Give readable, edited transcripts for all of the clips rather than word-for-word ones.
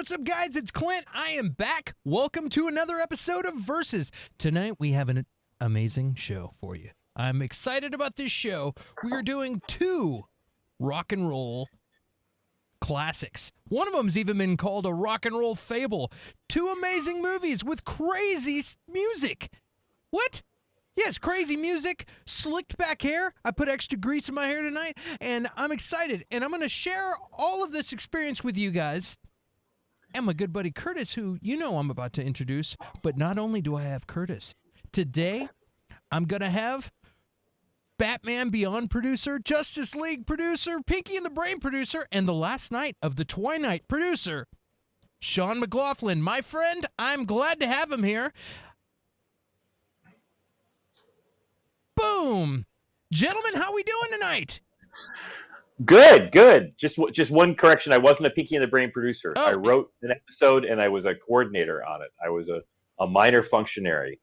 what's up, guys? It's Clint. I am back. Welcome to another episode of Versus. Tonight, we have an amazing show for you. I'm excited about this show. We are doing 2 rock and roll classics. One of them's even been called a rock and roll fable. 2 amazing movies with crazy music. What? Yes, crazy music, slicked back hair. I put extra grease in my hair tonight, and I'm excited. And I'm going to share all of this experience with you guys and my good buddy Curtis, who you know I'm about to introduce. But not only do I have Curtis, today I'm going to have Batman Beyond producer, Justice League producer, Pinky and the Brain producer, and the Last Night of the Twilight producer, Shaun McLaughlin. My friend, I'm glad to have him here. Boom! Gentlemen, how we doing tonight? Good. Just one correction. I wasn't a Pinky and the Brain producer. Oh. I wrote an episode and I was a coordinator on it. I was a minor functionary.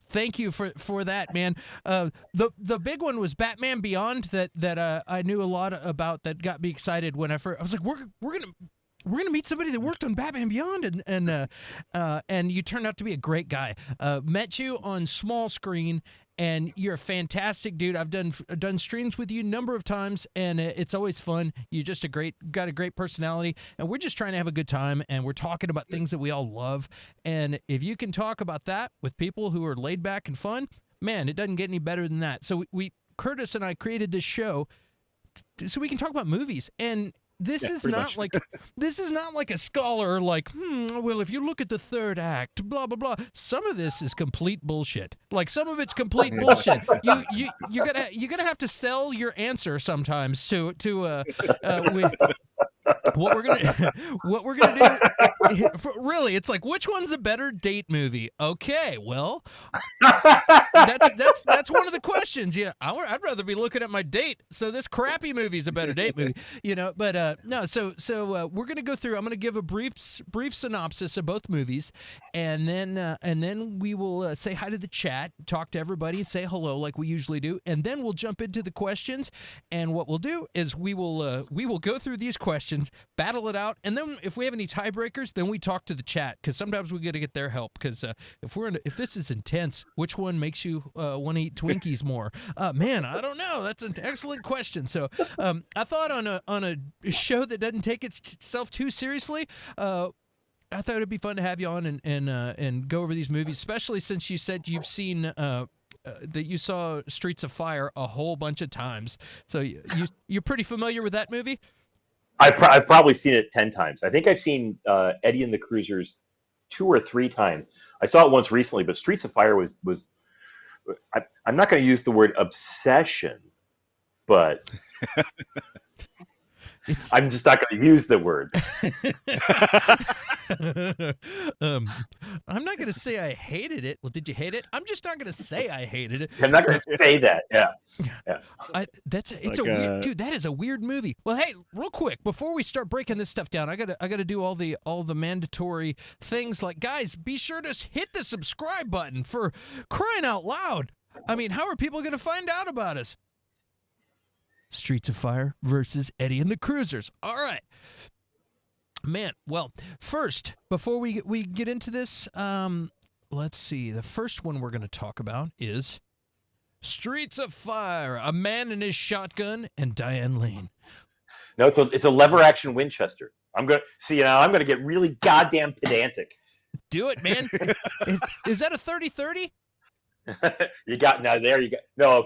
Thank you for that, man. The big one was Batman Beyond that I knew a lot about, that got me excited when I was like, we're gonna meet somebody that worked on Batman Beyond, and you turned out to be a great guy. Met you on small screen, and you're a fantastic dude. I've done streams with you a number of times, and it's always fun. You're just got a great personality, and we're just trying to have a good time, and we're talking about things that we all love. And if you can talk about that with people who are laid back and fun, man, it doesn't get any better than that. So Curtis and I created this show so we can talk about movies. And this is not like a scholar like, well, if you look at the third act, blah blah blah. Some of this is complete bullshit. Like, some of it's complete bullshit. You're gonna have to sell your answer sometimes to what we're gonna do. Really, it's like, which one's a better date movie? Okay, well, that's one of the questions. You know, I'd rather be looking at my date. So this crappy movie's a better date movie. You know, but no. So we're gonna go through. I'm gonna give a brief synopsis of both movies, and then we will say hi to the chat, talk to everybody, say hello like we usually do, and then we'll jump into the questions. And what we'll do is we will go through these questions, battle it out, and then if we have any tiebreakers, then we talk to the chat, because sometimes we got to get their help. Because if this is intense, which one makes you want to eat Twinkies more? Man, I don't know. That's an excellent question. So I thought on a show that doesn't take itself too seriously, I thought it'd be fun to have you on and go over these movies, especially since you said you've seen that you saw Streets of Fire a whole bunch of times. So you're pretty familiar with that movie? I've probably seen it 10 times. I think I've seen Eddie and the Cruisers 2 or 3 times. I saw it once recently, but Streets of Fire was I'm not going to use the word obsession, but I'm just not going to use the word. I'm not going to say I hated it. Well, did you hate it? I'm just not going to say I hated it. I'm not going to say that. Yeah. Weird, dude. That is a weird movie. Well, hey, real quick, before we start breaking this stuff down, I gotta do all the mandatory things. Like, guys, be sure to hit the subscribe button, for crying out loud. I mean, how are people going to find out about us? Streets of Fire versus Eddie and the Cruisers. All right. Man, well, first, before we get into this, let's see. The first one we're going to talk about is Streets of Fire, A Man and His Shotgun, and Diane Lane. No, it's a lever-action Winchester. I'm going to get really goddamn pedantic. Do it, man. Is that a 30-30? You got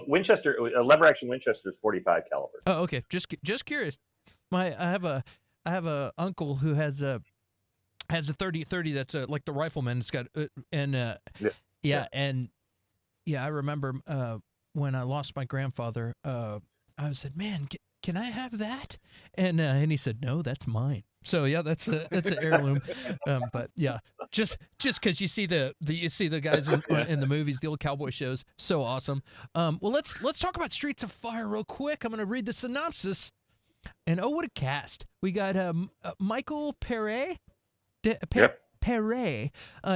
Winchester. A lever-action Winchester is 45 caliber. Oh, okay. Just curious. I have a uncle who has a 30-30 that's like the rifleman. It's got I remember when I lost my grandfather. I said, "Man, can I have that?" And he said, "No, that's mine." So yeah, that's an heirloom. But yeah, just because you see the guys in the movies, the old cowboy shows, so awesome. Well, let's talk about Streets of Fire real quick. I'm going to read the synopsis. And what a cast! We got Michael Pere,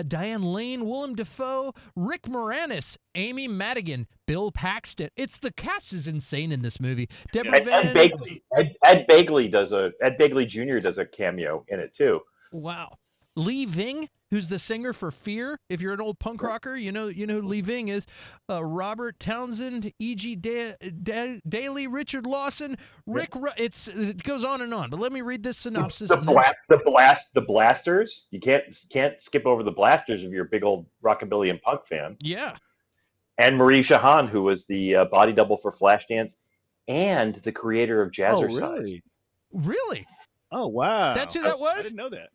Diane Lane, Willem Dafoe, Rick Moranis, Amy Madigan, Bill Paxton. The cast is insane in this movie. Ed Begley Jr. does a cameo in it too. Wow. Lee Ving, who's the singer for Fear. If you're an old punk rocker, you know who Lee Ving is. Robert Townsend, E.G. Daly, Richard Lawson, Rick. It goes on and on. But let me read this synopsis. The Blasters. You can't skip over the Blasters if you're a big old rockabilly and punk fan. Yeah. And Marie Shahan, who was the body double for Flashdance and the creator of Jazzercise. Oh, really? Really? Oh, wow. That's who that was? I didn't know that.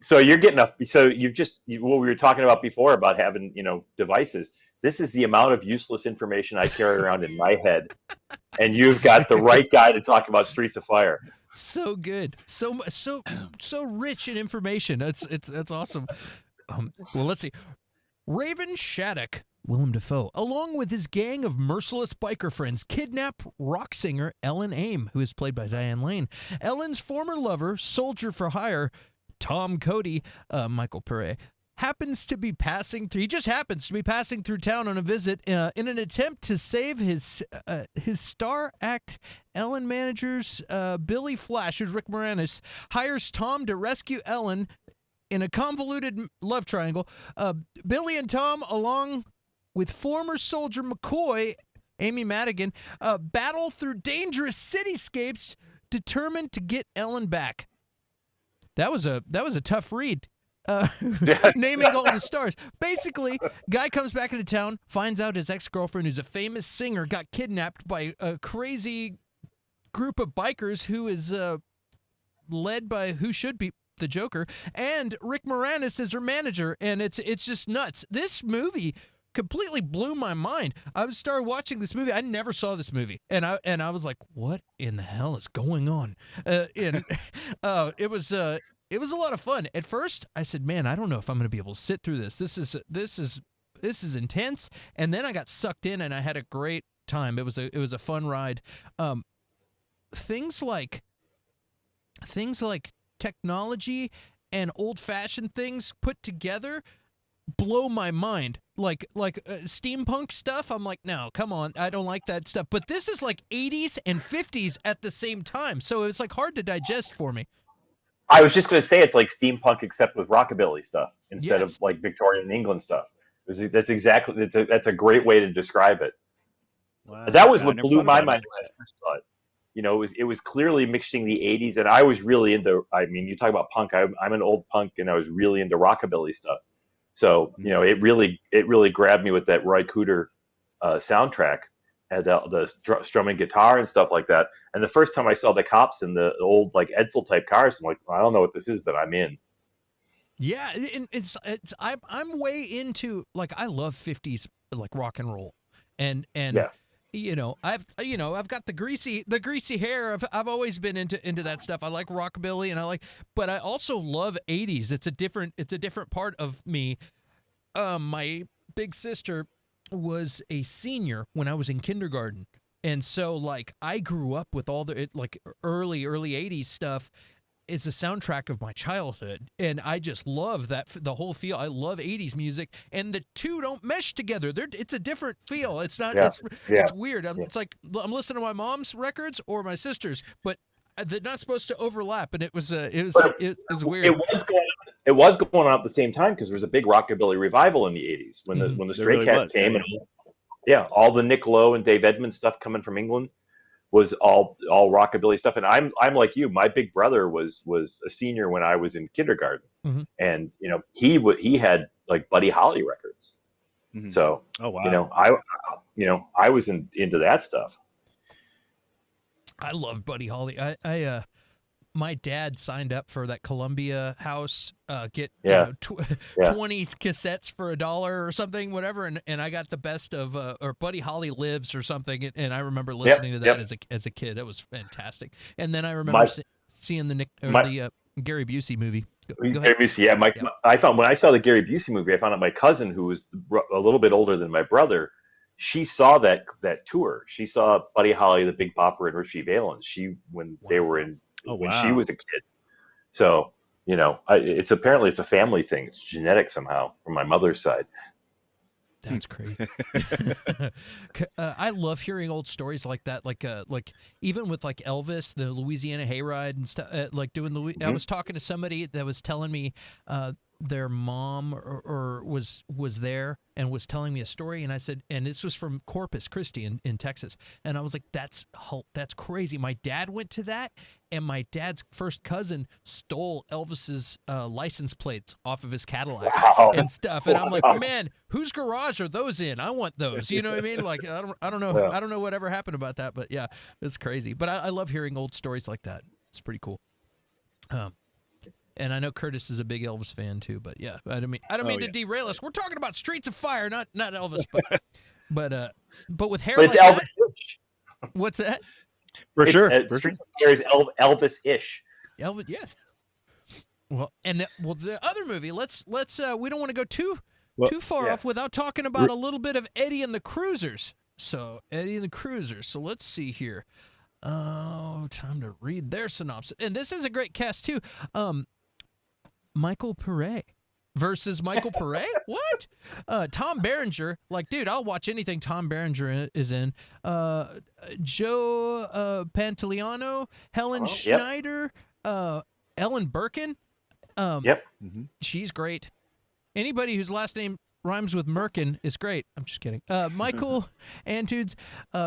So you're getting what we were talking about before about having, devices. This is the amount of useless information I carry around in my head. And you've got the right guy to talk about Streets of Fire. So good. So rich in information. That's awesome. Well, let's see. Raven Shattuck, Willem Dafoe, along with his gang of merciless biker friends, kidnap rock singer Ellen Aim, who is played by Diane Lane. Ellen's former lover, soldier for hire, Tom Cody, Michael Pere, happens to be passing through town on a visit in an attempt to save his star act. Ellen managers Billy Flash, who's Rick Moranis, hires Tom to rescue Ellen in a convoluted love triangle. Billy and Tom, along with former soldier McCoy, Amy Madigan, battle through dangerous cityscapes, determined to get Ellen back. That was a tough read. Naming all the stars. Basically, guy comes back into town, finds out his ex-girlfriend, who's a famous singer, got kidnapped by a crazy group of bikers who is led by who should be the Joker, and Rick Moranis is her manager, and it's just nuts. This movie completely blew my mind. I started watching this movie. I never saw this movie, and I was like, "What in the hell is going on?" It was a lot of fun. At first, I said, "Man, I don't know if I'm going to be able to sit through this. This is intense." And then I got sucked in, and I had a great time. It was a fun ride. Things like technology and old-fashioned things put together blow my mind. Like steampunk stuff, I'm like, no, come on, I don't like that stuff. But this is like 80s and 50s at the same time, so it's like hard to digest for me. I was just going to say it's like steampunk except with rockabilly stuff instead of like Victorian England stuff. That's a great way to describe it. Wow. That was what blew my mind when I first saw it. It was clearly mixing the 80s, and I was really into, you talk about punk, I'm an old punk, and I was really into rockabilly stuff. So, it really grabbed me with that Roy Cooder soundtrack, and the strumming guitar and stuff like that. And the first time I saw the cops in the old, like, Edsel type cars, I'm like, I don't know what this is, but I'm in. Yeah, I'm way into, like, I love 50s, like, rock and roll. And yeah. I've got the greasy hair. I've always been into that stuff. I like rockabilly, but I also love 80s. It's a different part of me. My big sister was a senior when I was in kindergarten, and so like I grew up with all the early 80s stuff. It's a soundtrack of my childhood, and I just love the whole feel. I love 80s music, and the two don't mesh together. It's a different feel. It's not. Yeah. It's weird. It's like I'm listening to my mom's records or my sister's, but they're not supposed to overlap. And it was weird. It was going on at the same time because there was a big rockabilly revival in the 80s when the Stray Cats came, and all the Nick Lowe and Dave Edmunds stuff coming from England was all rockabilly stuff. And I'm like you. My big brother was a senior when I was in kindergarten, and he had like Buddy Holly records. Mm-hmm. So I was into that stuff. I love Buddy Holly. I my dad signed up for that Columbia House, 20 cassettes for $1 or something, whatever, and I got the best of or Buddy Holly Lives or something, and I remember listening to that as a kid. That was fantastic. And then I remember seeing the Gary Busey movie. Go Gary Busey, yeah. I found when I saw the Gary Busey movie, I found out my cousin, who was a little bit older than my brother, she saw that tour. She saw Buddy Holly, the Big Bopper, and Richie Valens. They were in. When she was a kid. So, it's apparently a family thing. It's genetic somehow from my mother's side. That's crazy. I love hearing old stories like that. Like even with like Elvis, the Louisiana Hayride and stuff. Like doing the. I was talking to somebody that was telling me their mom or was there and was telling me a story, and I said, and this was from Corpus Christi in Texas, and I was like, that's crazy. My dad went to that, and my dad's first cousin stole Elvis's license plates off of his Cadillac and stuff, and I'm like, man, whose garage are those in? I want those. You know what I mean? Like, I don't know. I don't know whatever happened about that, but yeah, it's crazy. But I love hearing old stories like that. It's pretty cool. And I know Curtis is a big Elvis fan too, but yeah, I don't mean to derail us. We're talking about Streets of Fire, not Elvis, but with hair. But it's like Elvis-ish. What's that? For sure. Streets of Fire is Elvis-ish. Elvis, yes. Well, and the other movie. Let's we don't want to go too far off without talking about a little bit of Eddie and the Cruisers. So Eddie and the Cruisers. So let's see here. Oh, time to read their synopsis. And this is a great cast too. Michael Pare versus Michael Pare? What? Tom Berenger. Like, dude, I'll watch anything Tom Berenger is in. Joe Pantoliano, Helen Schneider, Ellen Birkin. She's great. Anybody whose last name rhymes with Merkin is great. I'm just kidding. Michael Antunes,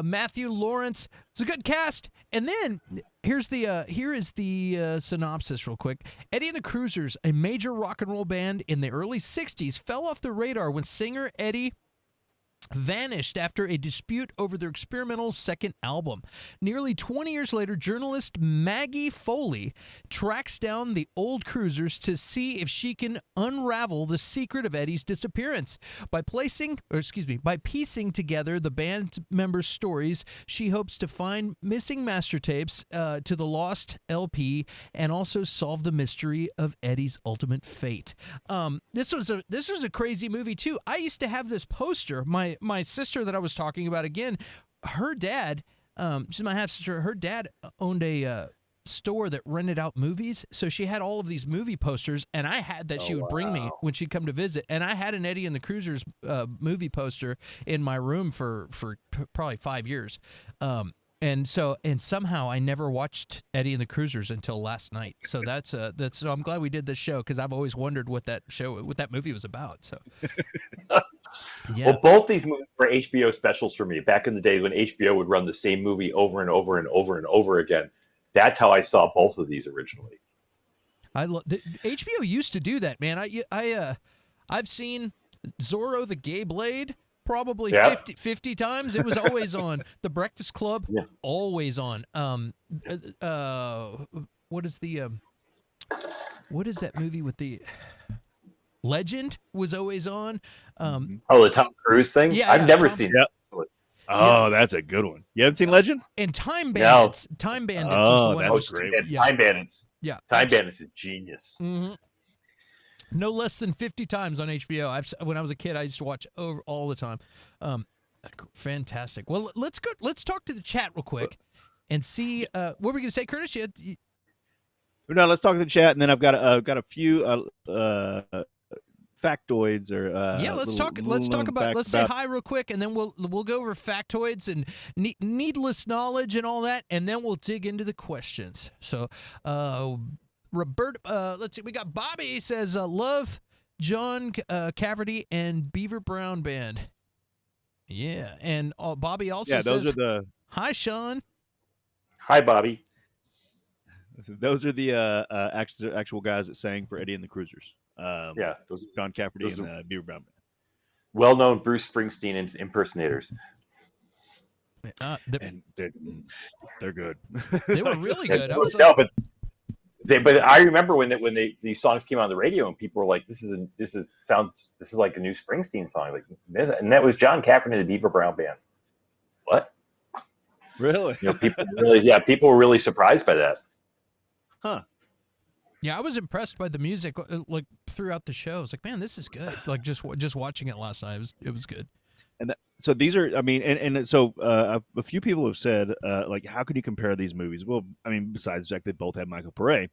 Matthew Lawrence. It's a good cast. And then here is the synopsis real quick. Eddie and the Cruisers, a major rock and roll band in the early 60s, fell off the radar when singer Eddie vanished after a dispute over their experimental second album. Nearly 20 years later, journalist Maggie Foley tracks down the old Cruisers to see if she can unravel the secret of Eddie's disappearance. By piecing together the band members' stories, she hopes to find missing master tapes to the lost LP and also solve the mystery of Eddie's ultimate fate. This was a crazy movie too. I used to have this poster. My sister that I was talking about again, her dad, she's my half sister. Her dad owned a store that rented out movies, so she had all of these movie posters, and I had that she would bring me when she'd come to visit. And I had an Eddie and the Cruisers movie poster in my room for probably 5 years. And somehow I never watched Eddie and the Cruisers until last night. So so I'm glad we did this show because I've always wondered what that movie was about. So. Yeah. Well, both these movies were HBO specials for me. Back in the days when HBO would run the same movie over and over and over and over again. That's how I saw both of these originally. HBO used to do that, man. I've seen Zorro the Gay Blade probably 50 times. It was always on. The Breakfast Club, always on. What is that movie with the Legend was always on. The Tom Cruise thing? Yeah, I've never seen it. Oh, that's a good one. You haven't seen Legend? And Time Bandits. No. Time Bandits was the one. That's great. Time Bandits. Yeah. Time Bandits is genius. Mm-hmm. No less than 50 times on HBO. When I was a kid, I used to watch over all the time. Fantastic. Well, let's talk to the chat real quick and see what were we going to say, Curtis? No, let's talk to the chat, and then I've got a few factoids or let's say hi real quick, and then we'll go over factoids and needless knowledge and all that, and then we'll dig into the questions. So Robert, let's see, we got Bobby says love John Cafferty and Beaver Brown Band. Yeah, and Bobby also says hi Sean. Hi Bobby. Those are the actual guys that sang for Eddie and the Cruisers. Those John Cafferty and Beaver Brown Band. Well-known Bruce Springsteen impersonators. And they're good. They were really good. But I remember when these songs came on the radio and people were like, "This is like a new Springsteen song," like, and that was John Cafferty and the Beaver Brown Band. What? Really? People were really surprised by that. Huh. Yeah, I was impressed by the music like throughout the show. I was like, man, this is good. Like just watching it last night, it was good. And so these are, I mean, and so a few people have said, like, how could you compare these movies? Well, I mean, besides the fact they both have Michael Pare,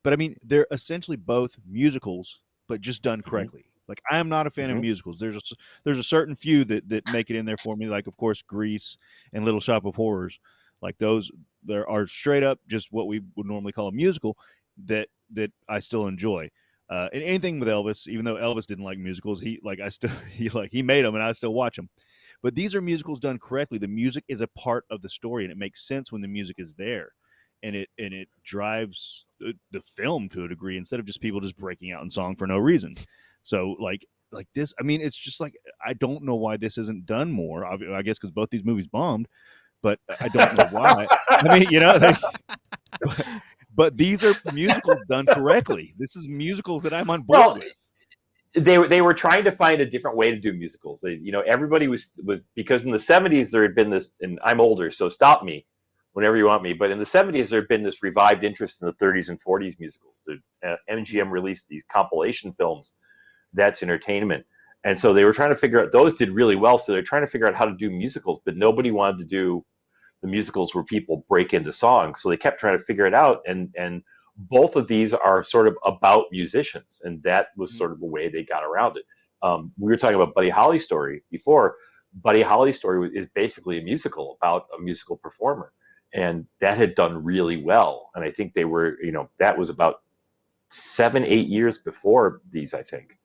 but I mean, they're essentially both musicals, but just done correctly. Like, I am not a fan of musicals. There's a certain few that make it in there for me. Like, of course, Grease and Little Shop of Horrors. Like those, there are straight up just what we would normally call a musical that I still enjoy. And anything with Elvis, even though Elvis didn't like musicals, he made them and I still watch them. But these are musicals done correctly. The music is a part of the story, and it makes sense when the music is there, and it drives the film to a degree instead of just people just breaking out in song for no reason. So like this, I mean, it's just like, I don't know why this isn't done more. I guess because both these movies bombed, but I don't know why. I mean, but these are musicals done correctly. This is musicals that I'm on board with. They were trying to find a different way to do musicals. Everybody was because in the 70s there had been this, and I'm older, so stop me whenever you want me. But in the 70s there had been this revived interest in the 30s and 40s musicals. So, MGM released these compilation films, That's Entertainment, and so they were trying to figure out, those did really well. So they're trying to figure out how to do musicals, but nobody wanted to do the musicals where people break into songs. So they kept trying to figure it out, and both of these are sort of about musicians, and that was sort of the way they got around it. We were talking about Buddy Holly's story before. Buddy Holly's story is basically a musical about a musical performer, and that had done really well. And I think they were, that was about 7-8 years before these, I think.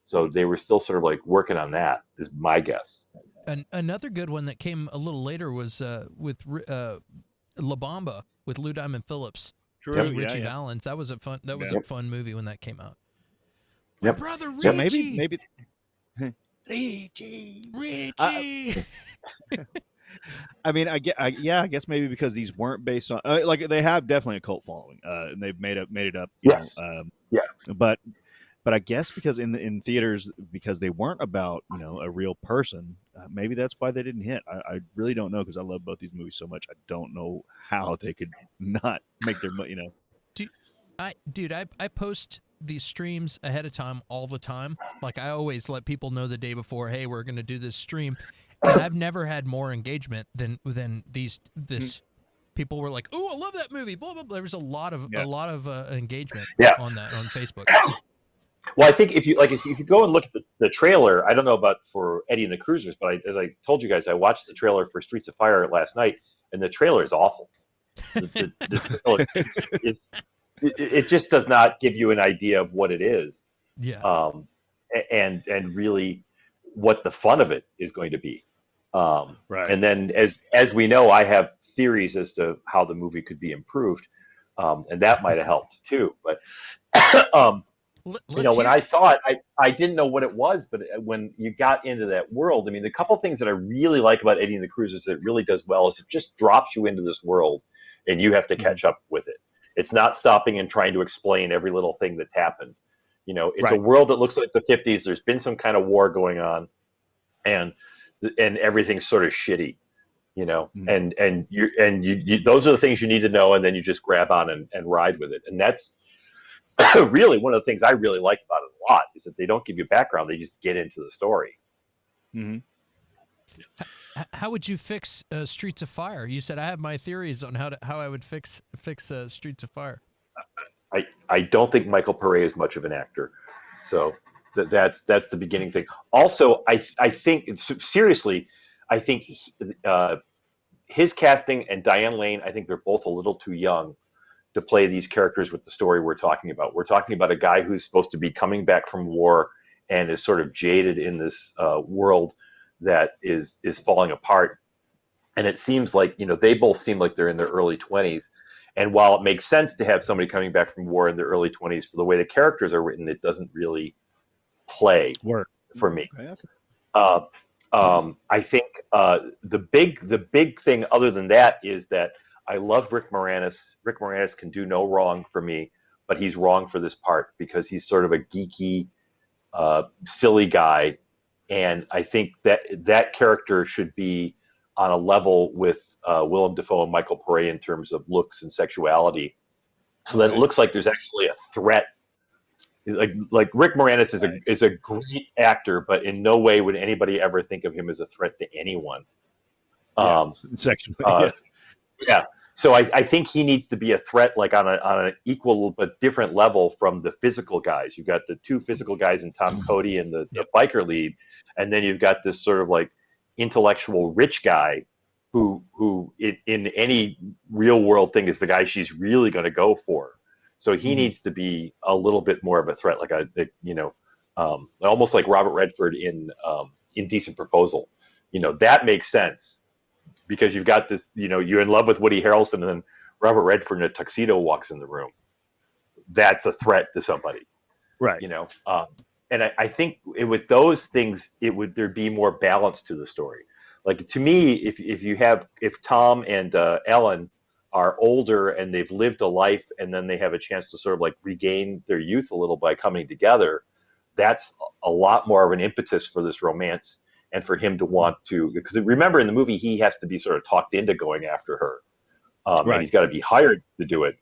So they were still sort of like working on that, is my guess. Another good one that came a little later was with La Bamba with Lou Diamond Phillips. True, Richie Valens. That was a fun movie when that came out. Yep. My brother Richie. Yeah, maybe. Richie. I mean, I guess maybe because these weren't based on like, they have definitely a cult following, and they've made it up. Yes. But I guess because in theaters, because they weren't about a real person, maybe that's why they didn't hit. I really don't know, because I love both these movies so much. I don't know how they could not make their I post these streams ahead of time all the time. Like, I always let people know the day before, hey, we're going to do this stream, and I've never had more engagement than this. People were like, "Oh, I love that movie." Blah blah blah. There was a lot of engagement on that on Facebook. Well, I think if you go and look at the trailer, I don't know about for Eddie and the Cruisers, but as I told you guys, I watched the trailer for Streets of Fire last night, and the trailer is awful. The trailer, it just does not give you an idea of what it is. Yeah. And really what the fun of it is going to be. Right. And then as we know, I have theories as to how the movie could be improved. And that might have helped too. But when I saw it, I didn't know what it was, but when you got into that world, I mean, the couple things that I really like about Eddie and the Cruisers that it really does well is it just drops you into this world, and you have to catch up with it. It's not stopping and trying to explain every little thing that's happened. It's a world that looks like the 50s. There's been some kind of war going on, and everything's sort of shitty, and you those are the things you need to know, and then you just grab on and ride with it. And that's really one of the things I really like about it a lot, is that they don't give you background. They just get into the story. Mm-hmm. How would you fix Streets of Fire? You said I have my theories on how I would fix Streets of Fire. I don't think Michael Pare is much of an actor, so that's the beginning thing. Also, I think seriously, I think his casting and Diane Lane, I think they're both a little too young to play these characters with the story we're talking about. We're talking about a guy who's supposed to be coming back from war and is sort of jaded in this world that is falling apart. And it seems like, they both seem like they're in their early 20s. And while it makes sense to have somebody coming back from war in their early 20s, for the way the characters are written, it doesn't really play for me. I think the big thing other than that is that I love Rick Moranis. Rick Moranis can do no wrong for me, but he's wrong for this part because he's sort of a geeky, silly guy. And I think that character should be on a level with Willem Dafoe and Michael Pare in terms of looks and sexuality, so that it looks like there's actually a threat. Like Rick Moranis is a great actor, but in no way would anybody ever think of him as a threat to anyone. Sexually, yeah. So I think he needs to be a threat, like on an equal but different level from the physical guys. You've got the two physical guys in Tom Cody and the biker lead, and then you've got this sort of like intellectual rich guy who in any real world thing is the guy she's really going to go for. So he needs to be a little bit more of a threat, like almost like Robert Redford in Indecent Proposal. That makes sense. Because you've got this, you're in love with Woody Harrelson, and then Robert Redford in a tuxedo walks in the room. That's a threat to somebody, right? And I think with those things, there'd be more balance to the story. Like to me, if Tom and Ellen are older and they've lived a life, and then they have a chance to sort of like regain their youth a little by coming together, that's a lot more of an impetus for this romance. And for him to want to, because remember in the movie, he has to be sort of talked into going after her. And he's got to be hired to do it.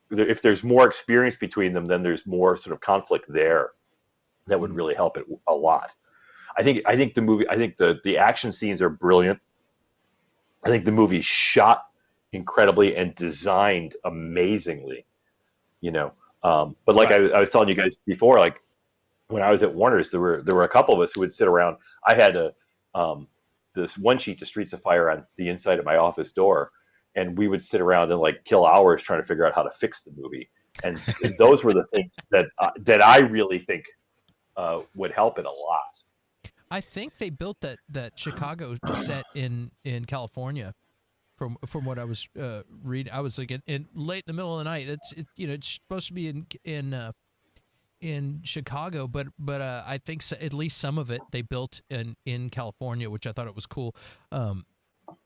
If there's more experience between them, then there's more sort of conflict there that would really help it a lot. I think the movie, the action scenes are brilliant. I think the movie's shot incredibly and designed amazingly, but like I was telling you guys before, like, when I was at Warner's, there were a couple of us who would sit around. I had this one sheet to Streets of Fire on the inside of my office door, and we would sit around and like kill hours trying to figure out how to fix the movie. And those were the things that I really think would help it a lot. I think they built that Chicago set in California. From what I was reading, I was like in late in the middle of the night. It's supposed to be in Chicago, but I think at least some of it they built in California, which I thought it was cool.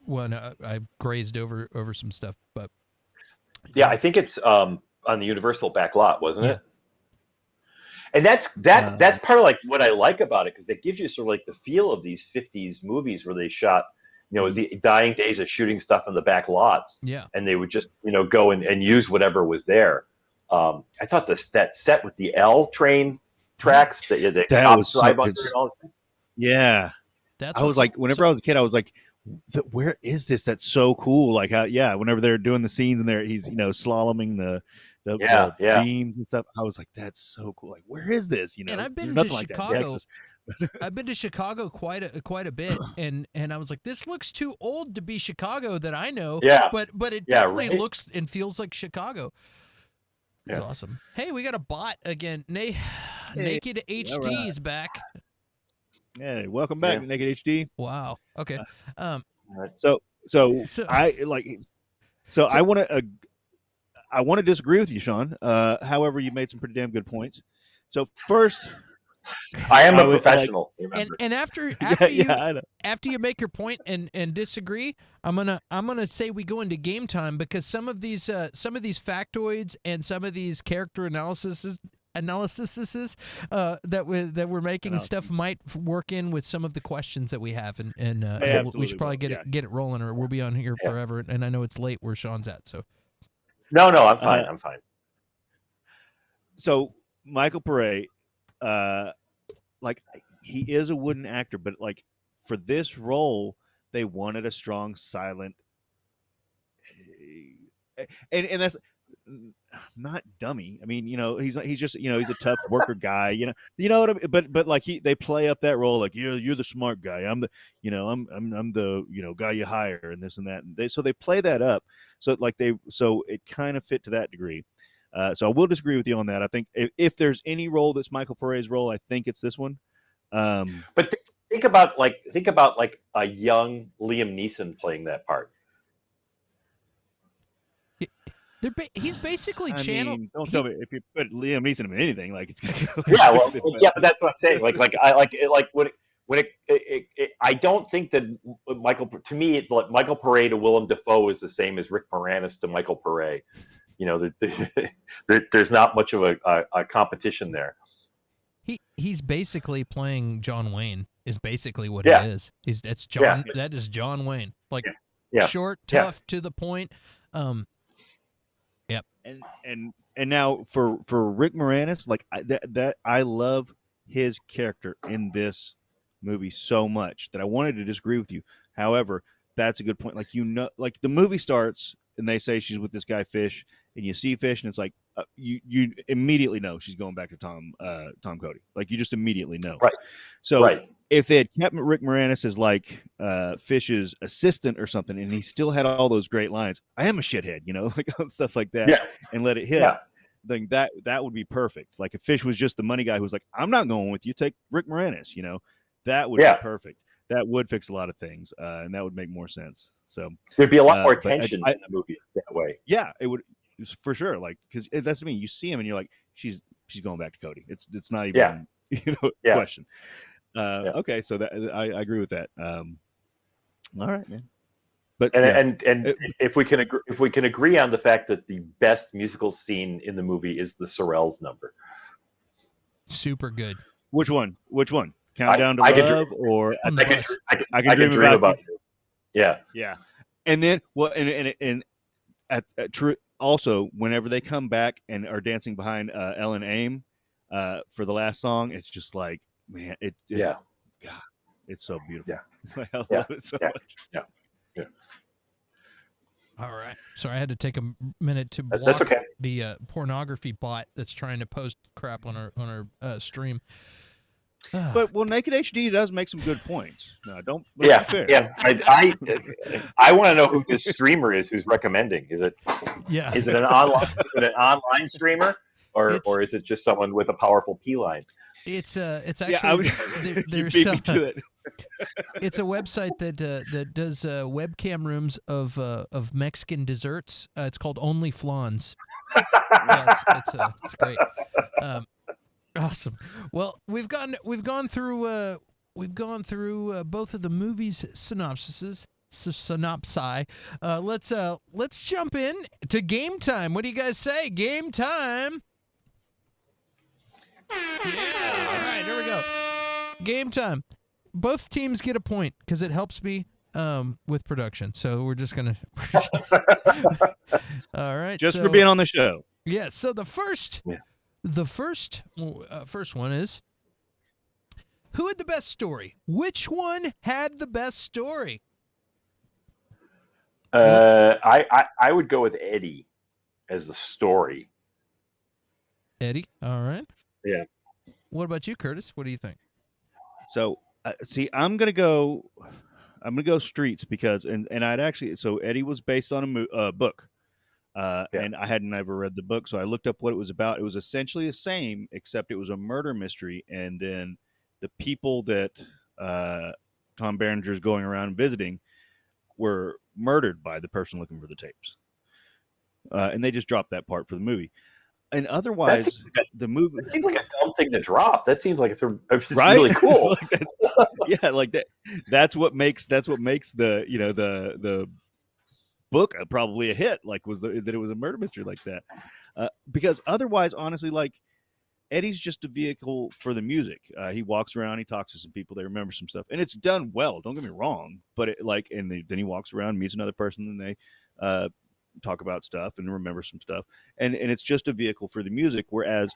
When I grazed over some stuff, but yeah, I think it's on the Universal back lot, wasn't it? And that's part of like what I like about it, because it gives you sort of like the feel of these 50s movies where they shot, it was the dying days of shooting stuff in the back lots. Yeah, and they would just go and use whatever was there. I thought that set with the L train tracks that was so, yeah. I was like, whenever I was a kid, I was like, where is this? That's so cool. Like, whenever they're doing the scenes and he's slaloming the beams and stuff, I was like, that's so cool. Like, where is this? And I've been to Chicago. I've been to Chicago quite a bit, and I was like, this looks too old to be Chicago that I know. Yeah, but it definitely looks and feels like Chicago. It's awesome. Hey, we got a bot again. Naked HD is back. Hey, welcome back, Naked HD. Wow. Okay. So I want to disagree with you, Shaun. However, you made some pretty damn good points. So first, I am a professional. And after you make your point and disagree, I'm gonna say we go into game time, because some of these factoids and some of these character analyses that we're making stuff might work in with some of the questions that we have, and we should probably get it rolling, or we'll be on here forever. And I know it's late where Shaun's at, so. No, I'm fine. I'm fine. So Michael Pare, like, he is a wooden actor, but like for this role, they wanted a strong, silent, and that's not dummy. I mean, he's just, he's a tough worker guy, you know what I mean? But like they play up that role, like you're the smart guy. I'm the, I'm the, guy you hire, and this and that. And so they play that up. So it kind of fit to that degree. So I will disagree with you on that. I think if there's any role that's Michael Pare's role, I think it's this one. But think about like a young Liam Neeson playing that part. He's basically channeled. Don't tell me if you put Liam Neeson in anything, like it's gonna go. But that's what I'm saying. I don't think that Michael. To me, it's like Michael Pare to Willem Dafoe is the same as Rick Moranis to Michael Pare. There's not much of a competition there. He's basically playing John Wayne. Is basically what he is. That's John. Yeah. That is John Wayne. Like short, tough, to the point. Yep. And now for Rick Moranis, like that I love his character in this movie so much that I wanted to disagree with you. However, that's a good point. Like, like the movie starts and they say she's with this guy Fish, and you see Fish, and it's like you immediately know she's going back to Tom Cody. Like, you just immediately know. Right. So Right. if they had kept Rick Moranis as like Fish's assistant or something, and he still had all those great lines, I am a shithead, like stuff like that, and let it hit, then that would be perfect. Like, if Fish was just the money guy who was like, I'm not going with you, take Rick Moranis, that would be perfect. That would fix a lot of things, and that would make more sense. So there'd be a lot more tension in the movie that way. Yeah, it would, for sure. Like, because that's what I mean. You see him, and you're like, she's going back to Cody. It's not even question. Okay, so that I agree with that. All right, man. But and if we can agree on the fact that the best musical scene in the movie is the Sorrells number. Super good. Which one? Countdown to Love, or I can dream about you. Yeah. Yeah. And then, well, and also, whenever they come back and are dancing behind Ellen Aim for the last song, it's just like, man, God, it's so beautiful. Yeah. I love it so much. Yeah. All right. Sorry, I had to take a minute to block That's okay. the pornography bot that's trying to post crap on our stream. But Naked HD does make some good points. No, don't. Yeah, be fair. yeah. I want to know who this streamer is who's recommending. Is it an online streamer, or is it just someone with a powerful P line? It's actually there's it's a website that does webcam rooms of Mexican desserts. It's called Only Flans. It's great. Awesome. Well, we've gone through both of the movies' synopsi. Let's jump in to game time. What do you guys say? Game time. Yeah. All right, here we go. Game time. Both teams get a point because it helps me with production. So we're just gonna. All right. Just for being on the show. Yeah. So the first one is, who had the best story? Which one had the best story? I would go with Eddie as the story. Eddie, all right. Yeah. What about you, Curtis? What do you think? So, see, I'm gonna go Streets because and I'd actually, so Eddie was based on a book. And I had never read the book, so I looked up what it was about. It was essentially the same, except it was a murder mystery, and then the people that Tom Berenger's going around visiting were murdered by the person looking for the tapes. And they just dropped that part for the movie. And otherwise, the movie... It seems like a dumb thing to drop. That seems like it's really cool. Like that. That's what makes the the book probably a hit. Like, that it was a murder mystery like that. Because otherwise, honestly, like, Eddie's just a vehicle for the music. He walks around, he talks to some people, they remember some stuff, and it's done well. Don't get me wrong, but then he walks around, meets another person, and they talk about stuff and remember some stuff, and it's just a vehicle for the music. Whereas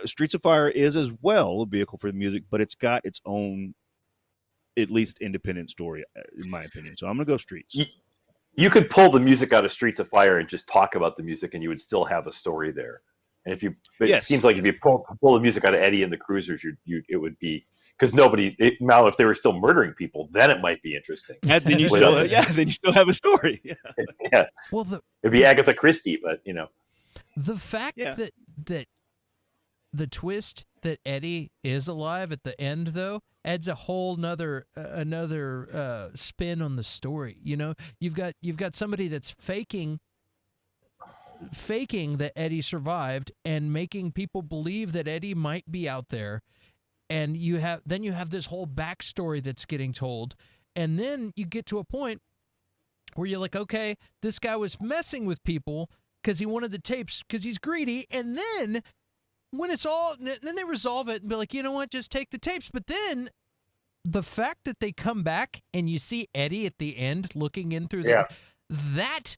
Streets of Fire is as well a vehicle for the music, but it's got its own, at least, independent story, in my opinion. So I'm gonna go Streets. You could pull the music out of Streets of Fire and just talk about the music, and you would still have a story there. And it seems like if you pull the music out of Eddie and the Cruisers, it would be, because now if they were still murdering people, then it might be interesting. And then you still have a story. Yeah. Well, it'd be Agatha Christie, but the fact that the twist that Eddie is alive at the end, though, adds a whole another spin on the story. You've got somebody that's faking that Eddie survived and making people believe that Eddie might be out there, and you have this whole backstory that's getting told, and then you get to a point where you're like, okay, this guy was messing with people because he wanted the tapes because he's greedy, and then when then they resolve it and be like, you know what, just take the tapes. But then the fact that they come back and you see Eddie at the end looking in through that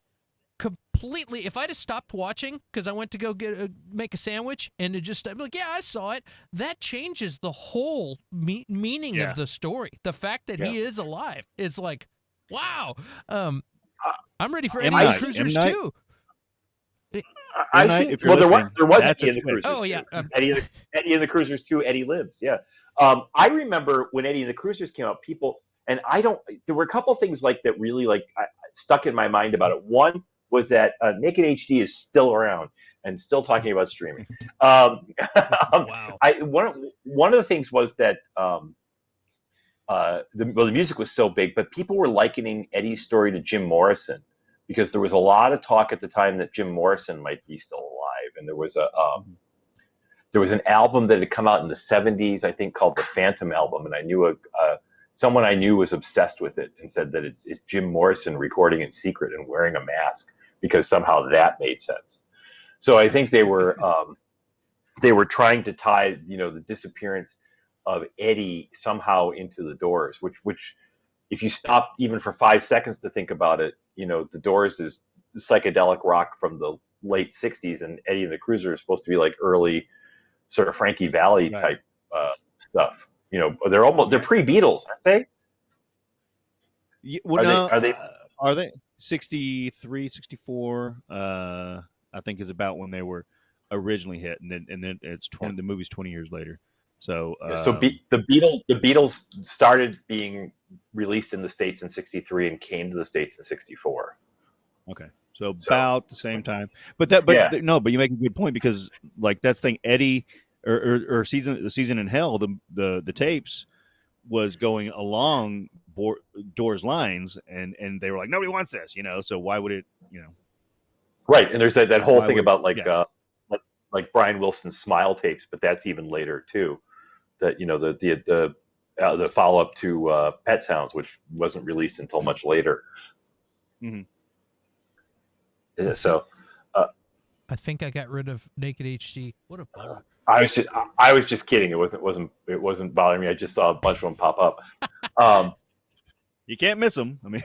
completely, if I'd have stopped watching because I went to go make a sandwich and I'm like, yeah, I saw it, that changes the whole meaning of the story. The fact that he is alive is like, Wow. I'm ready for M. Eddie and the Night. Cruisers M. Night? too. I Night, see. if you're Well, listening, there was that's a Eddie and the twist. Cruisers. Oh yeah. too. Eddie and the Cruisers 2, Eddie Lives. Yeah. I remember when Eddie and the Cruisers came out, people, and I don't. There were a couple things like that really stuck in my mind about it. One was that Naked HD is still around and still talking about streaming. Wow. One of the things was that the music was so big, but people were likening Eddie's story to Jim Morrison because there was a lot of talk at the time that Jim Morrison might be still alive, and there was an album that had come out in the '70s, I think, called the Phantom album, and I knew someone I knew was obsessed with it and said that it's Jim Morrison recording in secret and wearing a mask because somehow that made sense. So I think they were trying to tie, the disappearance of Eddie somehow into the Doors, which if you stop even for 5 seconds to think about it, the Doors is psychedelic rock from the late '60s, and Eddie and the Cruisers are supposed to be like early sort of Frankie Valli type stuff. They're pre-Beatles, aren't they? Yeah, well, Are they? are they 63, 64? I think is about when they were originally hit, and then it's 20. The movie's 20 years later. So the Beatles started being released in the States in '63 and came to the States in '64. Okay, so about the same time. But you make a good point because like that's the thing, Eddie or the season in Hell, the tapes was going along Doors lines, and they were like, nobody wants this, so why would it, Right, and there's that whole thing about like Brian Wilson's Smile tapes, but that's even later too. That the follow up to Pet Sounds, which wasn't released until much later. Mm-hmm. So, I think I got rid of Naked HD. What a bummer. I was just kidding. It wasn't bothering me. I just saw a bunch of them pop up. You can't miss them. I mean,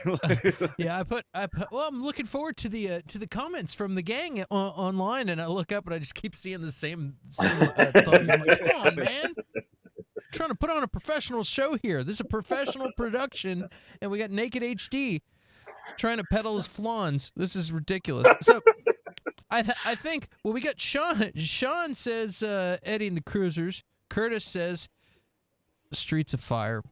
yeah, I put. Well, I'm looking forward to the comments from the gang online, and I look up and I just keep seeing the same thumb. I'm like, come on, man. I'm trying to put on a professional show here. This is a professional production, and we got Naked HD trying to peddle his flans. This is ridiculous. So, I think. Well, we got Sean. Sean says Eddie and the Cruisers. Curtis says Streets of Fire.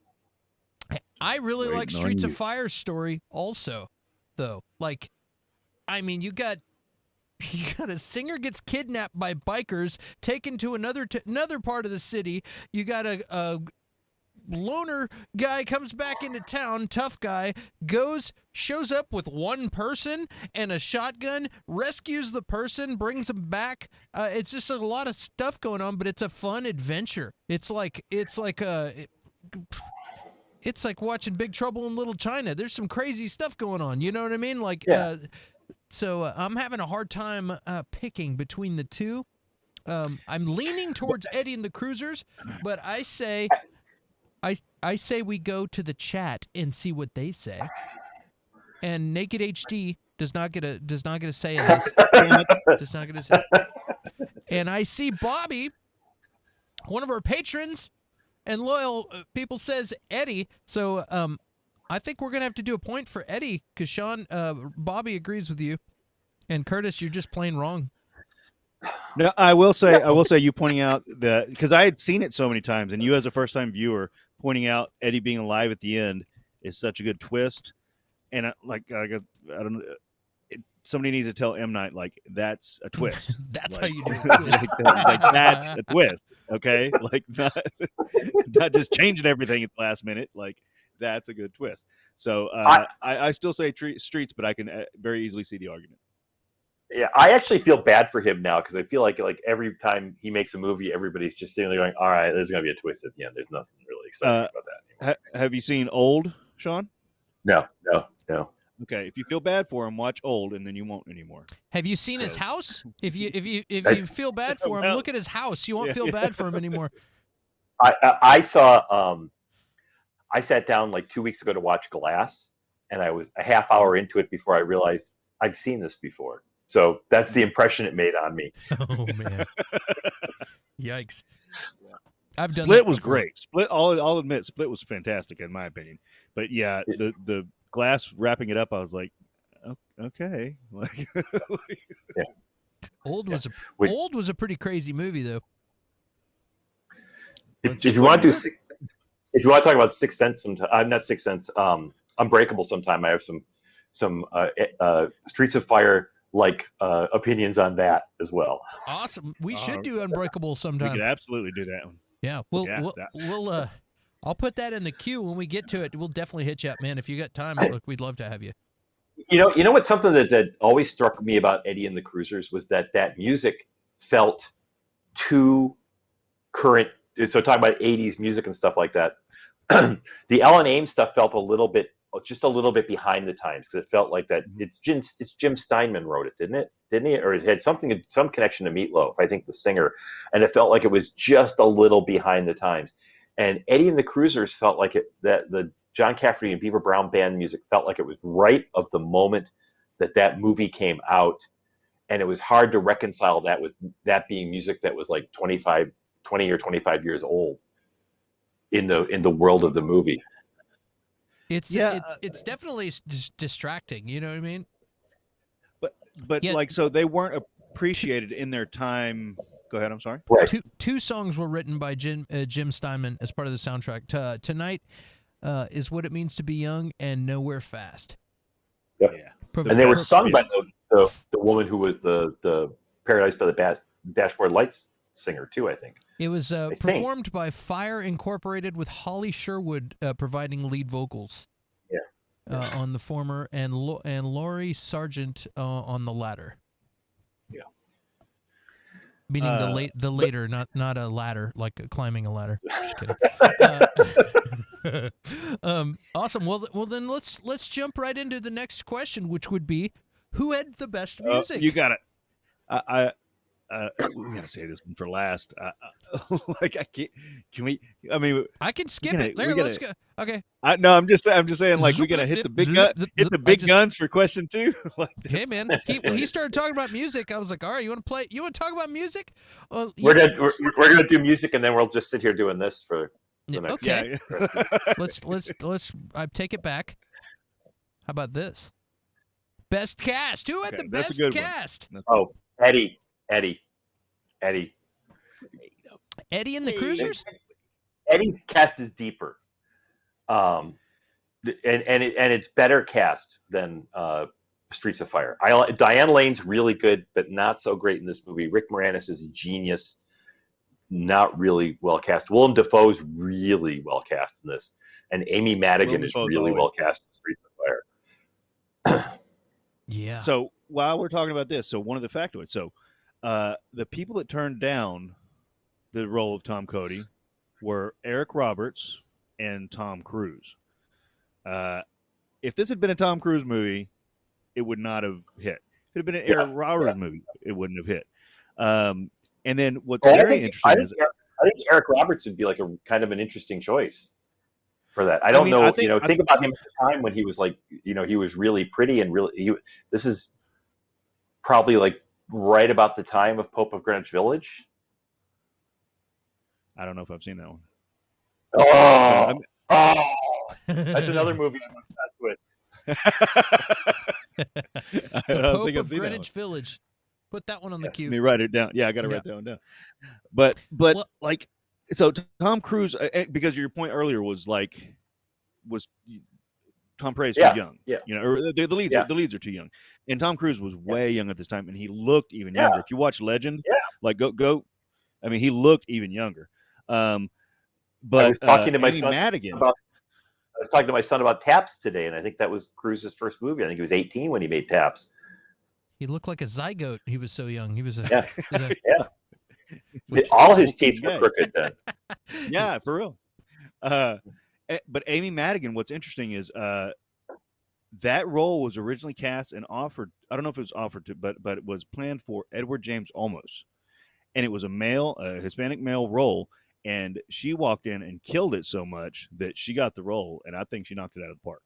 I really like Streets of Fire's story also, though. Like, I mean, you got a singer gets kidnapped by bikers, taken to another part of the city. You got a loner guy comes back into town, tough guy, shows up with one person and a shotgun, rescues the person, brings him back. It's just a lot of stuff going on, but it's a fun adventure. It's like watching Big Trouble in Little China. There's some crazy stuff going on. You know what I mean? Like, yeah. So I'm having a hard time picking between the two. I'm leaning towards Eddie and the Cruisers, but I say we go to the chat and see what they say. And Naked HD does not get a say in this. Does not get a say. And I see Bobby, one of our patrons and loyal people, says Eddie. So I think we're gonna have to do a point for Eddie because Bobby agrees with you, and Curtis, you're just plain wrong. No, I will say you pointing out that because I had seen it so many times, and you as a first time viewer pointing out Eddie being alive at the end is such a good twist, and I don't know. Somebody needs to tell M. Night, like, that's a twist. That's like, how you do it. That's a twist, okay? Like, not just changing everything at the last minute. Like, that's a good twist. So I still say Streets, but I can very easily see the argument. Yeah, I actually feel bad for him now because I feel like every time he makes a movie, everybody's just sitting there going, all right, there's going to be a twist at the end. There's nothing really exciting about that anymore. Have you seen Old, Sean? No. Okay, if you feel bad for him, watch Old, and then you won't anymore. Have you seen his house? If you feel bad for him, look at his house. You won't feel bad for him anymore. I saw. I sat down like 2 weeks ago to watch Glass, and I was a half hour into it before I realized I've seen this before. So that's the impression it made on me. Oh man! Yikes! Split was great. Split, I'll admit, Split was fantastic in my opinion. But yeah, the Glass wrapping it up, I was like, okay. Like, Yeah. Old was Which- a pretty crazy movie though. if you want to do, if you want to talk about Sixth Sense, I'm not Sixth Sense. Unbreakable. Sometime I have some Streets of Fire opinions on that as well. Awesome. We should do Unbreakable we sometime. could absolutely do that one. Yeah. We'll I'll put that in the queue when we get to it. We'll definitely hit you up, man. If you got time, look, we'd love to have you. You know what's something that always struck me about Eddie and the Cruisers was that music felt too current. So talking about 80s music and stuff like that, the Ellen Ames stuff felt just a little bit behind the times, because it felt like that it's Jim Steinman wrote it, didn't he? Or it had some connection to Meatloaf, I think, the singer, and it felt like it was just a little behind the times. And Eddie and the Cruisers felt like that the John Cafferty and Beaver Brown Band music felt like it was right of the moment that movie came out, and it was hard to reconcile that with that being music that was like 20 or 25 years old in the world of the movie. It's definitely distracting. You know what I mean? But Yeah. like, so they weren't appreciated in their time. Go ahead. I'm sorry. Right. Two songs were written by Jim Steinman as part of the soundtrack. Tonight is What It Means to Be Young and Nowhere Fast. Yep. Yeah. And they were sung by the woman who was the Paradise by the Dashboard Lights singer too, I think. It was performed by Fire Incorporated, with Holly Sherwood providing lead vocals. Yeah. On the former, and Laurie Sargent on the latter. Yeah. Meaning the later, not a ladder, like climbing a ladder. Just kidding. Awesome. Well, then let's jump right into the next question, which would be, who had the best music? You got it. We gotta say this one for last. Like, I can't. Can we? I mean, I can skip it. There, let's go. Okay. No, I'm just saying, like, we gotta hit the big guns for question 2. Like, hey man, he started talking about music. I was like, all right, you want to play? You want to talk about music? We're gonna do music, and then we'll just sit here doing this for the next. Okay. Let's. I take it back. How about this? Best cast. Who had the best cast? Oh, Eddie and the Cruisers. Eddie's cast is deeper, and it's better cast than Streets of Fire. Diane Lane's really good, but not so great in this movie. Rick Moranis is a genius, not really well cast. Willem Dafoe is really well cast in this, and Amy Madigan is really well cast in Streets of Fire. Yeah. So while we're talking about this, so one of the factoids. So the people that turned down the role of Tom Cody were Eric Roberts and Tom Cruise. If this had been a Tom Cruise movie, it would not have hit. If it had been an Eric Roberts movie, it wouldn't have hit. And then what's very interesting is I think Eric Roberts would be like a kind of an interesting choice for that. I don't know. Think about him at the time when he was like, he was really pretty and really. This is probably like right about the time of Pope of Greenwich Village. I don't know if I've seen that one. That's another movie I'm obsessed with. The Pope of Greenwich Village. Put that one on the queue. Let me write it down. Yeah, I got to write that one down. But like, so Tom Cruise, because your point earlier was Tom Cruise too young. Yeah. Or the leads are too young, and Tom Cruise was way young at this time, and he looked even younger. If you watch Legend, go. I mean, he looked even younger. But I was talking to my son Madigan about. I was talking to my son about Taps today, and I think that was Cruise's first movie. I think he was 18 when he made Taps. He looked like a zygote. He was so young. He was all his teeth were crooked then. Yeah, for real. But Amy Madigan, what's interesting is that role was originally cast and offered. I don't know if it was offered to, but it was planned for Edward James Olmos, and it was a Hispanic male role. And she walked in and killed it so much that she got the role, and I think she knocked it out of the park.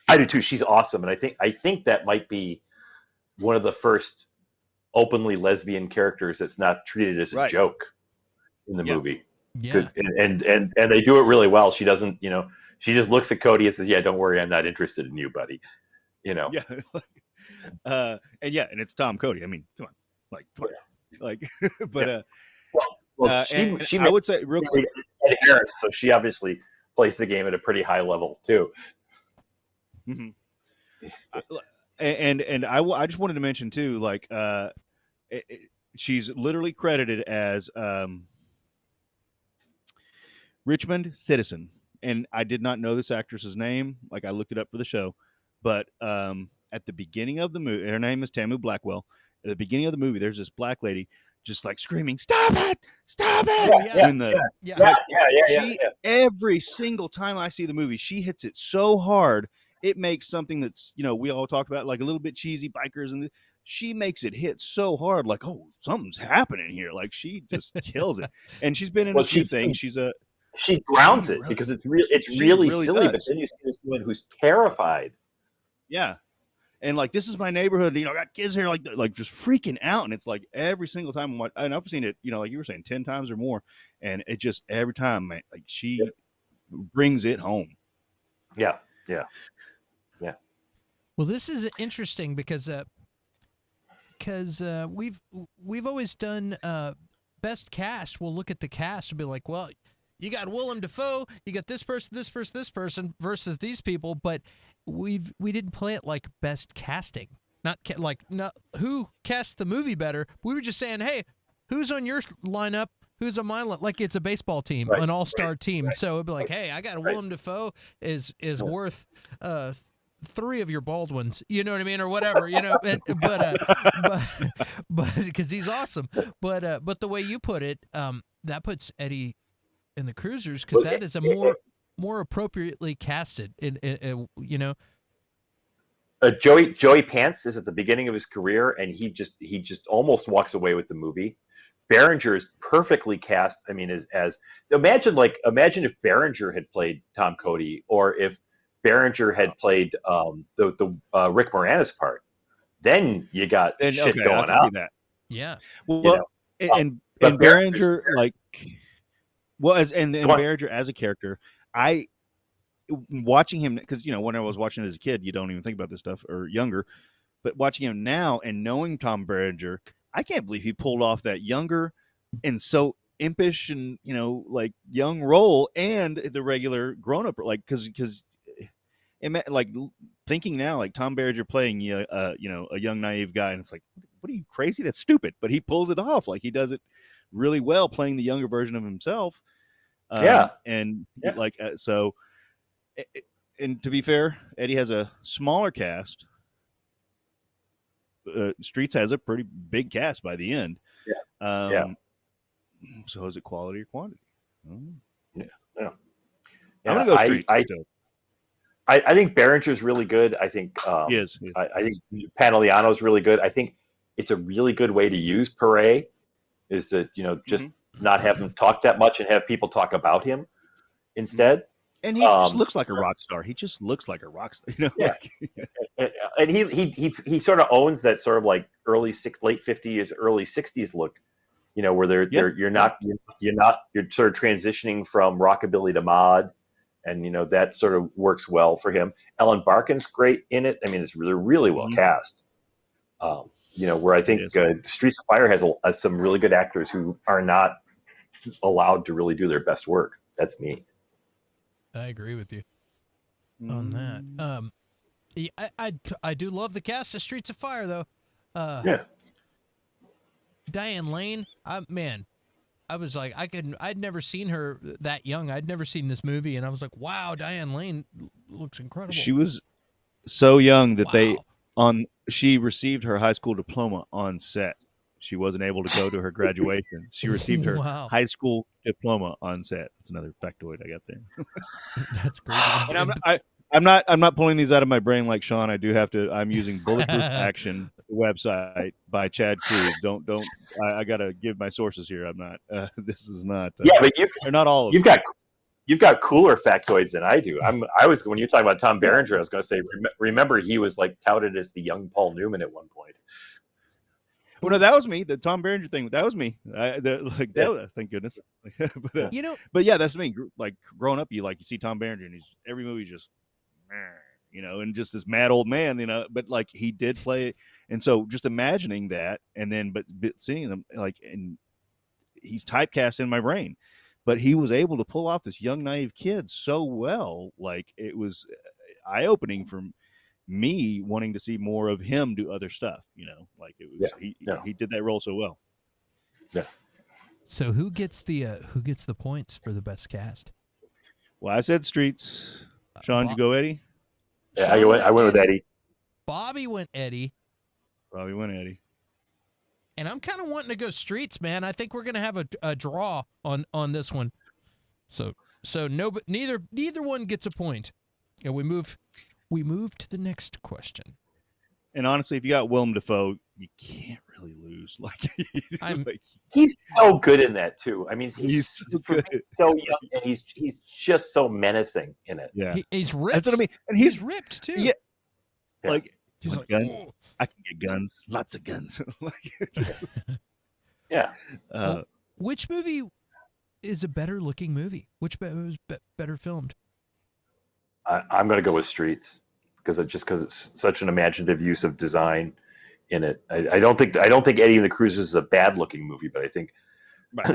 I do too. She's awesome, and I think that might be one of the first openly lesbian characters that's not treated as a joke in the movie. Yeah, and they do it really well. She doesn't, She just looks at Cody and says, "Yeah, don't worry, I'm not interested in you, buddy." You know. Yeah. And it's Tom Cody. I mean, come on, like, but Yeah. Well, and she I would say real quick, Ed Harris, so she obviously plays the game at a pretty high level too. mhm. And I just wanted to mention too, like, she's literally credited as Richmond Citizen, and I did not know this actress's name. Like, I looked it up for the show, but at the beginning of the movie, her name is Tamu Blackwell. At the beginning of the movie, there's this black lady just like screaming, "Stop it! Stop it!" Oh, yeah. In the Yeah. she every single time I see the movie, she hits it so hard. It makes something that's, we all talk about, like a little bit cheesy, bikers, and she makes it hit so hard, like, oh, something's happening here. Like, she just kills it. And she's been in a few things. She grounds it because it's really silly, does. but then you see this woman who's terrified. Yeah. And like, this is my neighborhood, I got kids here, like just freaking out. And it's like every single time and I've seen it, like you were saying, 10 times or more. And it just, every time, man, like, she brings it home. Yeah. Well, this is interesting because we've always done best cast. We'll look at the cast and be like, well, you got Willem Dafoe, you got this person versus these people, but we didn't play it like best casting, not who cast the movie better. We were just saying, hey, who's on your lineup? Who's on my lineup? Like, it's a baseball team, right, an all-star team. right. So it'd be like, hey, I got a Willem Dafoe is worth 3 of your Baldwins, you know what I mean, or whatever, but because he's awesome. But the way you put it, that puts Eddie in the Cruisers, because that is a more appropriately casted. Joey Pants is at the beginning of his career, and he just almost walks away with the movie. Berenger is perfectly cast. I mean, as imagine if Berenger had played Tom Cody, or if Berenger had played the Rick Moranis part, then you got shit going on. That. Yeah. Well, and Berenger, like, and Berenger as a character, watching him, because when I was watching as a kid, you don't even think about this stuff, or younger, but watching him now and knowing Tom Berenger, I can't believe he pulled off that younger and so impish and like young role, and the regular grown up, like, because like, thinking now, like, Tom Berenger playing a young naive guy, and it's like, what are you, crazy? That's stupid. But he pulls it off. Like, he does it really well, playing the younger version of himself. So, and to be fair, Eddie has a smaller cast. Streets has a pretty big cast by the end. So is it quality or quantity? Yeah. I'm gonna go Streets. I think Berenger's really good. I think he is. I think Panigliano's really good. I think it's a really good way to use Pere, is to just not have him talk that much and have people talk about him instead. And he just looks like a rock star. He just looks like a rock star. Yeah. And he sort of owns that sort of like late 50s, early 60s look, where you're sort of transitioning from rockabilly to mod, and that sort of works well for him. Ellen Barkin's great in it. I mean, it's really, really well cast. Where I think Streets of Fire has some really good actors who are not allowed to really do their best work. That's me. I agree with you on that. I do love the cast of Streets of Fire, though. Diane Lane, I was like, I'd never seen her that young. I'd never seen this movie, and I was like, wow, Diane Lane looks incredible. She was so young that she received her high school diploma on set. She wasn't able to go to her graduation. She received her high school diploma on set. That's another factoid I got there. That's great. And I'm not pulling these out of my brain like Shaun. I'm using Bulletproof Action website by Chad Cruz. I gotta give my sources here. I'm not. This is not. But they're not all. You've got cooler factoids than I do. When you're talking about Tom Berenger, I was going to say, remember he was like touted as the young Paul Newman at one point. Well, no, that was me. The Tom Berenger thing. That was me. Thank goodness. but, You know, but yeah, that's me. Like growing up, you see Tom Berenger, and he's every movie just, and just this mad old man, But like he did play, and so just imagining that, and then but seeing him and he's typecast in my brain, but he was able to pull off this young naive kid so well. Like it was eye opening for me wanting to see more of him do other stuff. Like it was he did that role so well. Yeah. So who gets the points for the best cast? Well, I said Streets. Shaun, did you go Eddie? Yeah, I went with Eddie. Bobby went Eddie. Bobby went Eddie. And I'm kind of wanting to go Streets, man. I think we're gonna have a draw on this one. So no, but neither one gets a point, and we move to the next question. And honestly, if you got Willem Dafoe, you can't really lose. He's so good in that too. I mean, he's so good. So young, and he's just so menacing in it. Yeah, he's ripped. That's what I mean. And he's ripped too. Yeah, yeah. He's like, gun. I can get guns, lots of guns. Yeah. Which movie is a better looking movie? Which was better filmed? I'm going to go with Streets because it's such an imaginative use of design in it. I don't think Eddie and the Cruisers is a bad looking movie, but I think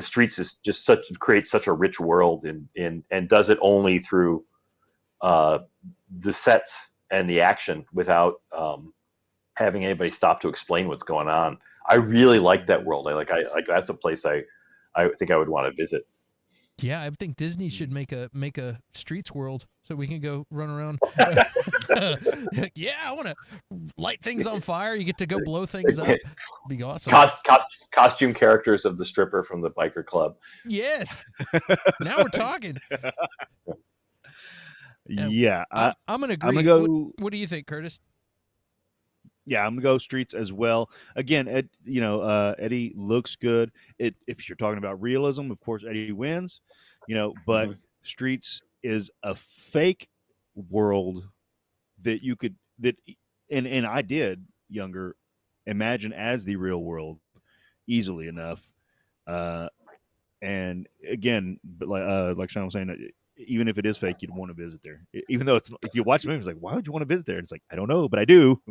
Streets is just creates such a rich world and does it only through the sets and the action without having anybody stop to explain what's going on. I really like that world. I that's a place I think I would want to visit. Yeah, I think Disney should make a Streets world so we can go run around. Yeah, I want to light things on fire. You get to go blow things up. Be awesome. Costume characters of the stripper from the biker club. Yes. Now we're talking. Yeah, I'm gonna agree. I'm gonna go. What do you think, Curtis? Yeah, I'm gonna go Streets as well. Again, Eddie looks good. If you're talking about realism, of course, Eddie wins. But Streets is a fake world that you could and I did younger imagine as the real world easily enough. And again, but like Shaun was saying, even if it is fake, you'd want to visit there. Even though if you watch the movie, it's like, why would you want to visit there? And it's like, I don't know, but I do.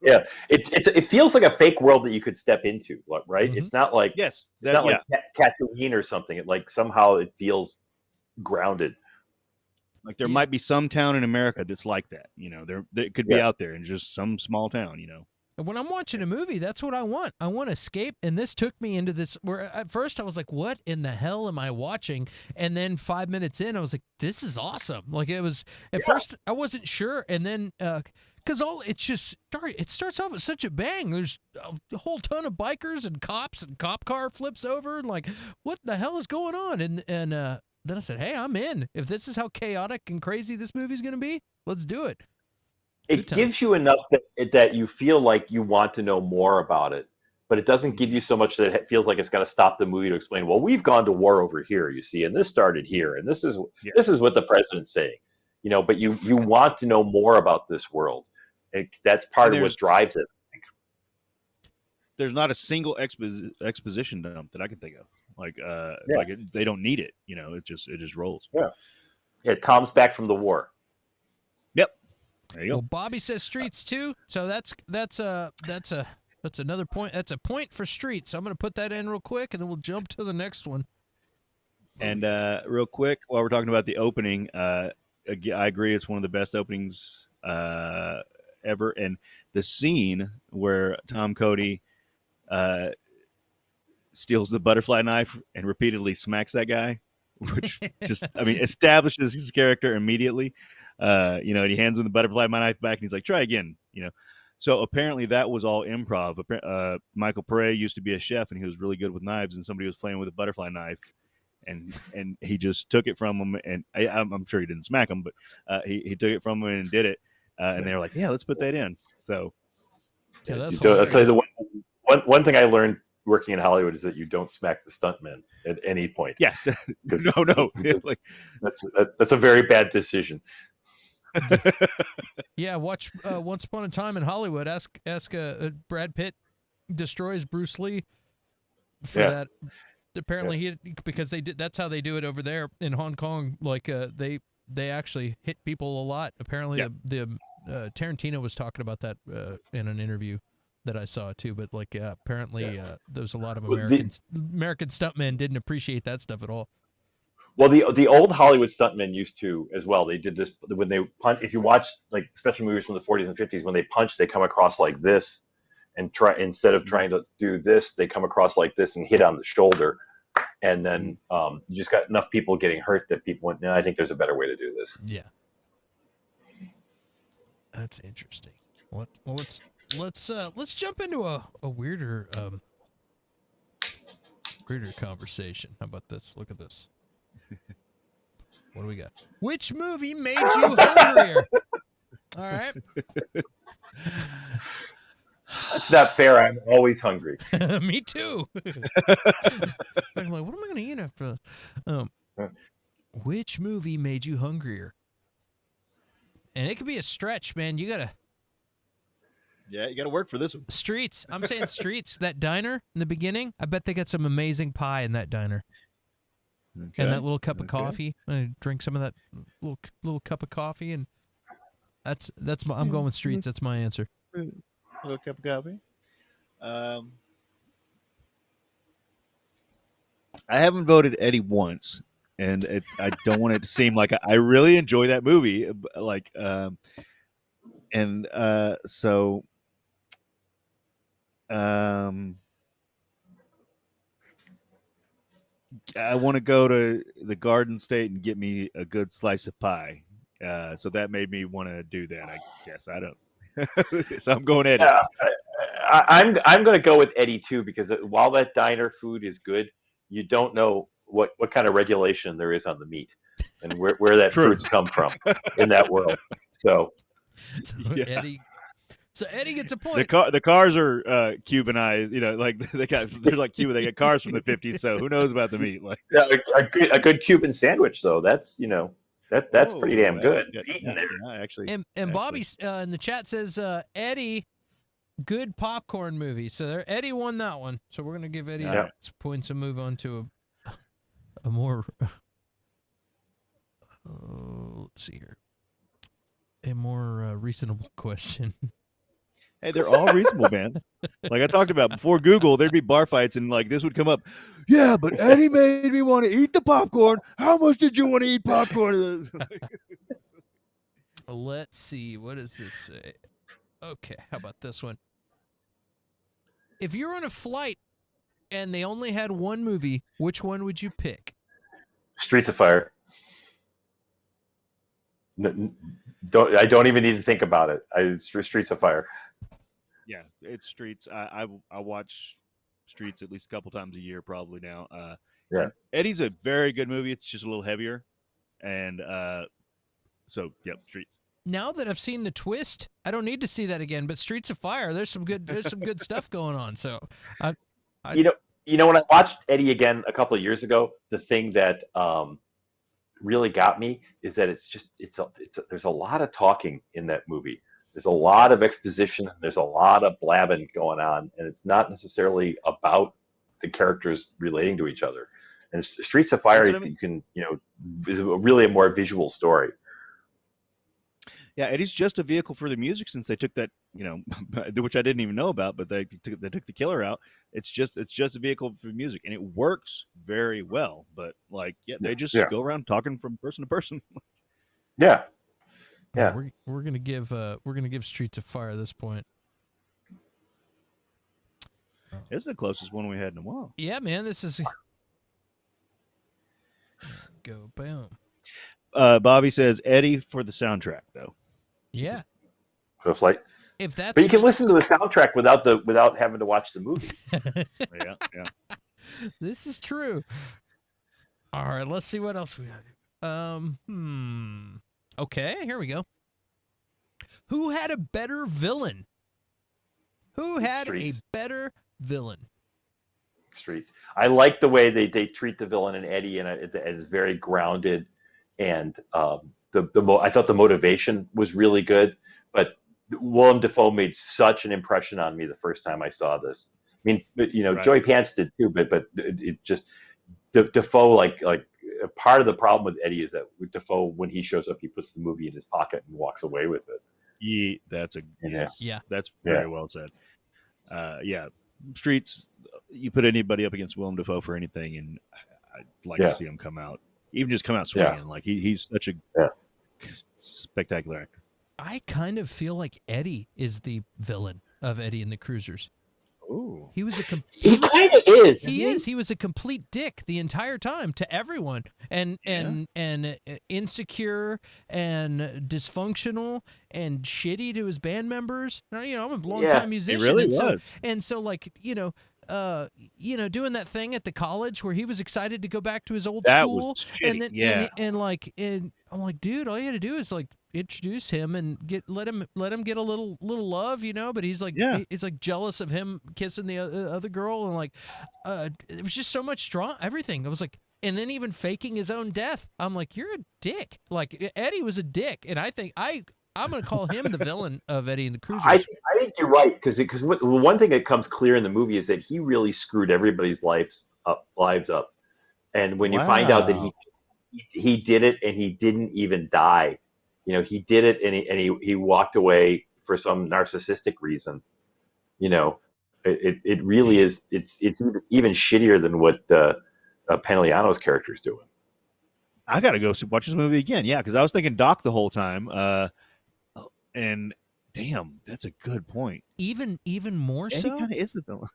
Yeah, it feels like a fake world that you could step into, right? Mm-hmm. It's not like like Tatooine or something. Somehow it feels grounded. Like there might be some town in America that's like that. It could be out there in just some small town. And when I'm watching a movie, that's what I want. I want to escape. And this took me into this where at first I was like, what in the hell am I watching? And then 5 minutes in, I was like, this is awesome. Like it was at first I wasn't sure. And then, cause it starts off with such a bang. There's a whole ton of bikers and cops and cop car flips over and like, what the hell is going on? And then I said, hey, I'm in. If this is how chaotic and crazy this movie's going to be, let's do it. It gives you enough that you feel like you want to know more about it, but it doesn't give you so much that it feels like it's got to stop the movie to explain, well, we've gone to war over here, you see, and this started here, and this is what the president's saying, but you want to know more about this world. And that's part of what drives it. There's not a single exposition dump that I can think of. They don't need it. It just rolls. Yeah. Tom's back from the war. Yep. There you go. Well, Bobby says Streets too, so that's another point. That's a point for Streets. So I'm going to put that in real quick, and then we'll jump to the next one. And real quick, while we're talking about the opening, I agree it's one of the best openings ever. And the scene where Tom Cody steals the butterfly knife and repeatedly smacks that guy, which establishes his character immediately. And he hands him the butterfly knife back and he's like, try again, So apparently that was all improv. Michael Pare used to be a chef and he was really good with knives, and somebody was playing with a butterfly knife and he just took it from him, and I'm sure he didn't smack him, but he took it from him and did it. And they were like, yeah, let's put that in. So that's I'll tell you the one thing I learned working in Hollywood is that you don't smack the stuntman at any point. Yeah. No. That's a very bad decision. Yeah, watch Once Upon a Time in Hollywood. Ask Brad Pitt destroys Bruce Lee for Yeah. that. Apparently, because they did. That's how they do it over there in Hong Kong. Like they actually hit people a lot. Apparently, the Tarantino was talking about that in an interview that I saw too. But like, apparently, there's a lot of American stuntmen didn't appreciate that stuff at all. Well, the old Hollywood stuntmen used to as well. They did this when they punch. If you watch like special movies from the 40s and 50s, when they punch, they come across like this, and instead of trying to do this, they come across like this and hit on the shoulder, and then you just got enough people getting hurt that people went, no, I think there's a better way to do this. Yeah, that's interesting. Well, let's jump into a weirder conversation. How about this? Look at this. What do we got? Which movie made you hungrier? All right. That's not fair. I'm always hungry. Me too. I'm like, what am I going to eat after? Which movie made you hungrier? And it could be a stretch, man. You gotta work for this one. Streets. I'm saying Streets. That diner in the beginning. I bet they got some amazing pie in that diner. Okay. And that little cup of coffee. I drink some of that little cup of coffee, and that's my. I'm going with Streets. That's my answer. A little cup of coffee. I haven't voted Eddie once, and I don't want it to seem like I really enjoy that movie. Like, so. I want to go to the Garden State and get me a good slice of pie. So that made me want to do that. I guess I don't. So I'm going Eddie. Yeah, I'm going to go with Eddie too, because while that diner food is good, you don't know what kind of regulation there is on the meat and where that fruits come from in that world. So yeah. Eddie gets a point. The cars are Cubanized, like they're like Cuban. They get cars from the 50s, so who knows about the meat? Like, yeah, a good Cuban sandwich, though. That's that's pretty damn good. Eating there. Yeah, actually. And Bobby in the chat says Eddie, good popcorn movie. So Eddie won that one. So we're gonna give Eddie points and move on to a more. Let's see here. A more reasonable question. Hey, they're all reasonable, man. Like I talked about before Google, there'd be bar fights and like this would come up. Yeah, but Eddie made me want to eat the popcorn. How much did you want to eat popcorn? Let's see. What does this say? Okay, how about this one? If you're on a flight and they only had one movie, which one would you pick? Streets of Fire. I don't even need to think about it. Streets of Fire. Yeah, it's Streets. I watch Streets at least a couple times a year, probably now. Eddie's a very good movie. It's just a little heavier, and so Streets. Now that I've seen the twist, I don't need to see that again. But Streets of Fire, there's some good stuff going on. So, you know, when I watched Eddie again a couple of years ago, the thing that really got me is that there's a lot of talking in that movie. There's a lot of exposition. There's a lot of blabbing going on, and it's not necessarily about the characters relating to each other. And Streets of Fire, you can is really a more visual story. Yeah, Eddie's just a vehicle for the music since they took that, which I didn't even know about, but they took the killer out. It's just a vehicle for music, and it works very well. But they just go around talking from person to person. Yeah. Yeah, we're gonna give Streets of Fire this point. This is the closest one we had in a while. Yeah, man, this is go boom. Bobby says Eddie for the soundtrack, though. Yeah, just like if that's. But you can listen to the soundtrack without having to watch the movie. Yeah. This is true. All right, let's see what else we got. Okay, here we go. Who had a better villain? Streets. I like the way they treat the villain in Eddie, and it is very grounded. And I thought the motivation was really good. But Willem Dafoe made such an impression on me the first time I saw this. mean, Right. Joey Pants did too, but it just Defoe like part of the problem with Eddie is that with Defoe, when he shows up, he puts the movie in his pocket and walks away with it. That's Yeah. That's very well said. Streets. You put anybody up against Willem Dafoe for anything, and I'd like to see him come out, even just come out swinging. Yeah. Like he's such a spectacular actor. I kind of feel like Eddie is the villain of Eddie and the Cruisers. Ooh. He was He kind of is. He is. He was a complete dick the entire time to everyone, and insecure and dysfunctional and shitty to his band members. Now, I'm a longtime musician. He really was. And so like doing that thing at the college where he was excited to go back to his old school, and then I'm like, dude, all you had to do is like introduce him and let him get a little love, but he's like he's like jealous of him kissing the other girl, and like it was just so much strong everything. I was like, and then even faking his own death. I'm like, you're a dick. Like Eddie was a dick, and I think I'm going to call him the villain of Eddie and the Cruisers. I think you're right, because one thing that comes clear in the movie is that he really screwed everybody's lives up, and when you find out that he did it and he didn't even die, he did it and he walked away for some narcissistic reason. It really is. It's even shittier than what Panigliano's character is doing. I got to go watch this movie again. Yeah, because I was thinking Doc the whole time. And damn, that's a good point. Even more Eddie so, kind of is the villain.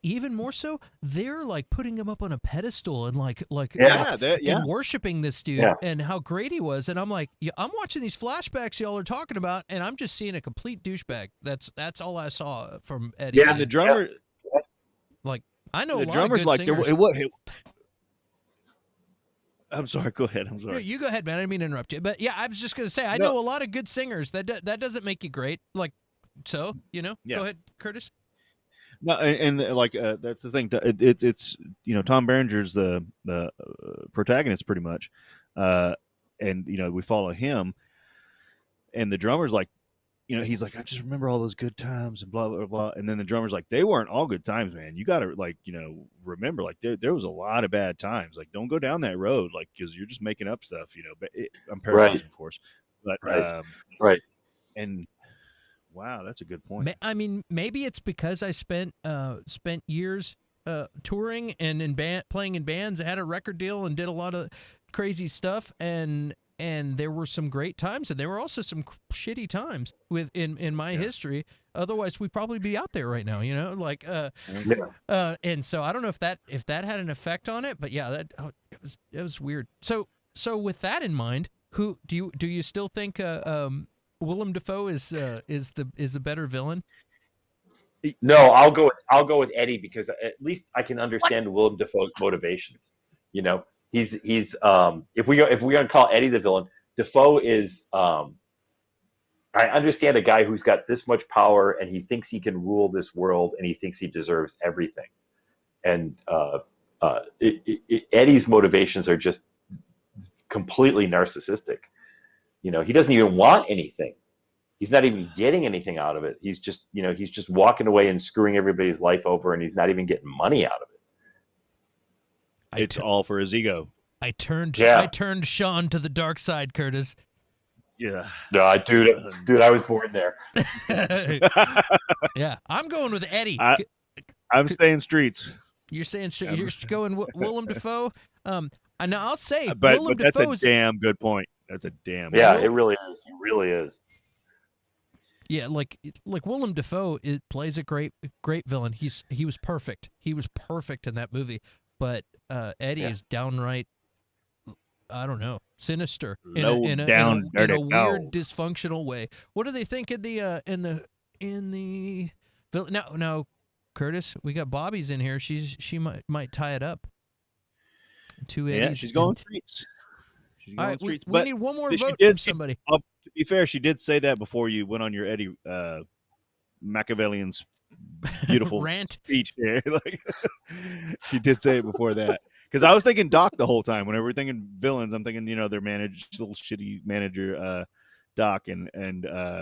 even more so, they're like putting him up on a pedestal and and worshiping this dude and how great he was. And I'm like, I'm watching these flashbacks y'all are talking about, and I'm just seeing a complete douchebag. That's all I saw from Eddie. Yeah, and the drummer, like I know the a lot drummer's of good singers. I'm sorry. Go ahead. I'm sorry. No, you go ahead, man. I didn't mean to interrupt you, but yeah, I was just gonna say I know a lot of good singers. That doesn't make you great. Like, so Go ahead, Curtis. No, and like that's the thing. It's Tom Berenger's the protagonist pretty much, and we follow him, and the drummer's like, he's like, I just remember all those good times and blah blah blah, and then the drummer's like, they weren't all good times, man. You got to remember, like there was a lot of bad times. Like don't go down that road, like because you're just making up stuff, But I'm paraphrasing, of course, but right. And wow, that's a good point. I mean, maybe it's because I spent years touring and playing in bands, had a record deal, and did a lot of crazy stuff, and there were some great times, and there were also some shitty times in my history. Otherwise, we'd probably be out there right now, and so I don't know if that had an effect on it, but yeah, it was weird. So with that in mind, who do you still think Willem Dafoe is a better villain? No, I'll go with Eddie, because at least I can understand Willem Dafoe's motivations. He's if we're gonna call Eddie the villain, Dafoe is I understand a guy who's got this much power and he thinks he can rule this world and he thinks he deserves everything. And Eddie's motivations are just completely narcissistic. He doesn't even want anything. He's not even getting anything out of it. He's just walking away and screwing everybody's life over, and he's not even getting money out of it. It's all for his ego. I turned Shaun to the dark side, Curtis. Yeah. No, dude, I was born there. Yeah, I'm going with Eddie. I'm staying Streets. You're saying you're going Willem Dafoe. And I'll say, but that's Dafoe a damn good point. That's a damn. Yeah, it really is. It really is. Yeah, like Willem Dafoe plays a great villain. He was perfect. He was perfect in that movie. But Eddie is downright, I don't know, sinister in a weird dysfunctional way. What do they think in the now, Curtis? We got Bobby's in here. She might tie it up. Two Eddies. Yeah, she's going Streets. She's going Streets. We need one more vote from somebody. To be fair, she did say that before you went on your Eddie Machiavellian's beautiful rant speech here. Like, she did say it before that, because I was thinking Doc the whole time. Whenever we're thinking villains, I'm thinking their little shitty manager Doc, and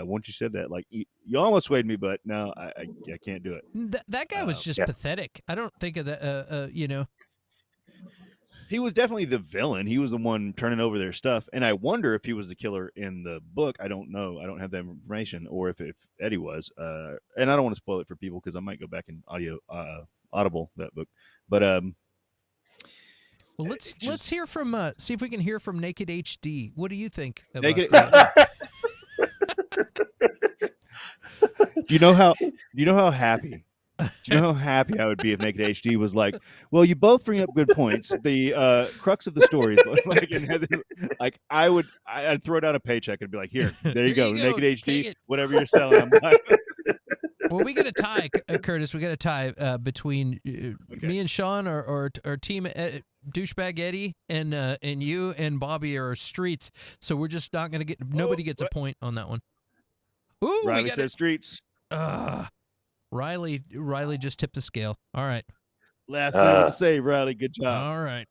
once you said that, like you almost swayed me, but no, I can't do it. That guy was just pathetic. I don't think of that. He was definitely the villain. He was the one turning over their stuff, and I wonder if he was the killer in the book. I don't know. I don't have that information, or if Eddie was. And I don't want to spoil it for people because I might go back and audible that book. But well, let's hear from see if we can hear from Naked HD. What do you think about Naked? that? Do you know how happy? Do you know how happy I would be if Naked HD was like, well, you both bring up good points. The crux of the story is like, I'd throw down a paycheck and be like, here, there you go, Naked HD, whatever you're selling. I'm buying. Well, we got a tie, Curtis. We got a tie between me and Shaun, or team douchebag Eddie, and you and Bobby are streets. So we're just not gonna get. Nobody gets a point on that one. Ooh, Riley says streets. Riley just tipped the scale. All right. Last minute to save, Riley. Good job. All right.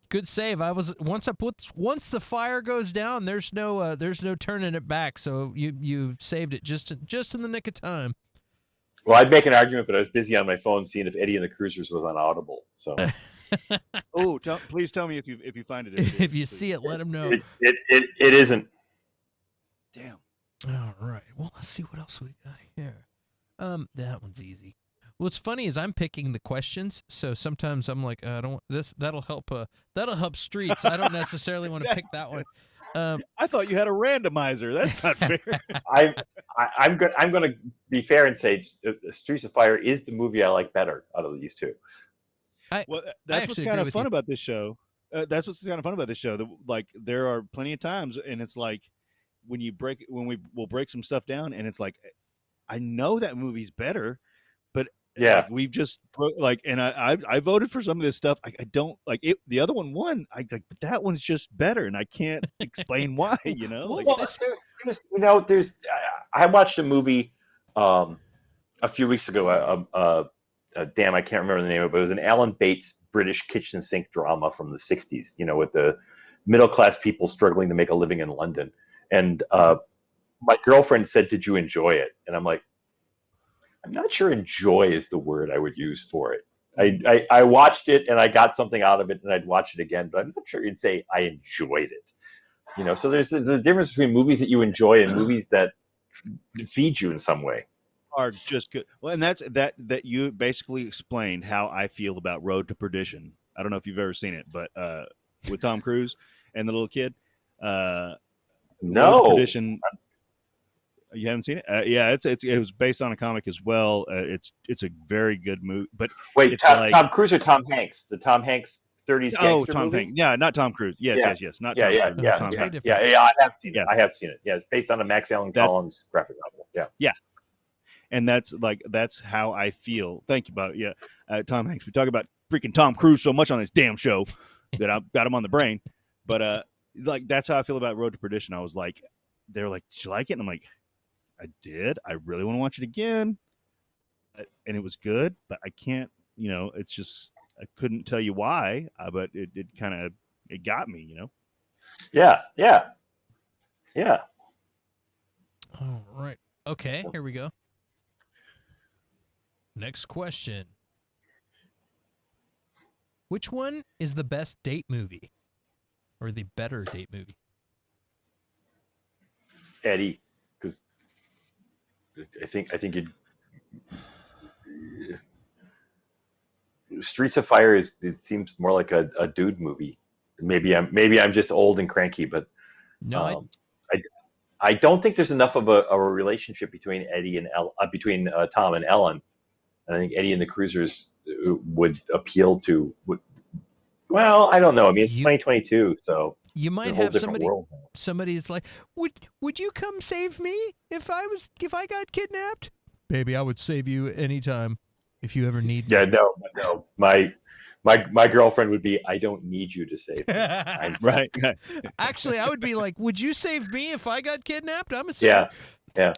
Good save. I was once the fire goes down, there's no turning it back. So you saved it just in the nick of time. Well, I'd make an argument, but I was busy on my phone seeing if Eddie and the Cruisers was on Audible. So. Oh, please tell me if you find it. If you see it, let him know. It isn't. Damn. All right. Well, let's see what else we got here. That one's easy. What's funny is I'm picking the questions, so sometimes I'm like, I don't this. That'll help streets. I don't necessarily want to pick that one. I thought you had a randomizer. That's not fair. I'm going to be fair and say Streets of Fire is the movie I like better out of these two. That's what's kind of fun about this show. That's what's kind of fun about this show. Like there are plenty of times, and it's like when we'll break some stuff down, and it's like I know that movie's better, but yeah, like, we've just and I voted for some of this stuff. I don't like it. The other one won. But that one's just better, and I can't explain why. You know, I watched a movie a few weeks ago. Damn, I can't remember the name of it, but it was an Alan Bates British kitchen sink drama from the 60s, with the middle class people struggling to make a living in London. And my girlfriend said, "Did you enjoy it?" And I'm like, I'm not sure enjoy is the word I would use for it. I watched it and I got something out of it, and I'd watch it again, but I'm not sure you'd say I enjoyed it. So there's a difference between movies that you enjoy and movies that feed you in some way. Are just good. Well, and that's that you basically explained how I feel about Road to Perdition. I don't know if you've ever seen it, but with Tom Cruise and the little kid. No. Road to Perdition. You haven't seen it? Yeah, it was based on a comic as well. It's a very good movie. But wait, Tom Cruise or Tom Hanks? The Tom Hanks 30s gangster Tom movie? Hanks. Yeah, not Tom Cruise. Yes. Not Tom Cruise. Tom Hanks. Yeah. I have seen it. I have seen it. Yeah, it's based on a Max Allan Collins graphic novel. Yeah. Yeah. And that's how I feel. Thank you, Bob. Yeah, Tom Hanks. We talk about freaking Tom Cruise so much on this damn show that I've got him on the brain. But that's how I feel about Road to Perdition. I was like, they were like, "Did you like it?" And I'm like, I did. I really want to watch it again, and it was good. But I can't. It's just I couldn't tell you why. But it kind of got me. Yeah. All right. Okay. Here we go. Next question. Which one is the best date movie? Or the better date movie? Eddie, because I think you'd Streets of Fire it seems more like a dude movie. Maybe I'm just old and cranky, but no, I don't think there's enough of a relationship between Eddie and between Tom and Ellen. And I think Eddie and the Cruisers would appeal to. Well, I don't know. I mean, it's 2022, so you might have somebody's like, would you come save me if I got kidnapped? Baby, I would save you anytime if you ever need me. Yeah, no. My girlfriend would be, I don't need you to save me. Right. Actually, I would be like, would you save me if I got kidnapped? I'm a saver. Yeah.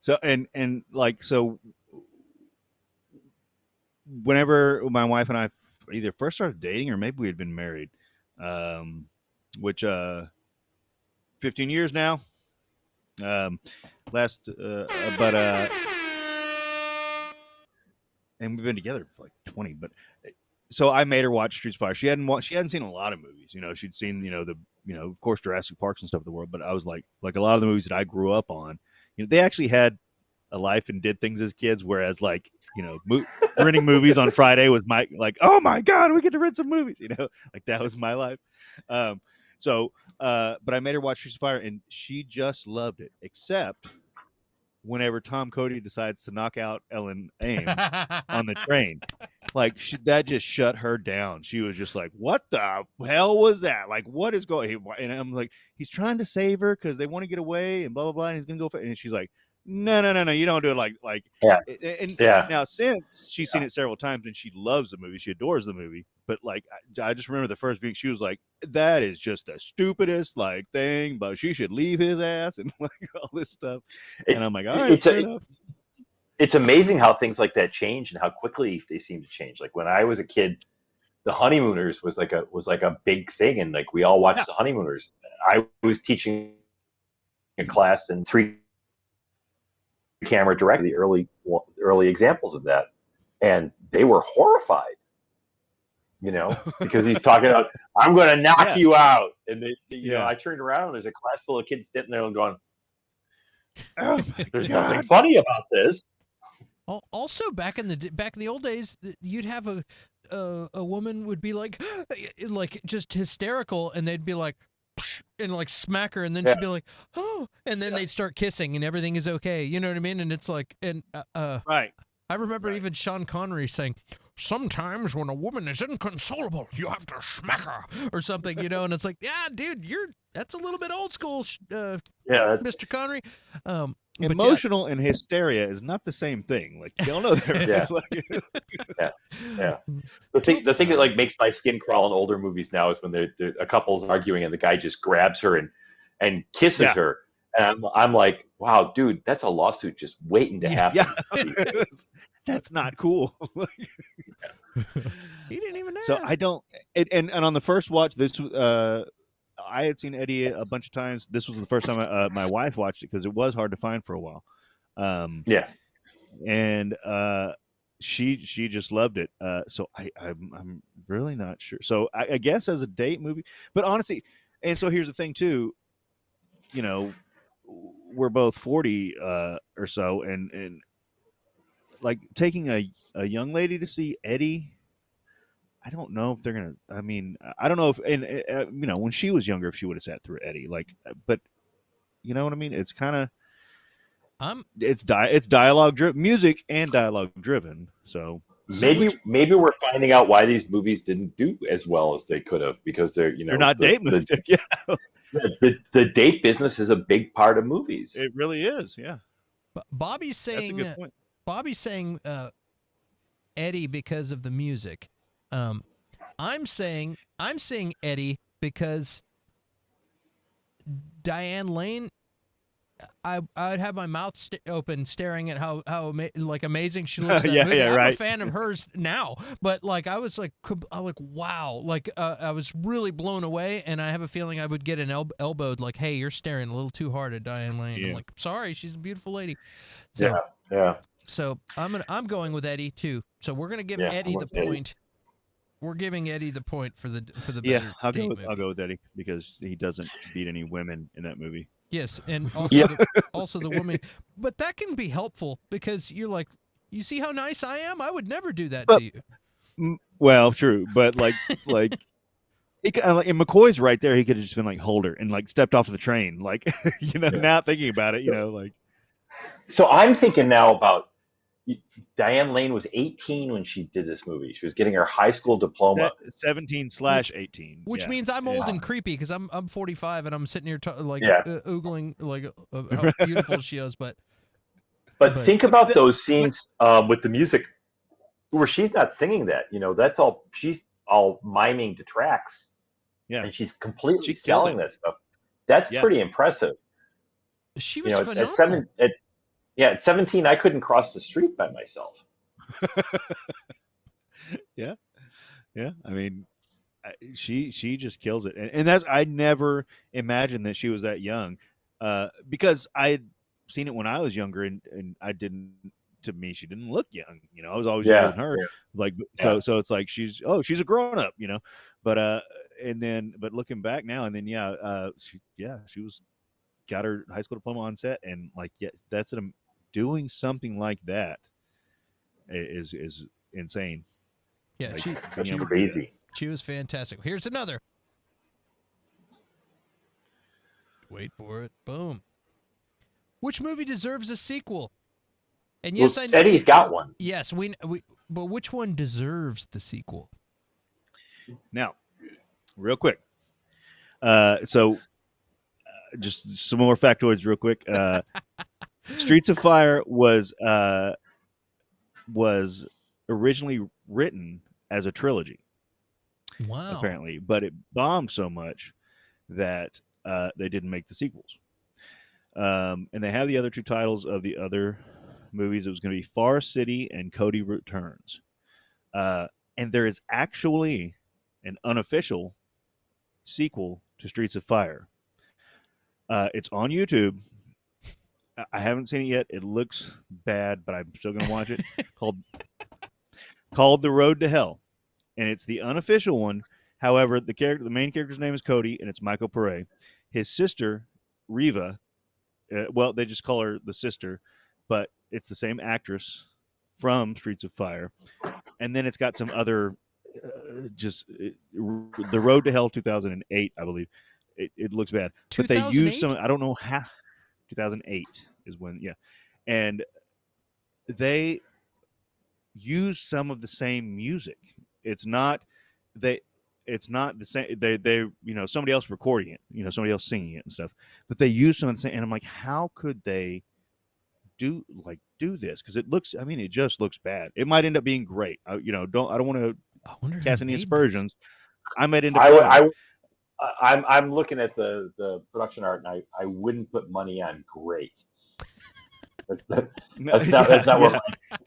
So so whenever my wife and I either first started dating or maybe we had been married, which 15 years now. But and we've been together for like 20. But so I made her watch Streets of Fire. She hadn't seen a lot of movies. She'd seen of course Jurassic Parks and stuff of the world. But I was like a lot of the movies that I grew up on, they actually had a life and did things as kids. Whereas renting movies on Friday was my oh my God, we get to rent some movies. That was my life. But I made her watch Streets of Fire, and she just loved it, except whenever Tom Cody decides to knock out Ellen Ames on the train. That just shut her down. She was just like, what the hell was that? What is going on? And I'm like, he's trying to save her because they want to get away and blah, blah, blah. And he's going to go. And she's like, no, you don't do it yeah. And yeah. Now, since she's seen it several times and she loves the movie, she adores the movie. But I just remember the first week she was like, that is just the stupidest thing, but she should leave his ass and all this stuff. And I'm like, all right, fair enough. It's amazing how things like that change and how quickly they seem to change. When I was a kid, the Honeymooners was like a big thing, and we all watched the Honeymooners. I was teaching a class in 3-camera direct, the early examples of that, and they were horrified. Because he's talking about, I'm going to knock you out, and I turned around and there's a class full of kids sitting there and going, oh there's nothing funny about this. Also, back in the old days, you'd have a woman would be like just hysterical, and they'd be like, and smack her, and then she'd be like, oh, and then they'd start kissing, and everything is okay. You know what I mean? And it's right. I remember even Sean Connery saying, sometimes when a woman is inconsolable, you have to smack her or something, and it's like, yeah, dude, that's a little bit old school, Mr. Connery. Emotional and hysteria is not the same thing. Y'all know that. Yeah. The thing that makes my skin crawl in older movies now is when a couple's arguing and the guy just grabs her and kisses her. And I'm like, wow, dude, that's a lawsuit just waiting to happen. Yeah. That's not cool. He didn't even ask. So I don't. And on the first watch, this I had seen Eddie a bunch of times. This was the first time my wife watched it because it was hard to find for a while. And she just loved it. So I'm really not sure. So I guess as a date movie, but honestly, and so here's the thing too. We're both 40 or so, and taking a young lady to see Eddie, I don't know if they're gonna. I mean, I don't know if, and when she was younger, if she would have sat through Eddie, but you know what I mean. It's kind of, it's dialogue driven, music and dialogue driven. So maybe we're finding out why these movies didn't do as well as they could have, because they're not date movies. Yeah. The date business is a big part of movies. It really is. Yeah. Bobby's saying. That's a good point. Bobby's saying Eddie because of the music. I'm saying Eddie because Diane Lane. I'd have my mouth open, staring at how amazing she looks. In that movie. I'm a fan of hers now, but I was wow, I was really blown away, and I have a feeling I would get an elbowed. Hey, you're staring a little too hard at Diane Lane. Yeah. I'm sorry, she's a beautiful lady. So, yeah. So I'm going with Eddie too. So we're gonna give Eddie the point. We're giving Eddie the point for the better I'll go with Eddie because he doesn't beat any women in that movie. Yes, and also also the woman, but that can be helpful because you're like, you see how nice I am? I would never do that to you. Well, true, but in McCoy's right there, he could have just been hold her and stepped off of the train, Now thinking about it, So I'm thinking now about Diane Lane was 18 when she did this movie. She was getting her high school diploma. 17/18, which means I'm old and creepy because I'm 45 and I'm sitting here oogling how beautiful she is. But think about those scenes with the music where she's not singing that. That's all. She's all miming to tracks. Yeah, and she's completely selling that stuff. That's pretty impressive. She was phenomenal. At 17, I couldn't cross the street by myself. Yeah. I mean, she just kills it, and that's I never imagined that she was that young, because I had seen it when I was younger, and I didn't. To me, she didn't look young. I was always younger than her. Yeah. Like Yeah. so it's like she's a grown up. But but looking back now, and then she was got her high school diploma on set, and like that's doing something like that is insane. Yeah, Like, That's being able to do that. crazy. she was fantastic. Here's another. Wait for it. Boom. Which movie deserves a sequel? And yes, Well, Eddie's got one. Yes, we but which one deserves the sequel? Now, real quick. Just some more factoids, real quick. Streets of Fire was originally written as a trilogy, Wow. apparently, but it bombed so much that they didn't make the sequels. And they have the other two titles of the other movies. It was going to be Far City and Cody Returns. And there is actually an unofficial sequel to Streets of Fire. It's on YouTube. I haven't seen it yet. It looks bad, but I'm still going to watch it. called The Road to Hell, and it's the unofficial one. However, the main character's name is Cody, and it's Michael Pare. His sister, Riva, they just call her the sister, but it's the same actress from Streets of Fire. And then it's got some other, The Road to Hell 2008, I believe. It looks bad. But they use some, I don't know how, 2008 is when, yeah. And they use some of the same music. It's not the same. They somebody else recording it, somebody else singing it and stuff. But they use some of the same. And I'm like, how could they do this? Because it just looks bad. It might end up being great. I don't want to cast any aspersions. I might end up. I'm looking at the production art, and I wouldn't put money on great. That's not where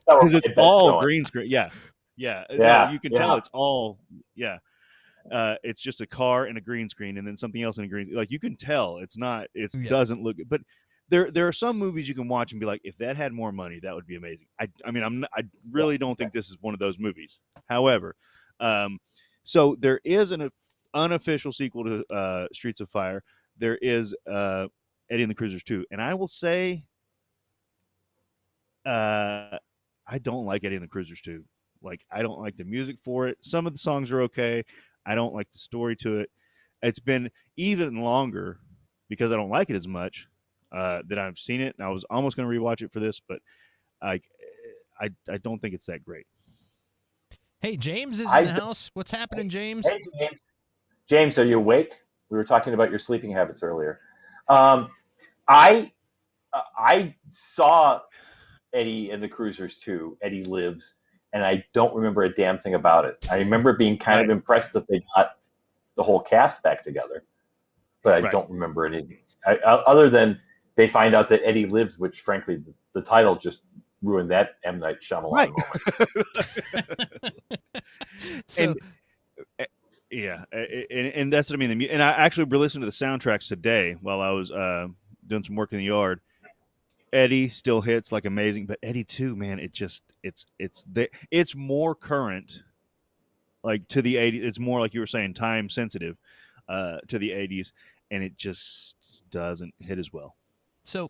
because it's all green screen. Yeah. You can tell it's all it's just a car and a green screen, and then something else in a green. Like you can tell it's not. It doesn't look. But there are some movies you can watch and be like, if that had more money, that would be amazing. I really don't think this is one of those movies. However, so there is an unofficial sequel to Streets of Fire. There is Eddie and the Cruisers 2, and I will say. I don't like Eddie and the Cruisers 2. Like, I don't like the music for it. Some of the songs are okay. I don't like the story to it. It's been even longer because I don't like it as much that I've seen it. And I was almost going to rewatch it for this, but I don't think it's that great. Hey, James is in the house. What's happening, James? Hey, James. James, are you awake? We were talking about your sleeping habits earlier. I saw Eddie and the Cruisers 2, Eddie Lives, and I don't remember a damn thing about it. I remember being kind of impressed that they got the whole cast back together, but I don't remember anything. Other than they find out that Eddie lives, which frankly, the title just ruined that M. Night Shyamalan moment. So, and that's what I mean. And I actually listened to the soundtracks today while I was doing some work in the yard. Eddie still hits like amazing, but Eddie 2, man, it's more current, like to the 80s. It's more like you were saying, time sensitive to the 80s, and it just doesn't hit as well. So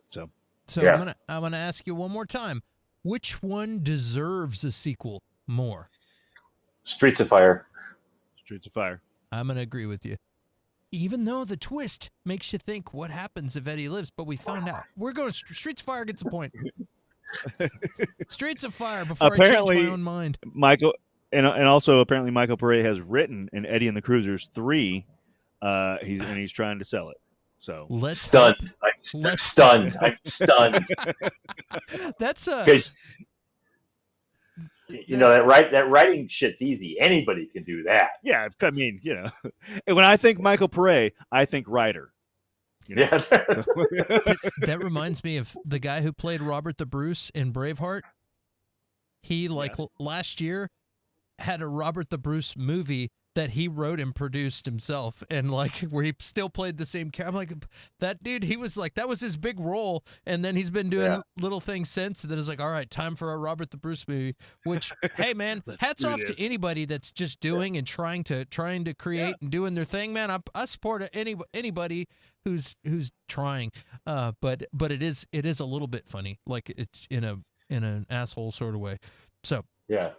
yeah. I'm gonna ask you one more time. Which one deserves a sequel more? Streets of Fire. Streets of Fire. I'm gonna agree with you. Even though the twist makes you think what happens if Eddie lives, but we found out. We're going Streets of Fire gets a point. Streets of Fire before apparently, I change my own mind. Michael, and also apparently Michael Pare has written an Eddie and the Cruisers 3. He's trying to sell it. So stunned. I'm stunned. That's that writing shit's easy. Anybody can do that. Yeah, I mean, and when I think Michael Pare, I think writer. Yeah. That reminds me of the guy who played Robert the Bruce in Braveheart. He last year had a Robert the Bruce movie that he wrote and produced himself, and like where he still played the same character. I'm like, that dude, he was like, that was his big role, and then he's been doing little things since that is like, all right, time for a Robert the Bruce movie. Which, hey man, hats off to anybody that's just doing and trying to create and doing their thing, man. I support anybody who's trying, but it is a little bit funny, like it's in an asshole sort of way. So Yeah.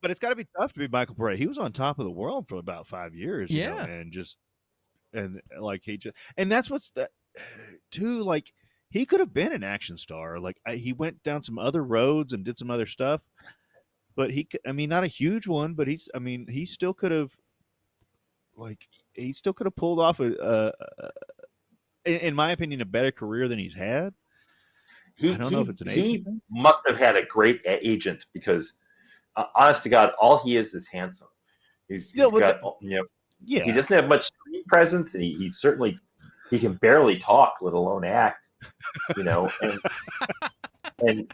But it's got to be tough to be Michael Pare. He was on top of the world for about 5 years, you know, and like and that's what's that too. Like he could have been an action star. Like he went down some other roads and did some other stuff, but not a huge one, but he still could have, pulled off in my opinion, a better career than he's had. I don't know if it's an agent. He must have had a great agent because. Honest to God, all he is handsome. He's got, he doesn't have much screen presence, and he certainly can barely talk, let alone act. You know, and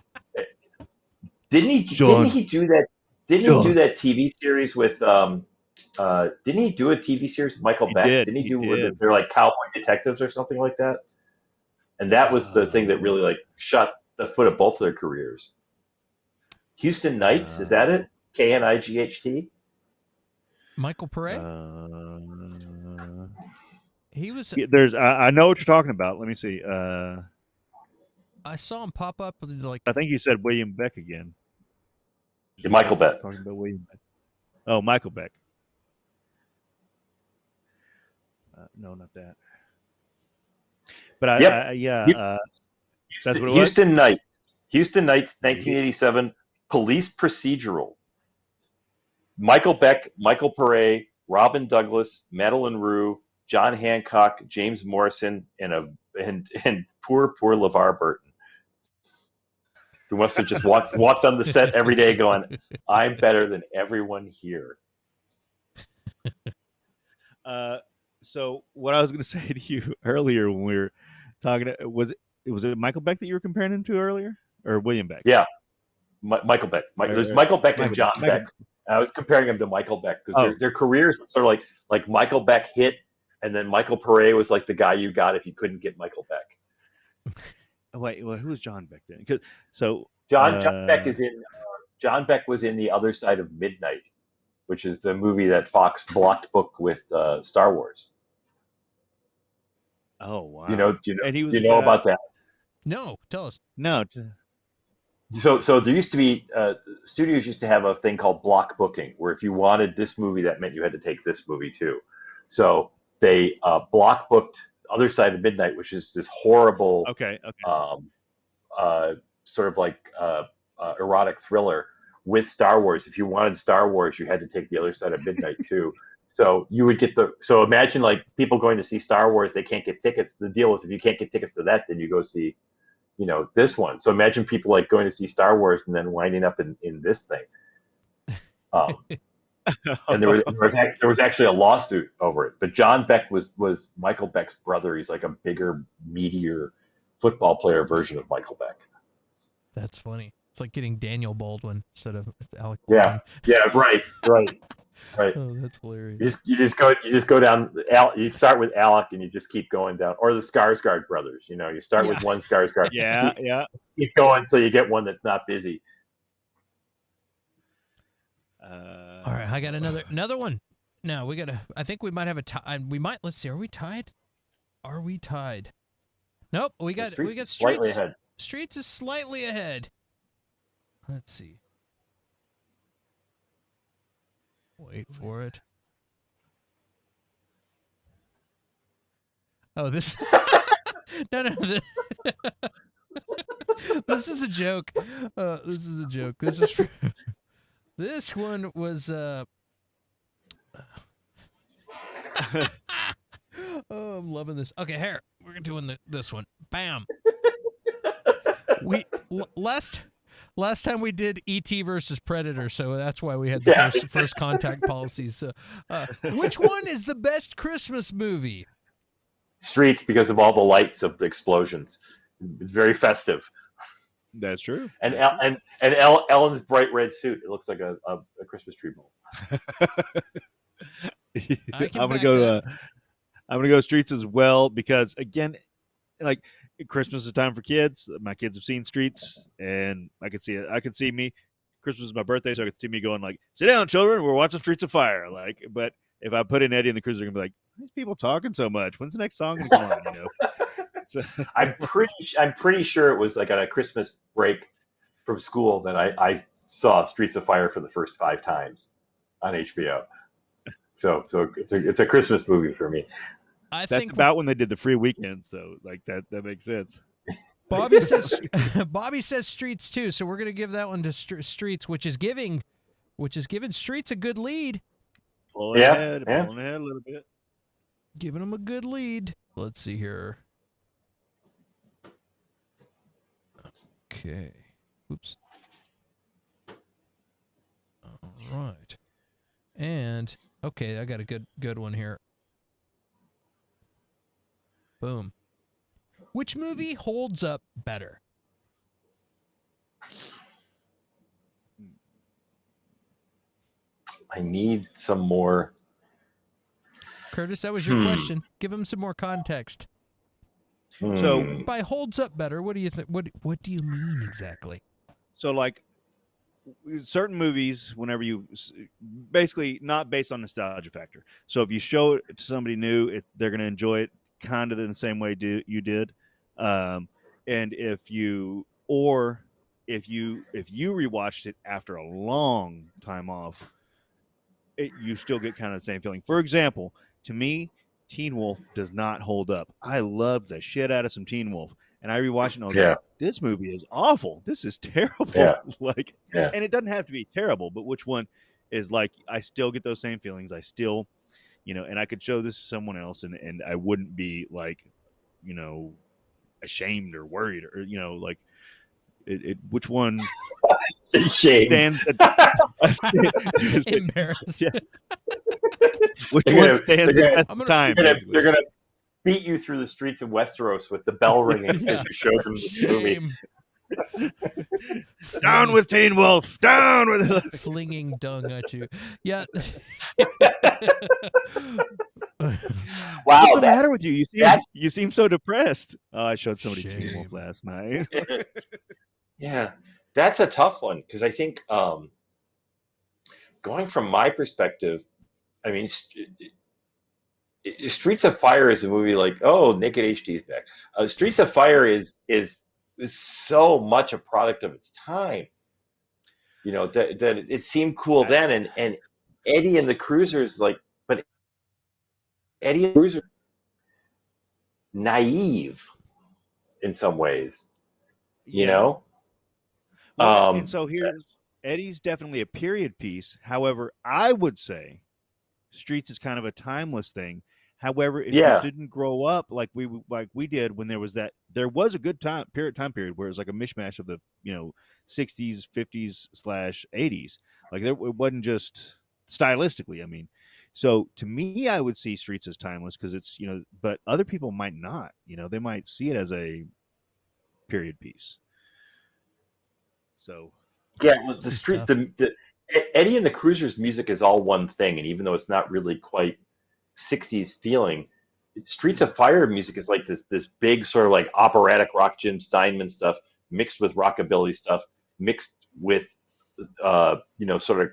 didn't he do that? Didn't he do that TV series with? Didn't he do a TV series with Michael Beck? Didn't he do? They're like cowboy detectives or something like that. And that was the thing that really like shot the foot of both of their careers. Houston Knights, is that it? Knight? Michael Pare? He was. There's. I know what you're talking about. Let me see. I saw him pop up like. I think you said William Beck again. Michael Beck. Talking about William Beck. Oh, Michael Beck. No, not that. But that's what it Houston Knights. Houston Knights, 1987. Police procedural. Michael Beck, Michael Pare, Robin Douglas, Madeline Rue, John Hancock, James Morrison, and poor LeVar Burton, who must have just walked on the set every day going, "I'm better than everyone here." So what I was going to say to you earlier when we were talking, was it Michael Beck that you were comparing him to earlier, or William Beck? Yeah. Michael Beck. There's Michael Beck and John Beck. I was comparing them to Michael Beck because their careers were sort of like Michael Beck hit, and then Michael Pare was like the guy you got if you couldn't get Michael Beck. Wait, well, who was John Beck then? John Beck is in. John Beck was in The Other Side of Midnight, which is the movie that Fox blocked book with Star Wars. Oh wow! And he was. You know about that? No, tell us. No. So there used to be studios used to have a thing called block booking, where if you wanted this movie, that meant you had to take this movie too. So they block booked Other Side of Midnight, which is this horrible, sort of like erotic thriller with Star Wars. If you wanted Star Wars, you had to take The Other Side of Midnight too. So you would get so imagine like people going to see Star Wars, they can't get tickets. The deal is if you can't get tickets to that, then you go see this one. So imagine people like going to see Star Wars and then winding up in this thing. And there was actually a lawsuit over it. But John Beck was Michael Beck's brother. He's like a bigger, meatier football player version of Michael Beck. That's funny. It's like getting Daniel Baldwin instead of Alec Baldwin. Yeah, right. Oh, that's hilarious. You just go down. You start with Alec, and you just keep going down, or the Skarsgård brothers. You start with one Skarsgård. Keep going until you get one that's not busy. All right, I got another one. No, we gotta. I think we might have a tie. We might. Let's see. Are we tied? Nope. We got Streets. Slightly ahead. Streets is slightly ahead. Let's see. Wait for it. Oh, this. No. This is a joke. This is a joke. This one was. Oh, I'm loving this. Okay, here we're doing this one. Bam. Last time we did E.T. versus Predator, so that's why we had the first contact policies. So, which one is the best Christmas movie? Streets, because of all the lights of the explosions. It's very festive. That's true. And Ellen's bright red suit. It looks like a Christmas tree bulb. I can I'm gonna back go. that. I'm gonna go Streets as well because again, like Christmas is time for kids. My kids have seen Streets, and I can see it. I can see me. Christmas is my birthday, so I can see me going like, "Sit down, children. We're watching Streets of Fire." Like, but if I put in Eddie and the Cruisers, they're gonna be like, "These people talking so much. When's the next song gonna come on?" You know. So, I'm pretty sure it was like on a Christmas break from school that I saw Streets of Fire for the first 5 times on HBO. So it's a Christmas movie for me. I that's think about when they did the free weekend. So like that makes sense. Bobby says Bobby says Streets too, so we're gonna give that one to Streets, which is giving Streets a good lead, Pulling ahead a little bit. giving him a good lead. Let's see here. Okay. Oops. All right. And okay, I got a good one here. Boom. Which movie holds up better? I need some more. Curtis, that was your question. Give him some more context. So By holds up better, what do you think? What do you mean exactly? So like certain movies, whenever you basically not based on nostalgia factor. So if you show it to somebody new, they're going to enjoy it kind of in the same way you did. And if you rewatched it after a long time off, you still get kind of the same feeling. For example, to me, Teen Wolf does not hold up. I love the shit out of some Teen Wolf, and I rewatched it and I was like, this movie is awful. This is terrible. And it doesn't have to be terrible, but which one is like, I still get those same feelings. I still, and I could show this to someone else and I wouldn't be like, ashamed or worried or, like which one stands embarrassed. Yeah. Which one stands the test of time? They're gonna beat you through the streets of Westeros with the bell ringing because you showed them the movie. Down with Teen Wolf! Down with flinging dung at you. Yeah. Wow, what's the matter with you? You seem so depressed. Oh, I showed somebody Teen Wolf last night. Yeah, that's a tough one because I think going from my perspective, I mean, Streets of Fire is a movie like, oh, Naked HD's back. Streets of Fire is so much a product of its time. That it seemed cool then, and Eddie and the Cruisers, but Eddie and the Cruisers naive in some ways, Well, and so here's Eddie's definitely a period piece. However, I would say Streets is kind of a timeless thing. However, if you didn't grow up like we did when there was a good time period where it was like a mishmash of the 60s, 50s / 80s. Like it wasn't just stylistically. I mean, so to me, I would see Streets as timeless because it's but other people might not. They might see it as a period piece. So the Eddie and the Cruisers music is all one thing, and even though it's not really quite 60s feeling, Streets of Fire music is like this big sort of like operatic rock, Jim Steinman stuff mixed with rockabilly stuff mixed with sort of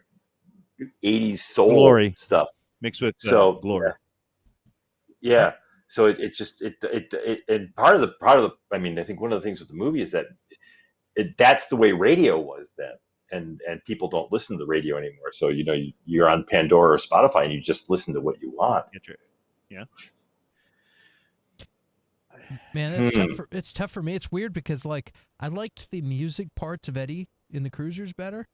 80s soul glory stuff mixed with glory. Yeah. So it just and part of the I mean, I think one of the things with the movie is that that's the way radio was then. And people don't listen to the radio anymore. So, you're on Pandora or Spotify and you just listen to what you want. Yeah. Man, that's tough. It's tough for me. It's weird because I liked the music parts of Eddie in the Cruisers better.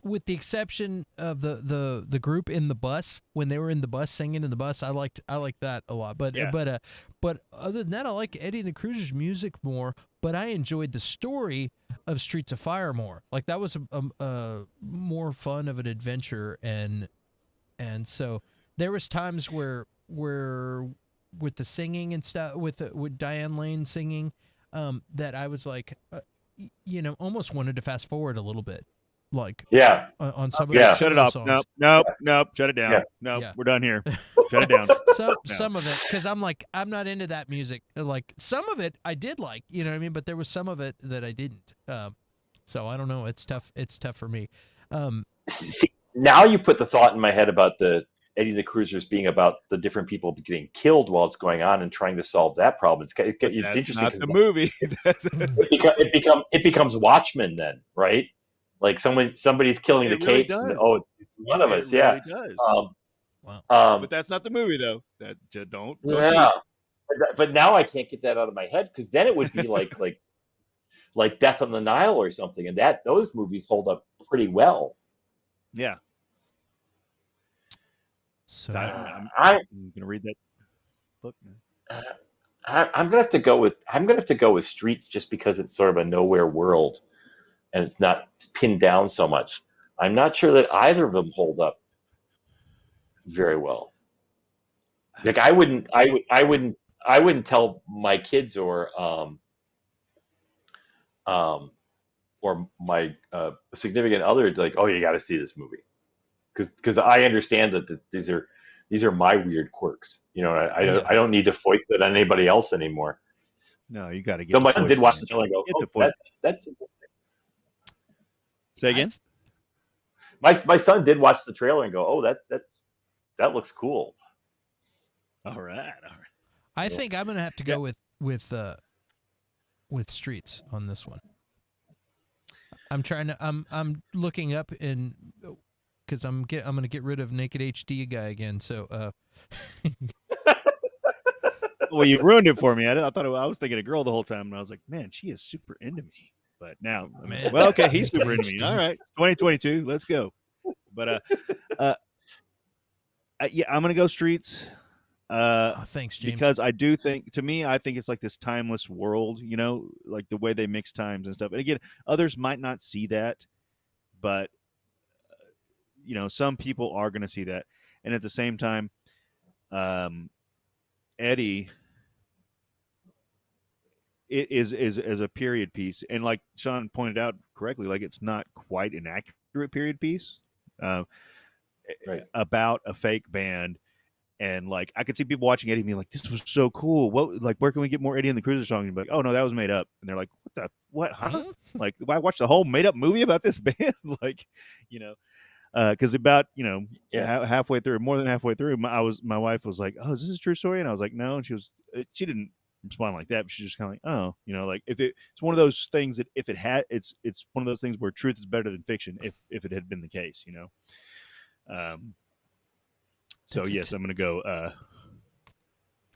With the exception of the group in the bus, when they were in the bus singing in the bus, I liked that a lot. But other than that, I like Eddie and the Cruisers music more. But I enjoyed the story of Streets of Fire more. Like that was a more fun of an adventure, and so there was times where with the singing and stuff with Diane Lane singing, that I was like, almost wanted to fast forward a little bit. like Yeah. on some Yeah. of Shut it the off. songs. Nope. Shut it down. Yeah. Nope. Yeah. We're done here. Shut it down. Some of it, because I'm not into that music. Like some of it I did like, you know what I mean, but there was some of it that I didn't. So I don't know. It's tough. It's tough for me. See, now you put the thought in my head about the Eddie and the Cruisers being about the different people getting killed while it's going on and trying to solve that problem. It's That's interesting not because the movie. it becomes Watchmen then, right? Like somebody's killing the It really capes, and does. it's one of It us. Yeah. really does. Wow. But that's not the movie, though. That don't Yeah. cheat. But now I can't get that out of my head because then it would be like Death on the Nile or something, and those movies hold up pretty well. Yeah. So I'm gonna read that book now. I'm gonna have to go with Streets just because it's sort of a nowhere world and it's not pinned down so much. I'm not sure that either of them hold up very well. Like I wouldn't tell my kids or my significant other like, oh, you got to see this movie because I understand that these are my weird quirks. You know, I don't need to foist it on anybody else anymore. No, you got to get. So my son did watch the trailer and go, oh, that's interesting. Say again. My son did watch the trailer and go, oh, that looks cool. All right. I think I'm gonna have to go with Streets on this one. I'm looking up in because I'm gonna get rid of Naked HD guy again. So Well, you ruined it for me. I thought I was thinking a girl the whole time, and I was like, man, she is super into me. But now, Man. well, okay, he's super into me. All right, 2022, let's go. But yeah, I'm gonna go Streets. Thanks, James. Because I do think, to me, I think it's like this timeless world, you know, like the way they mix times and stuff. And again, others might not see that, but you know, some people are going to see that. And at the same time, Eddie is a period piece, and like Shaun pointed out correctly, like it's not quite an accurate period piece Right. about a fake band. And like I could see people watching Eddie being like, "This was so cool. What? Like, where can we get more Eddie and the Cruiser songs?" And be like, "Oh no, that was made up." And they're like, "What? Huh? Like, I watched a whole made up movie about this band." Like, you know, because about halfway through, more than halfway through, my wife was like, "Oh, is this a true story?" And I was like, "No." And she didn't respond like that. But she's just kind of like, "Oh, you know, like if it's one of those things that if it had, it's one of those things where truth is better than fiction. If it had been the case, you know." So yes, I'm going to go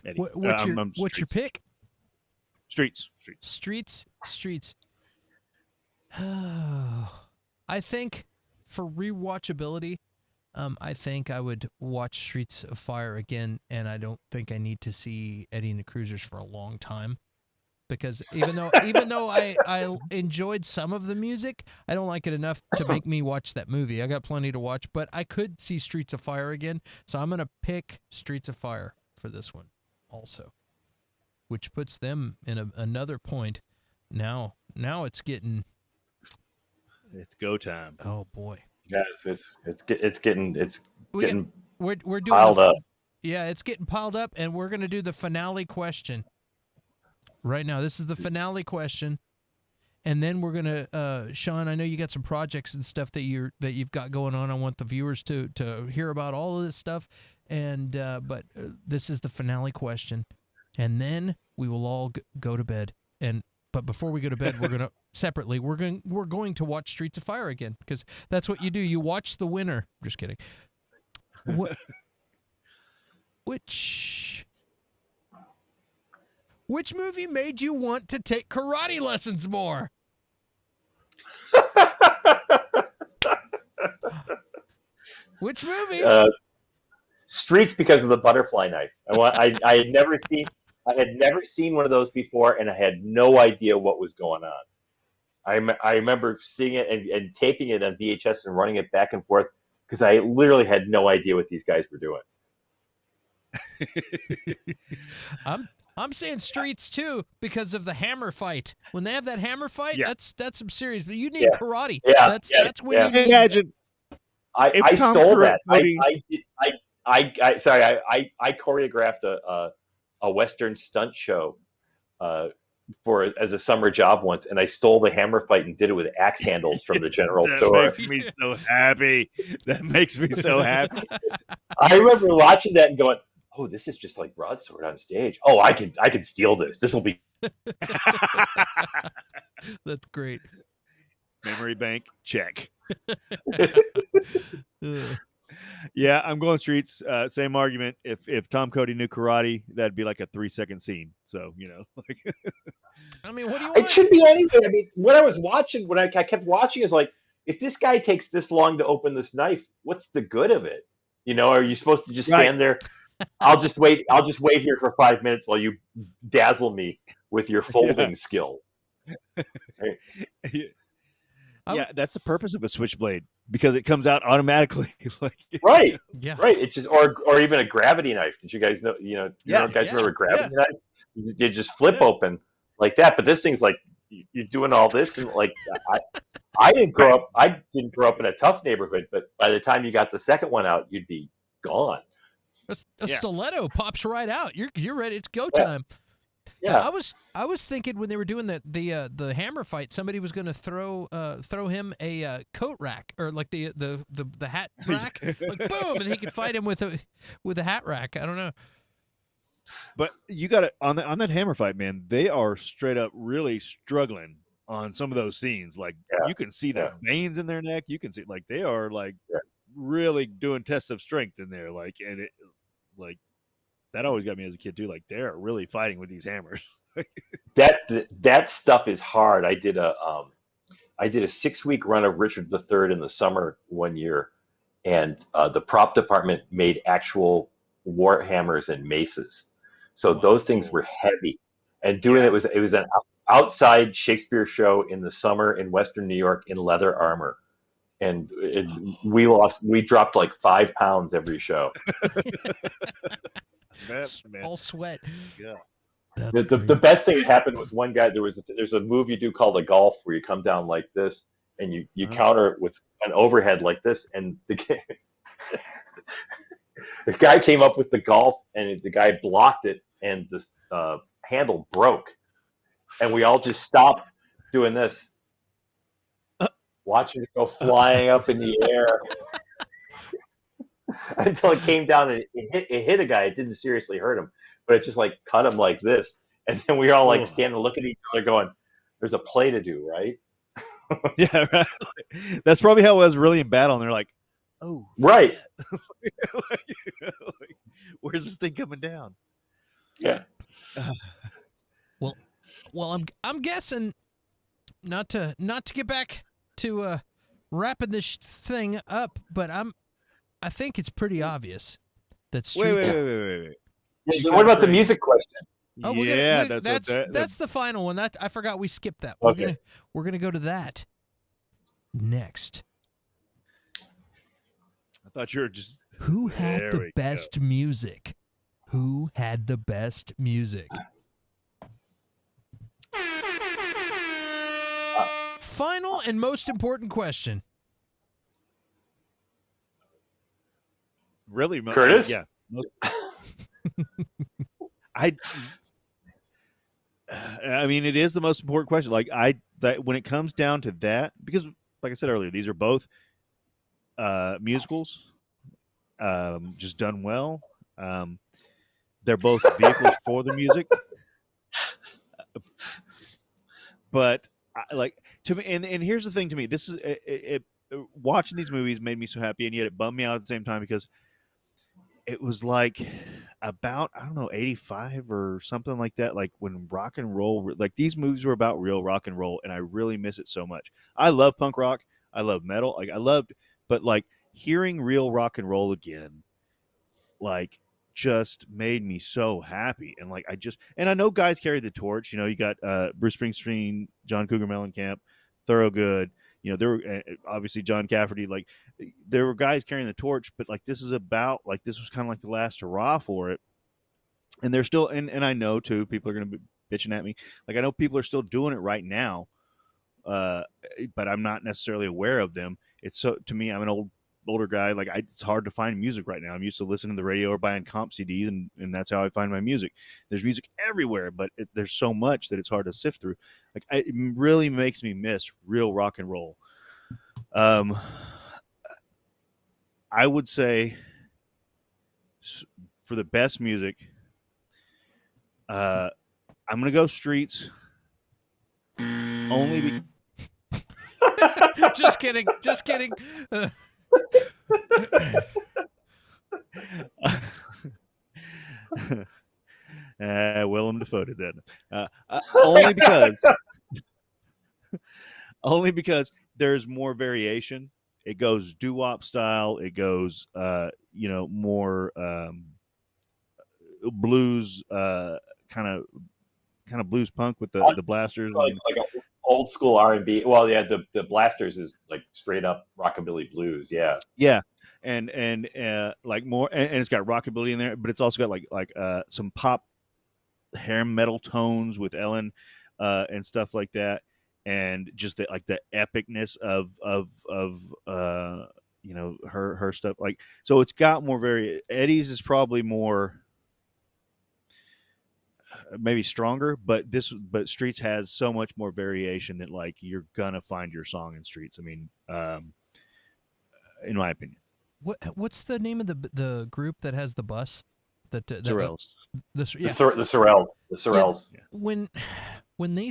Eddie. What's your pick? Streets. I think for rewatchability, I think I would watch Streets of Fire again, and I don't think I need to see Eddie and the Cruisers for a long time. Because even though I enjoyed some of the music, I don't like it enough to make me watch that movie. I got plenty to watch, but I could see Streets of Fire again, so I'm gonna pick Streets of Fire for this one, also, which puts them in another point. Now it's getting. It's go time. Oh boy. Yes, it's getting we're doing piled up. Yeah, it's getting piled up, and we're gonna do the finale question. Right now, this is the finale question, and then we're gonna, Shaun. I know you got some projects and stuff that you've got going on. I want the viewers to hear about all of this stuff, and but this is the finale question, and then we will all go to bed. But before we go to bed, we're gonna separately. We're going to watch Streets of Fire again because that's what you do. You watch the winner. Just kidding. Which movie made you want to take karate lessons more? Which movie? Streets, because of the butterfly knife. I had never seen one of those before, and I had no idea what was going on. I remember seeing it and taping it on VHS and running it back and forth because I literally had no idea what these guys were doing. I'm saying Streets too because of the hammer fight. When they have that hammer fight, Yeah. that's some serious. But you need karate. Yeah, That's when you need. Imagine if I Tom stole that. Cody- I choreographed a Western stunt show as a summer job once, and I stole the hammer fight and did it with axe handles from the general store. That makes me so happy. That makes me so happy. I remember watching that and going, "Oh, this is just like broadsword on stage. Oh, I can steal this. This will be." That's great. Memory bank check. Ugh. Yeah, I'm going Streets. Same argument. If Tom Cody knew karate, that'd be like a 3-second scene. So like. I mean, what do you want? It should be anyway. I mean, what I was watching, when I kept watching, is like, if this guy takes this long to open this knife, what's the good of it? Are you supposed to just stand there? I'll just wait here for 5 minutes while you dazzle me with your folding skill. Right? Yeah, that's the purpose of a switchblade, because it comes out automatically. Right. Yeah. Right. It's just or even a gravity knife. Did you guys know? Remember gravity knife? You just flip open like that. But this thing's like you're doing all this, and like I didn't grow up. I didn't grow up in a tough neighborhood, but by the time you got the second one out, you'd be gone. A stiletto pops right out. You're ready. It's go time. Yeah. I was thinking when they were doing the hammer fight, somebody was going to throw him a coat rack, or like the hat rack, like boom, and he could fight him with a hat rack. I don't know. But you got it on that hammer fight, man. They are straight up really struggling on some of those scenes. Like you can see the veins in their neck. You can see like they are like really doing tests of strength in there. Like, and it like. That always got me as a kid too. Like they're really fighting with these hammers. that stuff is hard. I did a 6-week run of Richard III in the summer one year, and the prop department made actual war hammers and maces. So those things were heavy. And doing it was an outside Shakespeare show in the summer in Western New York in leather armor, and we dropped like 5 pounds every show. All sweat. Yeah. The best thing that happened was one guy. There's a move you do called a golf, where you come down like this and you counter it with an overhead like this, and the guy came up with the golf, and the guy blocked it, and the handle broke, and we all just stopped doing this, watching it go flying up in the air. Until it came down and it hit a guy. It didn't seriously hurt him, but it just like cut him like this. And then we all like stand and look at each other going, there's a play to do, right? Yeah, right. That's probably how it was really in battle. And they're like, oh. Right. Like, where's this thing coming down? Yeah. Well, I'm guessing not to get back to wrapping this thing up, but I think it's pretty obvious that Streets. Wait. Yeah, what about the music question? Oh, that's the final one. I forgot we skipped that. Okay. We're gonna go to that next. I thought you were just. Who had the best music? Who had the best music? Final and most important question. Really, Curtis? Yeah. I mean, it is the most important question. Like that when it comes down to that, because like I said earlier, these are both musicals, just done well. They're both vehicles for the music, but to me, and here's the thing to me: this is watching these movies made me so happy, and yet it bummed me out at the same time, because it was like about, I don't know, 85 or something like that. Like when rock and roll, like these movies were about real rock and roll, and I really miss it so much. I love punk rock. I love metal. But like hearing real rock and roll again, like just made me so happy. And like, and I know guys carry the torch, you got Bruce Springsteen, John Cougar Mellencamp, Thorogood, there were obviously John Cafferty, like there were guys carrying the torch, but like this was kind of like the last hurrah for it. And they're still, and I know too, people are going to be bitching at me. Like I know people are still doing it right now, but I'm not necessarily aware of them. It's so to me, I'm an older guy. Like it's hard to find music right now. I'm used to listening to the radio or buying comp CDs, and that's how I find my music. There's music everywhere, but there's so much that it's hard to sift through. Like it really makes me miss real rock and roll. I would say for the best music, I'm gonna go Streets. Only Just kidding. Just kidding. Willem Dafoe did that. Only because there's more variation. It goes doo-wop style. It goes, more blues, kind of blues punk with the blasters. like a old school R&B. Well, yeah, the Blasters is like straight up rockabilly blues. Yeah. Yeah, and like more, and it's got rockabilly in there, but it's also got like some pop hair metal tones with Ellen, and stuff like that, and just the epicness of her stuff. Like, so it's got more Eddie's is probably more maybe stronger, but Streets has so much more variation that like you're gonna find your song in Streets. I mean, in my opinion. What's the name of the group that has the bus? Sorrels. The Sorrels. Yeah, when they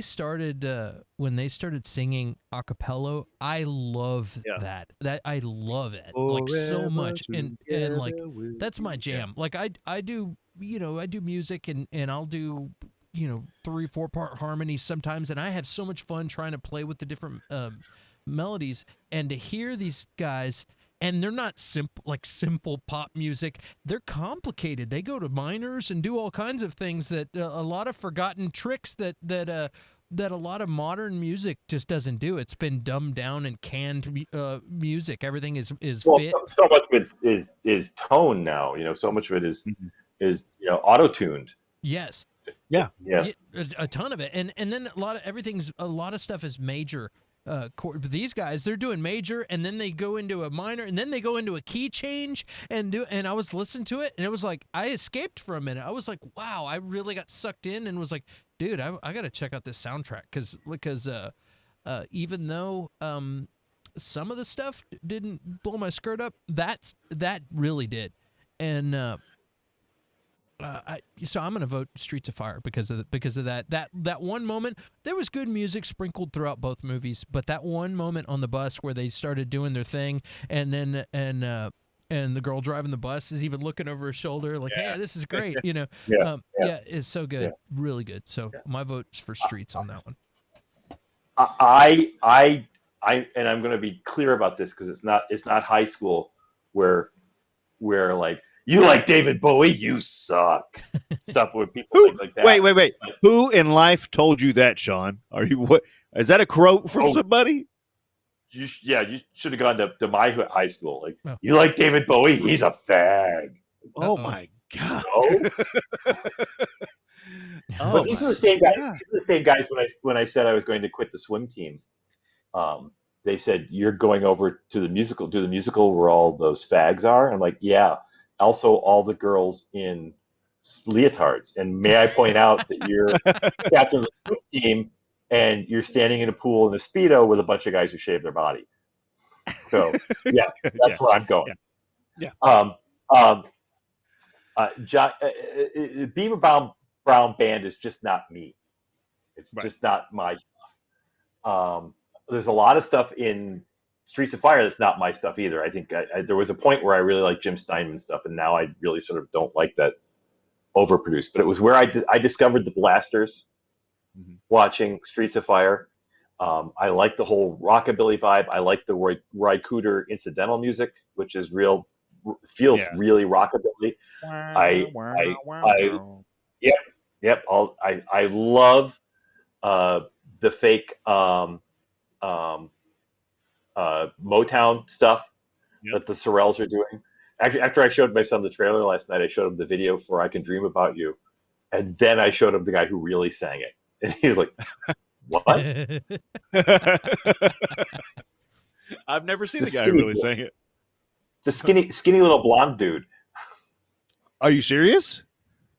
started singing a cappella, I love that. I love it like so much, and like that's my jam. Like I do music and I'll do 3-4 part harmonies sometimes, and I have so much fun trying to play with the different melodies, and to hear these guys. And they're not simple pop music. They're complicated. They go to minors and do all kinds of things that a lot of forgotten tricks that a lot of modern music just doesn't do. It's been dumbed down and canned music. Everything is well, fit. So much of it is tone now. So much of it is auto tuned. Yes. Yeah. A ton of it, and then a lot of stuff is major. These guys, they're doing major, and then they go into a minor, and then they go into a key change, and I was listening to it, and it was like I escaped for a minute. I was like, wow, I really got sucked in, and was like, dude, I got to check out this soundtrack because even though some of the stuff didn't blow my skirt up, that really did, and so I'm gonna vote Streets of Fire because of that one moment. There was good music sprinkled throughout both movies, but that one moment on the bus where they started doing their thing, and then and the girl driving the bus is even looking over her shoulder like, "Hey, this is great," it's so good, really good. So my vote's for Streets on that one. I and I'm going to be clear about this because it's not high school where like, you like David Bowie, you suck. Stuff with people like that. Wait. Who in life told you that, Sean? Are you what? Is that a quote from somebody? You should have gone to my high school. Like, you like David Bowie, he's a fag. Oh my god. But these are the same guys. These are the same guys when I said I was going to quit the swim team. They said, you're going over to the musical where all those fags are. I'm like, yeah. Also, all the girls in leotards. And may I point out that you're captain of the swim team and you're standing in a pool in a Speedo with a bunch of guys who shave their body. So, yeah, that's where I'm going. Yeah. Beaver Brown Band is just not me. It's just not my stuff. There's a lot of stuff in Streets of Fire that's not my stuff either. I think there was a point where I really liked Jim Steinman stuff, and now I really sort of don't like that overproduced. But it was where I discovered the Blasters watching Streets of Fire. I like the whole rockabilly vibe. I like the Roy Cooder incidental music, which is feels really rockabilly. Yep. I love the fake Motown stuff that the Sorrels are doing. Actually, after I showed my son the trailer last night, I showed him the video for "I Can Dream About You," And then I showed him the guy who really sang it, and he was like, "What?" I've never seen the It's a guy who skinny really boy. sang it. It's a skinny little blonde dude. Are you serious?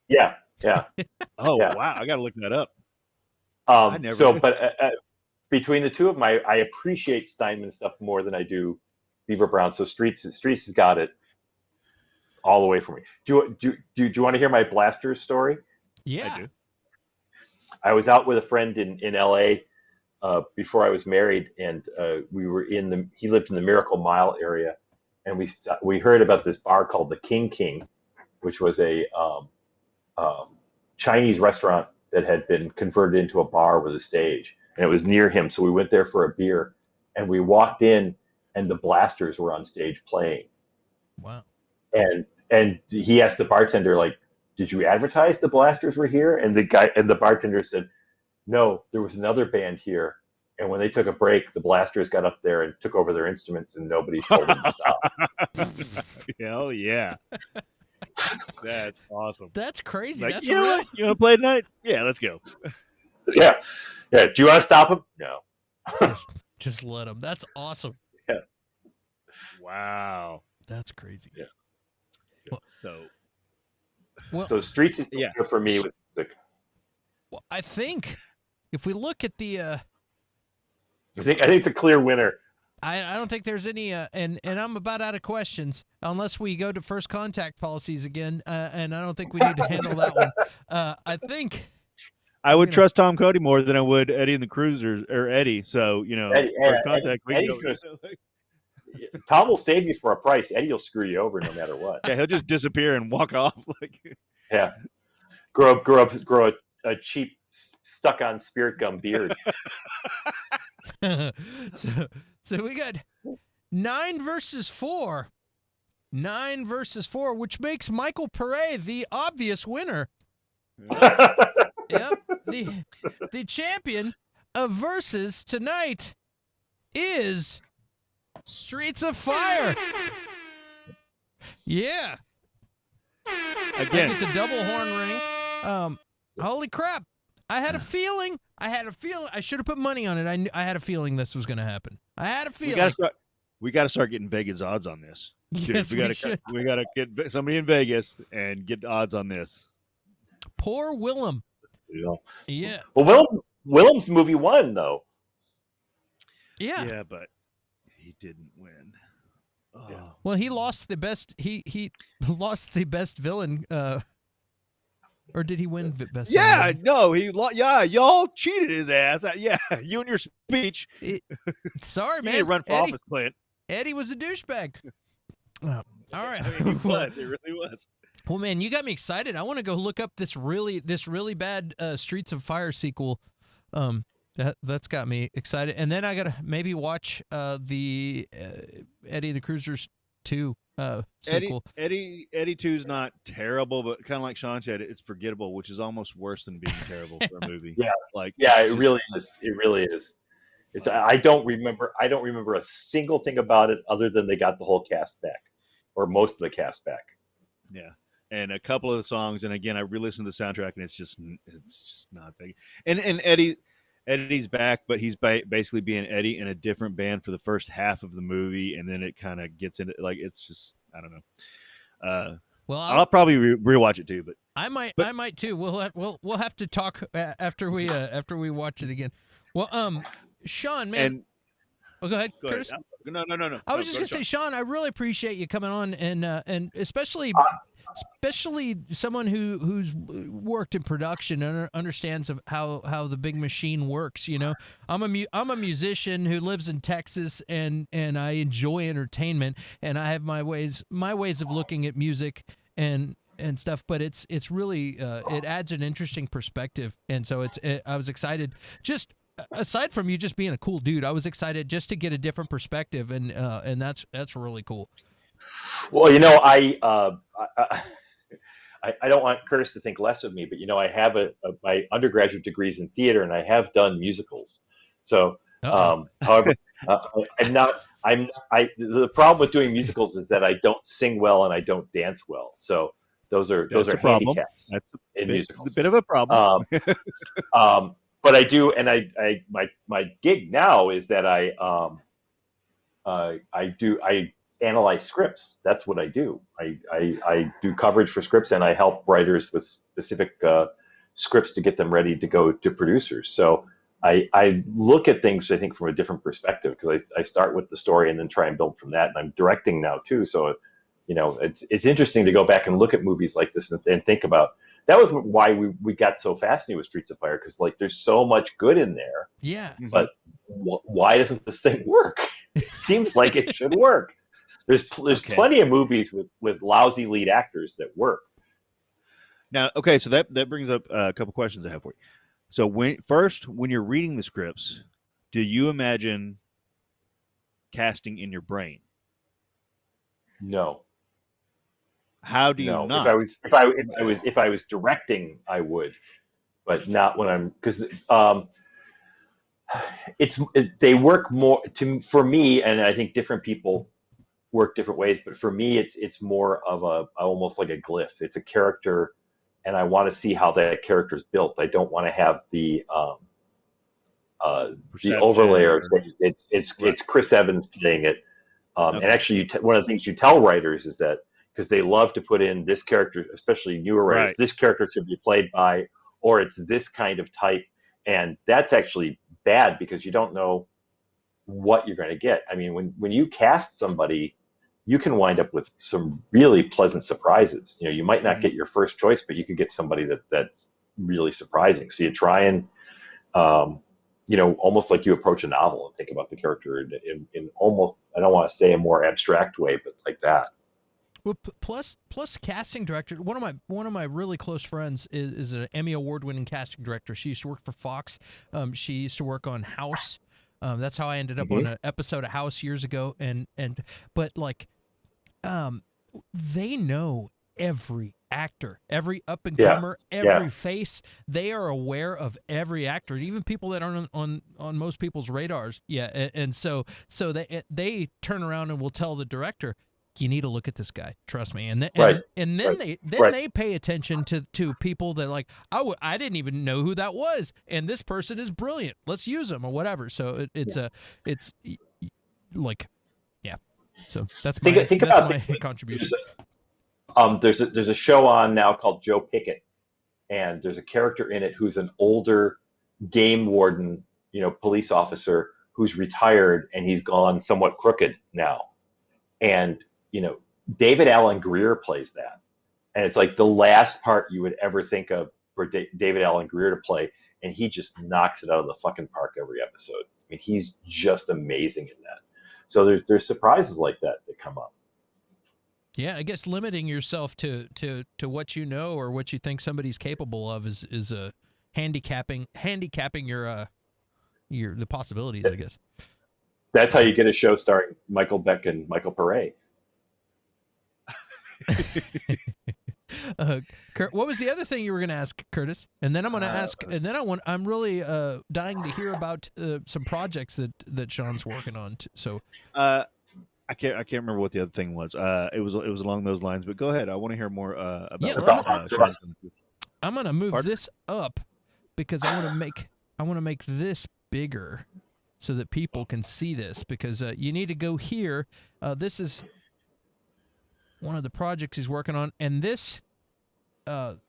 Yeah. Oh Yeah. wow, I got to look that up. I never So, knew. but between the two of them, I appreciate Steinman stuff more than I do Beaver Brown. So Streets has got it all the way for me. Do you want to hear my Blasters story? Yeah. I do. I was out with a friend in L.A. Before I was married, and we were he lived in the Miracle Mile area, and we heard about this bar called the King, which was a Chinese restaurant that had been converted into a bar with a stage, and it was near him. So we went there for a beer, and we walked in, and the Blasters were on stage playing. Wow. And he asked the bartender, like, "Did you advertise the Blasters were here?" And the bartender said, "No, there was another band here. And when they took a break, the Blasters got up there and took over their instruments, and nobody told them to stop." Hell yeah. That's awesome. That's crazy. Like, That's you know real. what? You want to play tonight? Yeah, let's go. Yeah. Do you want to stop them? No. Just let them. That's awesome. Wow. That's crazy. Yeah. So Streets is Yeah. good for me with music. Well, I think if we look at the, I think it's a clear winner. I don't think there's any, and I'm about out of questions unless we go to first contact policies again, and I don't think we need to handle that one. I think I would trust Tom Cody more than I would Eddie and the Cruisers, or Eddie. So, first contact. Tom will save you for a price. Eddie will screw you over no matter what. Yeah, he'll just disappear and walk off. Yeah. Grow a cheap stuck-on spirit gum beard. So we got 9 versus 4. 9 versus 4, which makes Michael Pere the obvious winner. Yep. The champion of Versus tonight is Streets of Fire. Yeah. Again, It's a double horn ring. Holy crap. I had a feeling. I should have put money on it. I had a feeling this was going to happen. I had a feeling. We got to start getting Vegas odds on this. Yes, we should. We got to get somebody in Vegas and get odds on this. Poor Willem. Yeah. Well, Willem's movie won, though. Yeah. Yeah, but he didn't win. Oh. Yeah. Well, he lost the best. He lost the best villain. Or did he win best? Yeah, villain? no, y'all cheated his ass. Yeah, you and your speech. Sorry, You man. need to run for office, Clint. Eddie was a douchebag. All right. I mean, he was. It really was. Well, man, you got me excited. I want to go look up this really bad Streets of Fire sequel. That's got me excited. And then I gotta maybe watch the Eddie the Cruisers 2 sequel. Eddie 2's not terrible, but kind of like Shaun said, it's forgettable, which is almost worse than being terrible for a movie. Really is. It really is. It's I don't remember a single thing about it other than they got the whole cast back, or most of the cast back. Yeah, and a couple of the songs, and again, I re-listened to the soundtrack, and it's just not big. And Eddie's back, but he's basically being Eddie in a different band for the first half of the movie, and then it kind of gets into it's just I don't know. Well, I'll probably rewatch it too, but I might too. We'll have to talk after we watch it again. Well, Shaun, man. Go ahead, Curtis. No. I was just gonna say, Shaun, I really appreciate you coming on, and especially someone who's worked in production and understands of how the big machine works. You know, I'm a musician who lives in Texas, and I enjoy entertainment, and I have my ways of looking at music and stuff, but it's really it adds an interesting perspective, and so I was excited. Just aside from you just being a cool dude, I was excited just to get a different perspective, and that's really cool. Well, I don't want Curtis to think less of me, but I have my undergraduate degrees in theater, and I have done musicals. So, however, the problem with doing musicals is that I don't sing well and I don't dance well. So Those are That's a problem. handicaps That's in a musicals. bit of a problem. But I do, and my gig now is that I analyze scripts. That's what I do. I do coverage for scripts, and I help writers with specific scripts to get them ready to go to producers. So I look at things, I think, from a different perspective, because I start with the story and then try and build from that. And I'm directing now too, so it's interesting to go back and look at movies like this and think about. That was why we got so fascinated with Streets of Fire, because like there's so much good in there. Yeah. But why doesn't this thing work? It seems like it should work. There's plenty of movies with lousy lead actors that work. Now, okay, so that brings up a couple questions I have for you. So when you're reading the scripts, do you imagine casting in your brain? No. How do you not? If I was directing, I would, but not when I'm, because they work more for me, and I think different people work different ways. But for me, it's more of almost like a glyph. It's a character, and I want to see how that character is built. I don't want to have the overlay. It's Chris Evans playing it, and actually, one of the things you tell writers is that, because they love to put in this character, especially newer writers, Right. This character should be played by, or it's this kind of type. And that's actually bad, because you don't know what you're going to get. I mean, when you cast somebody, you can wind up with some really pleasant surprises. You might not get your first choice, but you could get somebody that's really surprising. So you try and, almost like you approach a novel and think about the character in almost, I don't want to say a more abstract way, but like that. Well, plus casting director. One of my really close friends is an Emmy award-winning casting director. She used to work for Fox. She used to work on House. That's how I ended up on an episode of House years ago. But they know every actor, every up and comer, every face. They are aware of every actor, even people that aren't on most people's radars. Yeah, and so they turn around and will tell the director, you need to look at this guy. Trust me. And then they pay attention to people that like, I didn't even know who that was, and this person is brilliant. Let's use them or whatever. So it's like, yeah. So that's my contribution. There's a show on now called Joe Pickett, and there's a character in it who's an older game warden, police officer who's retired, and he's gone somewhat crooked now. And David Alan Grier plays that. And it's like the last part you would ever think of for David Alan Grier to play. And he just knocks it out of the fucking park every episode. I mean, he's just amazing in that. So there's surprises like that come up. Yeah, I guess limiting yourself to what you know or what you think somebody's capable of is handicapping your the possibilities, I guess. That's how you get a show starring Michael Beck and Michael Pare. Kurt, what was the other thing you were going to ask, Curtis? And then I'm going to ask, and then I'm really dying to hear about some projects that Shaun's working on. So, I can't remember what the other thing was. It was along those lines. But go ahead. I want to hear more about. Shaun's. I'm going to move this up because I want to make this bigger so that people can see this, because you need to go here. This is one of the projects he's working on, and this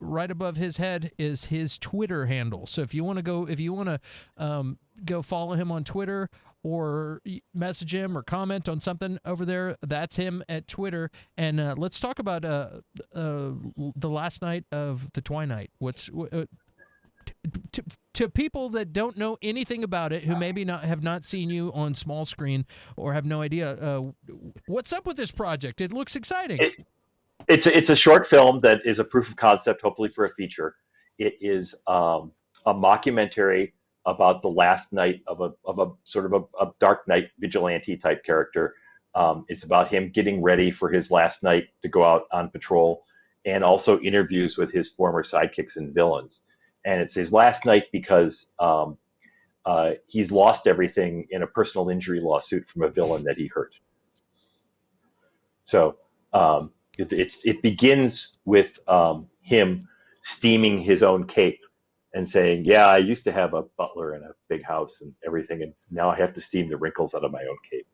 right above his head is his Twitter handle. So if you want to go follow him on Twitter or message him or comment on something over there, that's him at Twitter. And let's talk about the last night of the Twilight. To people that don't know anything about it, who maybe have not seen you on small screen or have no idea, what's up with this project? It looks exciting. It's a short film that is a proof of concept, hopefully for a feature. It is a mockumentary about the last night of a sort of a Dark Knight vigilante type character. It's about him getting ready for his last night to go out on patrol, and also interviews with his former sidekicks and villains. And it's his last night because he's lost everything in a personal injury lawsuit from a villain that he hurt. So it begins with him steaming his own cape and saying, "Yeah, I used to have a butler and a big house and everything, and now I have to steam the wrinkles out of my own cape."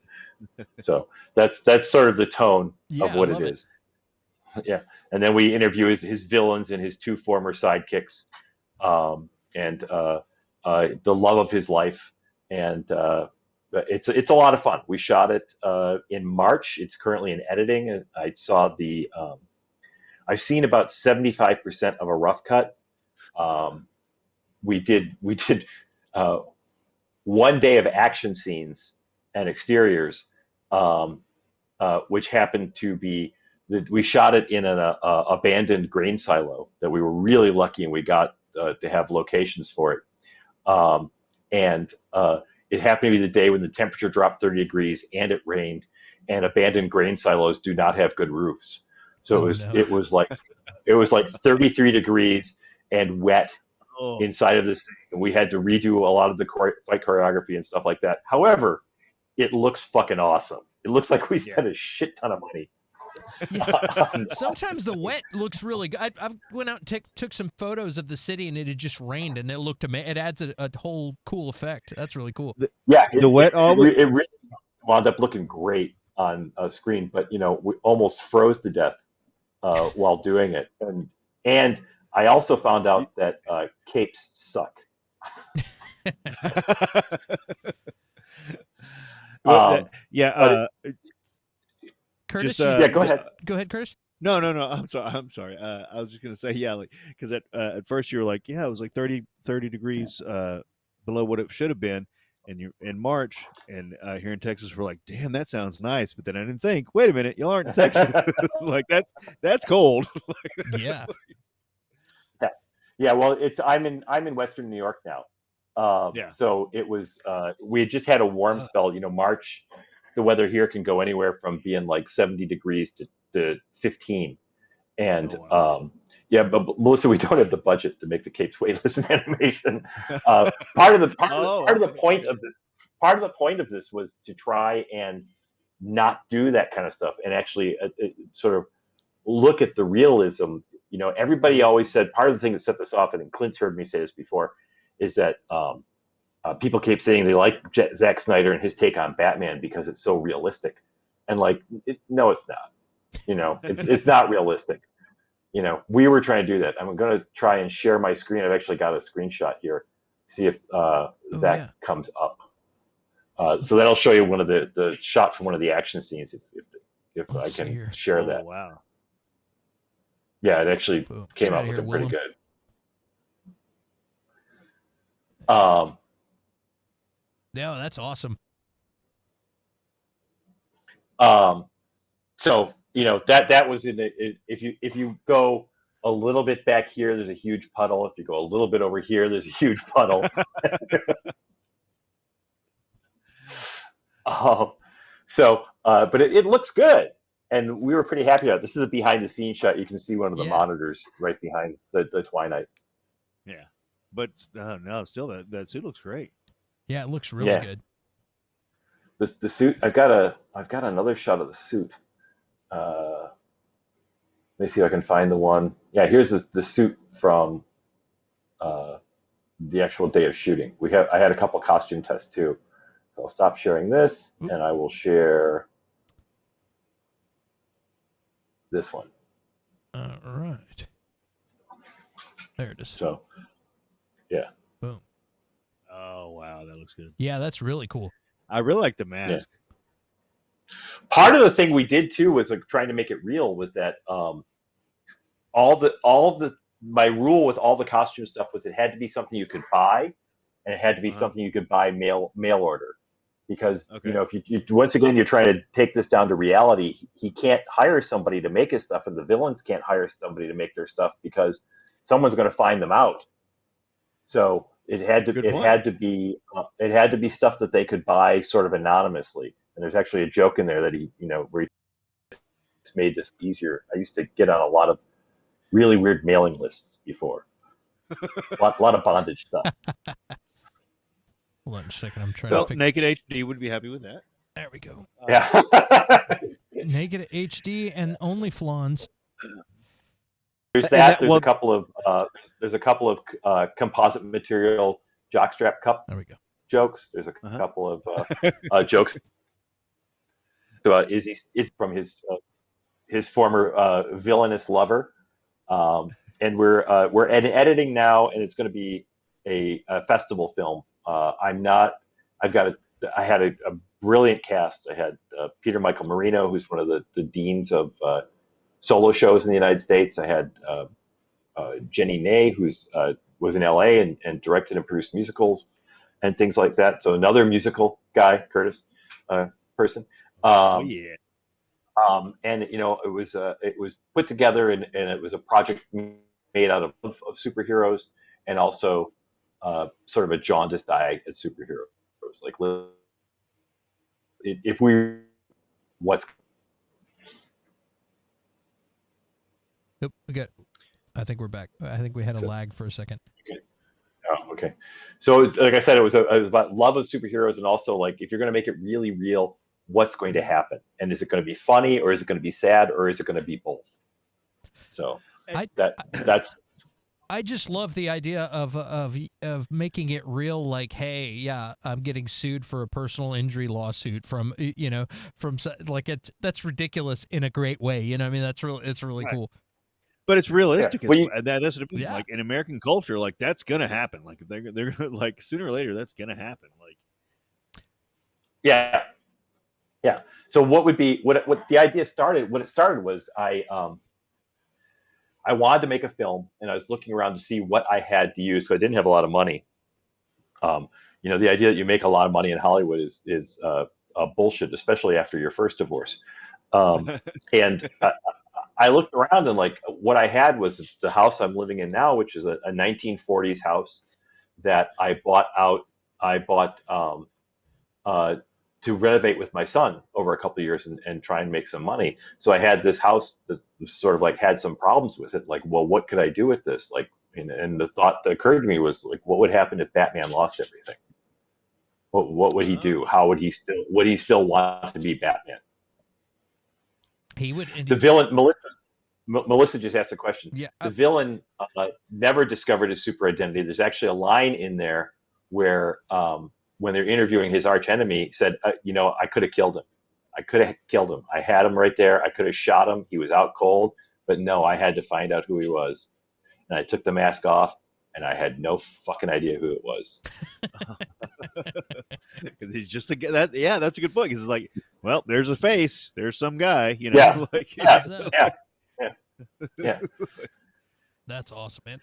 So that's sort of the tone of what it is. Yeah, and then we interview his villains and his two former sidekicks, and the love of his life, and it's a lot of fun. We shot it in March. It's currently in editing, and I saw I've seen about 75% of a rough cut. We did 1 day of action scenes and exteriors, which happened to be we shot it in an abandoned grain silo that we were really lucky, and we got to have locations for it. And it happened to be the day when the temperature dropped 30 degrees and it rained, and abandoned grain silos do not have good roofs. So it was like 33 degrees and wet inside of this thing, and we had to redo a lot of the fight choreography and stuff like that. However, it looks fucking awesome. It looks like we spent a shit ton of money. Yes. Sometimes the wet looks really good. I went out and took some photos of the city, and it had just rained, and it looked amazing. It adds a whole cool effect. That's really cool. The wet always it really wound up looking great on a screen, but we almost froze to death while doing it, and I also found out that capes suck. Curtis, go ahead. Go ahead, Curtis. No. I'm sorry. I was just gonna say, because at first you were like, it was like 30 degrees below what it should have been, and you're in March, and here in Texas we're like, damn, that sounds nice. But then I didn't think, wait a minute, y'all aren't in Texas. Like that's cold. Yeah. Yeah. Well, I'm in Western New York now. So it was we had just had a warm spell. March. The weather here can go anywhere from being like 70 degrees to 15. And but Melissa, we don't have the budget to make the capes weightless in animation. Part of the point of this was to try and not do that kind of stuff, and actually sort of look at the realism. Everybody always said, part of the thing that set this off, and Clint's heard me say this before, is that people keep saying they like Zack Snyder and his take on Batman because it's so realistic, and no, it's not. It's not realistic. We were trying to do that. I'm going to try and share my screen. I've actually got a screenshot here. See if that comes up. So that'll show you one of the shot from one of the action scenes. If I can share that. Wow. Yeah, it actually came out looking pretty good. Yeah, that's awesome. So that was if you go a little bit back here, there's a huge puddle. If you go a little bit over here, there's a huge puddle. But it looks good, and we were pretty happy about it. This is a behind the scenes shot. You can see one of the monitors right behind the Twinite. Yeah, but no, still that suit looks great. Yeah, it looks really good. The suit. I've got another shot of the suit. Let me see if I can find the one. Yeah, here's the suit from the actual day of shooting. I had a couple costume tests too. So I'll stop sharing this, and I will share this one. All right. There it is. So, yeah. Boom. Oh, wow. That looks good. Yeah, that's really cool. I really like the mask. Yeah. Part of the thing we did too was trying to make it real was that my rule with all the costume stuff was it had to be something you could buy, and it had to be something you could buy mail order, because if you once again you're trying to take this down to reality, he can't hire somebody to make his stuff, and the villains can't hire somebody to make their stuff because someone's going to find them out. So it had to be stuff that they could buy sort of anonymously. And there's actually a joke in there that where he made this easier. I used to get on a lot of really weird mailing lists before. a lot of bondage stuff. Hold on a second. I'm trying to figure... Naked HD would be happy with that. There we go. Yeah. Naked HD and only flawns. There's And that. that- well- There's a couple of composite material jockstrap cup There we go. jokes. There's a couple of jokes about Izzy from his former villainous lover, and we're editing now, and it's going to be a festival film. I had a brilliant cast. I had Peter Michael Marino, who's one of the deans of solo shows in the United States. I had Jenny Ney, who's was in LA and directed and produced musicals and things like that. So another musical guy, Curtis, person. yeah. And it was put together and it was a project made out of superheroes and also sort of a jaundiced eye at superheroes. Like if we what's Nope, I think we're back. I think we had a lag for a second. Oh, okay. So like I said, it was about love of superheroes and also like if you're going to make it really real, what's going to happen, and is it going to be funny or is it going to be sad or is it going to be both? So that's. I just love the idea of making it real. Like, hey, yeah, I'm getting sued for a personal injury lawsuit from like that's ridiculous in a great way. You know, what I mean, it's really cool. But it's realistic. Yeah. Well, That's like in American culture, like that's gonna happen. Like they're gonna like sooner or later that's gonna happen. Like, yeah. So what the idea started? What it started was I wanted to make a film, and I was looking around to see what I had to use. So I didn't have a lot of money. The idea that you make a lot of money in Hollywood is bullshit, especially after your first divorce. And I looked around and like what I had was the house I'm living in now, which is a 1940s house that I bought to renovate with my son over a couple of years and try and make some money. So I had this house that sort of like had some problems with it. Like, well, what could I do with this? Like, and the thought that occurred to me was like, what would happen if Batman lost everything? What would he do? How would he still want to be Batman? He would. The villain, Melissa just asked a question. Yeah. The villain never discovered his super identity. There's actually a line in there where when they're interviewing his arch enemy, said, I could have killed him. I had him right there. I could have shot him. He was out cold. But no, I had to find out who he was. And I took the mask off, and I had no fucking idea who it was. Because he's just that's a good point. Because it's like, well, there's a face. There's some guy. Yeah. Like, Yeah. That's awesome, man.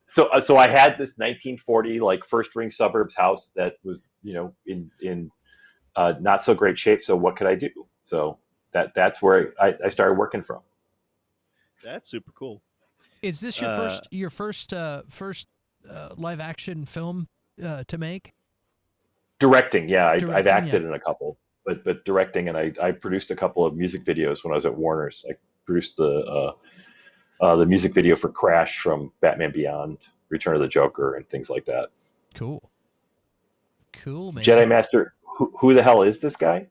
So I had this 1940 like first ring suburbs house that was in not so great shape. So what could I do? So that's where I started working from. That's super cool. Is this your first live action film to make? Directing, yeah. I've acted in a couple, but directing, and I produced a couple of music videos when I was at Warner's. I produced the music video for Crash from Batman Beyond, Return of the Joker, and things like that. Cool, man. Jedi Master, who the hell is this guy?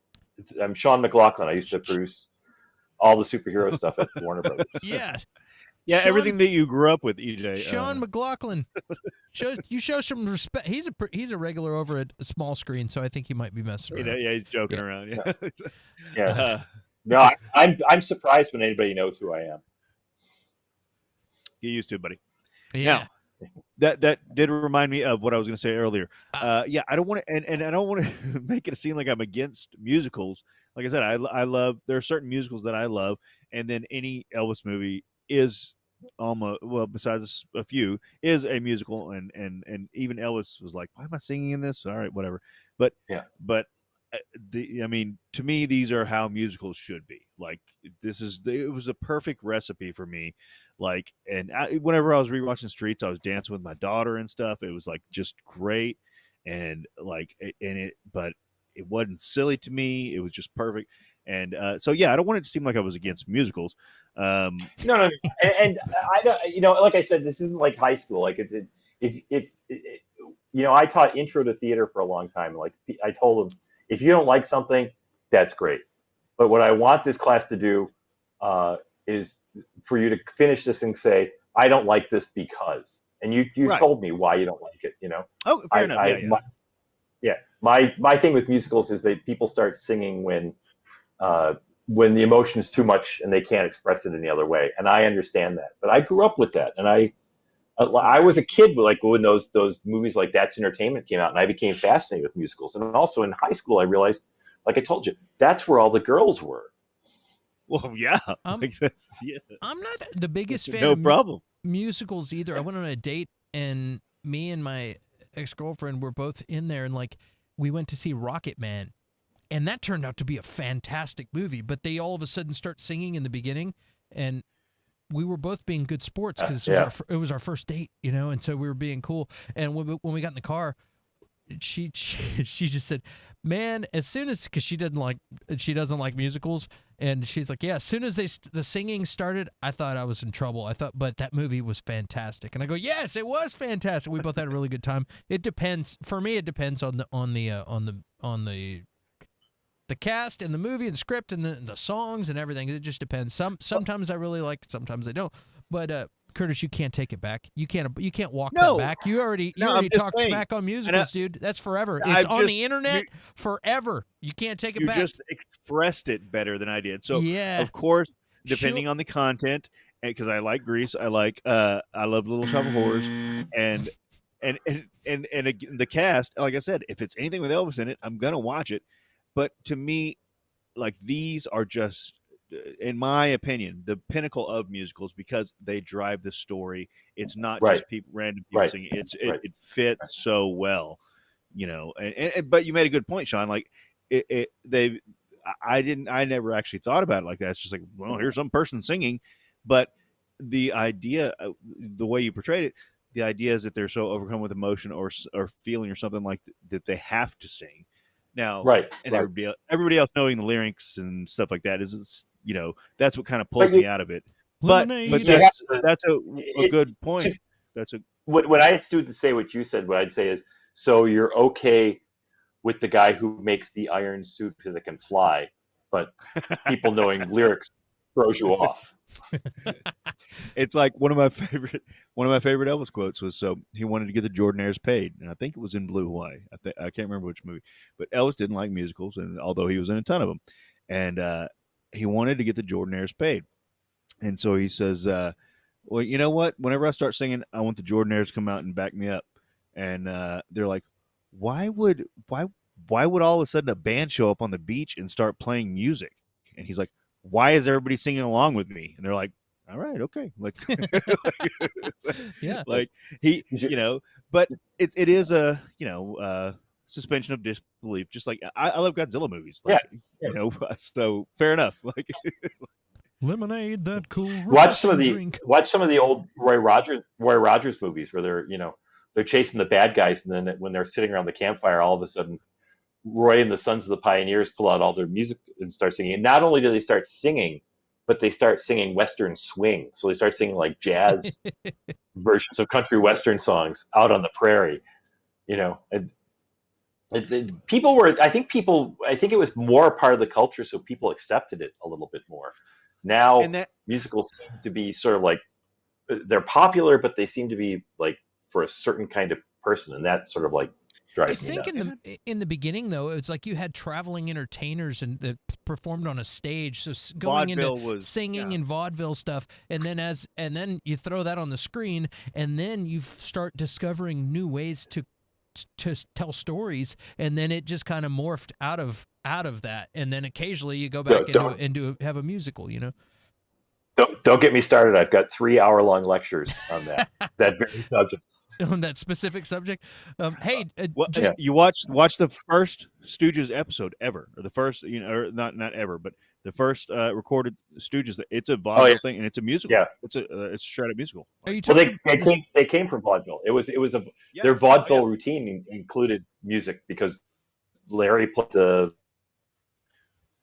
I'm Shaun McLaughlin. I used to produce all the superhero stuff at Warner Brothers. Yeah. Yeah, everything that you grew up with, EJ. Shaun McLaughlin. Show some respect. He's a regular over at a small screen, so I think he might be messing around. Yeah, he's joking around. Yeah. Yeah. No, I'm surprised when anybody knows who I am. Get used to it, buddy. Yeah. Now, that did remind me of what I was going to say earlier. I don't want to, and I don't want to make it seem like I'm against musicals. Like I said, I love. There are certain musicals that I love, and then any Elvis movie is almost, well, besides a few, is a musical, and even Elvis was like, why am I singing in this? All right, whatever. But to me, these are how musicals should be. Like, it was a perfect recipe for me. Like, and whenever I was rewatching Streets, I was dancing with my daughter and stuff. It was like just great, and but it wasn't silly to me. It was just perfect. And so, yeah, I don't want it to seem like I was against musicals. No, and I don't. Like I said, this isn't like high school. Like it's I taught intro to theater for a long time. Like I told them, if you don't like something, that's great. But what I want this class to do is for you to finish this and say, I don't like this because, and you've Right. told me why you don't like it. Oh, fair enough. My thing with musicals is that people start singing when the emotion is too much and they can't express it any other way. And I understand that, but I grew up with that, and I was a kid when those movies like That's Entertainment came out, and I became fascinated with musicals. And also in high school, I realized, like I told you, that's where all the girls were. Well, yeah. I'm not the biggest fan of problem. musicals either. I went on a date, and me and my ex-girlfriend were both in there, and we went to see Rocket Man, and that turned out to be a fantastic movie. But they all of a sudden start singing in the beginning, and we were both being good sports because it was our first date, and so we were being cool. And when we got in the car, she just said, "Man, as soon as," because she doesn't like musicals, and she's like, "Yeah, as soon as the singing started, I thought I was in trouble. But that movie was fantastic." And I go, "Yes, it was fantastic." We both had a really good time. It depends. For me, it depends on the cast and the movie and the script and the songs and everything. It just depends. Sometimes I really like it, sometimes I don't. But Curtis, you can't take it back. You can't walk that back. You already talked smack on musicals, dude. That's forever. It's on the internet forever. You can't take it back. You just expressed it better than I did. So of course, depending on the content, because I like Grease, I love Little Shop of Horrors, and the cast. Like I said, if it's anything with Elvis in it, I'm gonna watch it. But to me, these are just, in my opinion, the pinnacle of musicals because they drive the story. It's not just random people singing. It fits so well, but you made a good point, Shaun. I never actually thought about it like that. It's just well, here's some person singing, but the idea, the way you portrayed it, the idea is that they're so overcome with emotion or feeling or something that they have to sing. Now, everybody else knowing the lyrics and stuff like that is, that's what kind of pulls me out of it. But that's a good point. When I had students say what you said, what I'd say is, so you're okay with the guy who makes the iron suit that can fly, but people knowing lyrics throws you off. It's like one of my favorite Elvis quotes was, so he wanted to get the Jordanaires paid, and I think it was in Blue Hawaii. I can't remember which movie, but Elvis didn't like musicals, and although he was in a ton of them, and he wanted to get the Jordanaires paid, and so he says, well, you know what? Whenever I start singing, I want the Jordanaires to come out and back me up, and they're like, why would all of a sudden a band show up on the beach and start playing music? And he's like, why is everybody singing along with me? And they're like, all right, okay. Yeah. But it is a, suspension of disbelief. Just like I love Godzilla movies. So fair enough. Lemonade, that cool. Watch some of the old Roy Rogers movies where they're chasing the bad guys, and then when they're sitting around the campfire, all of a sudden Roy and the Sons of the Pioneers pull out all their music and start singing. And not only do they start singing, but they start singing Western swing. So they start singing jazz versions of country Western songs out on the prairie. People were, I think it was more a part of the culture, so people accepted it a little bit more. Now musicals seem to be sort of they're popular, but they seem to be for a certain kind of person, and that sort of drives me nuts. I think in the beginning, though, it's like you had traveling entertainers and that performed on a stage, so going into singing and vaudeville stuff, and then you throw that on the screen, and then you start discovering new ways to tell stories, and then it just kind of morphed out of that, and then occasionally you go back and have a musical. Don't get me started. I've got 3-hour-long lectures on that very subject. On that specific subject. You watch the first Stooges episode ever, or the first, or not ever, but the first recorded Stooges. It's a vaudeville thing, and it's a musical. Yeah, it's a straight up musical. Are you talking? They came from vaudeville. Their vaudeville routine included music because Larry played the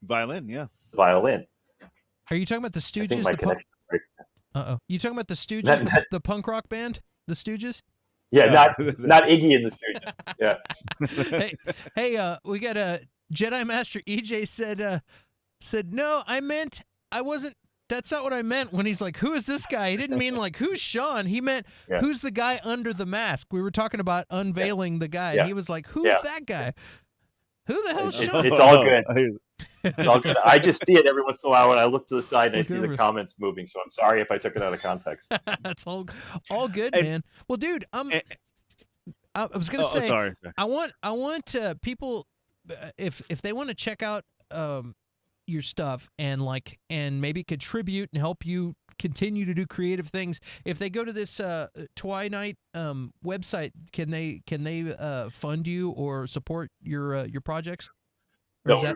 violin. Yeah, violin. Are you talking about the Stooges? You talking about the Stooges, the punk rock band, the Stooges? Yeah, not Iggy and the Stooges. Yeah. Hey, we got Jedi Master EJ said no, I wasn't. That's not what I meant when he's like, who is this guy? He didn't mean like, who's Shaun? He meant, who's the guy under the mask? We were talking about unveiling the guy, and he was like, who's that guy? Who the hell's Shaun? It's all good. It's all good. I just see it every once in a while when I look to the side and I see the comments moving, so I'm sorry if I took it out of context. That's all good, man. Well, dude, I was going to say, sorry. I want people, if they want to check out your stuff and maybe contribute and help you continue to do creative things, if they go to this Twilight website, can they fund you or support your projects? Or No,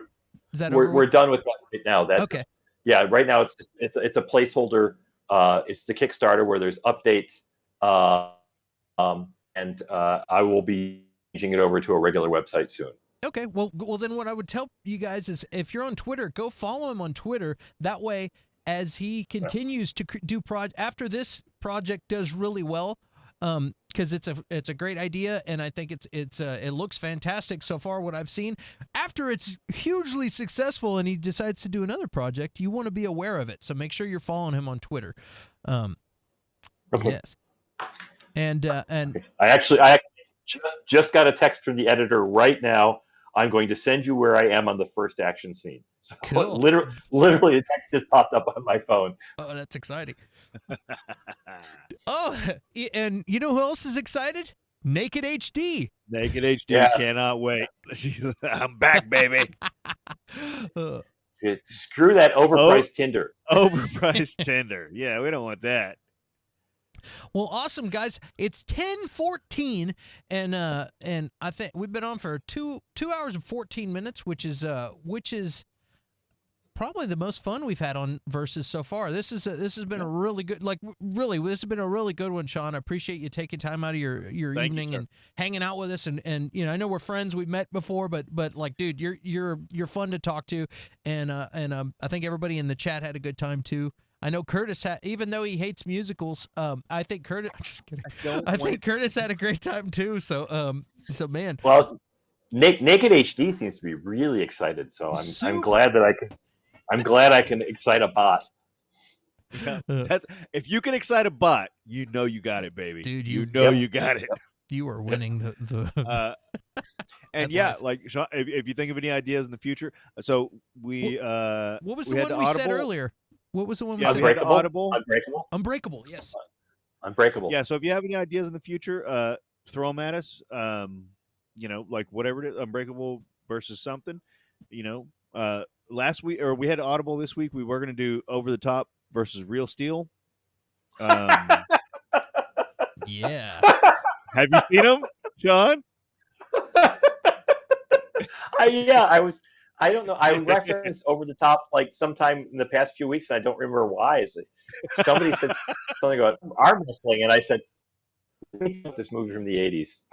is that we're done with that right now. That's okay. Yeah, right now it's a placeholder. It's the Kickstarter where there's updates, and I will be changing it over to a regular website soon. Okay, well, then what I would tell you guys is, if you're on Twitter, go follow him on Twitter. That way, as he continues to do after this project does really well, because it's a great idea, and I think it looks fantastic so far what I've seen. After it's hugely successful and he decides to do another project, you want to be aware of it. So make sure you're following him on Twitter. Okay. Yes, and I actually just got a text from the editor right now. I'm going to send you where I am on the first action scene. So cool. literally, a text just popped up on my phone. Oh, that's exciting. Oh, and you know who else is excited? Naked HD. Naked HD cannot wait. I'm back, baby. Screw that overpriced Tinder. Overpriced Tinder. Yeah, we don't want that. Well, awesome, guys. It's 10:14, and I think we've been on for 2 hours and 14 minutes, which is probably the most fun we've had on Versus so far. This has been a really good, this has been a really good one, Shaun. I appreciate you taking time out of your evening and hanging out with us. And I know we're friends. We've met before, but dude, you're fun to talk to, and I think everybody in the chat had a good time too. I know Curtis even though he hates musicals, I think Curtis. I'm just kidding. I think Curtis had a great time too. So man. Well, Naked HD seems to be really excited. So I'm glad that I'm glad I can excite a bot. Yeah, if you can excite a bot, you know you got it, baby. Dude, you got it. You are winning the and yeah, like Shaun, if you think of any ideas in the future, so we what was the one we said earlier? What was the one we said? Unbreakable. Unbreakable, yes. Unbreakable. Yeah, so if you have any ideas in the future, throw them at us. Like whatever it is, Unbreakable versus something. Last week, or we had Audible this week. We were going to do Over the Top versus Real Steel. Yeah. Have you seen them, Shaun? I don't know. I referenced Over the Top like sometime in the past few weeks, and I don't remember why. Somebody said something about arm wrestling, and I said, this movie from the 80s.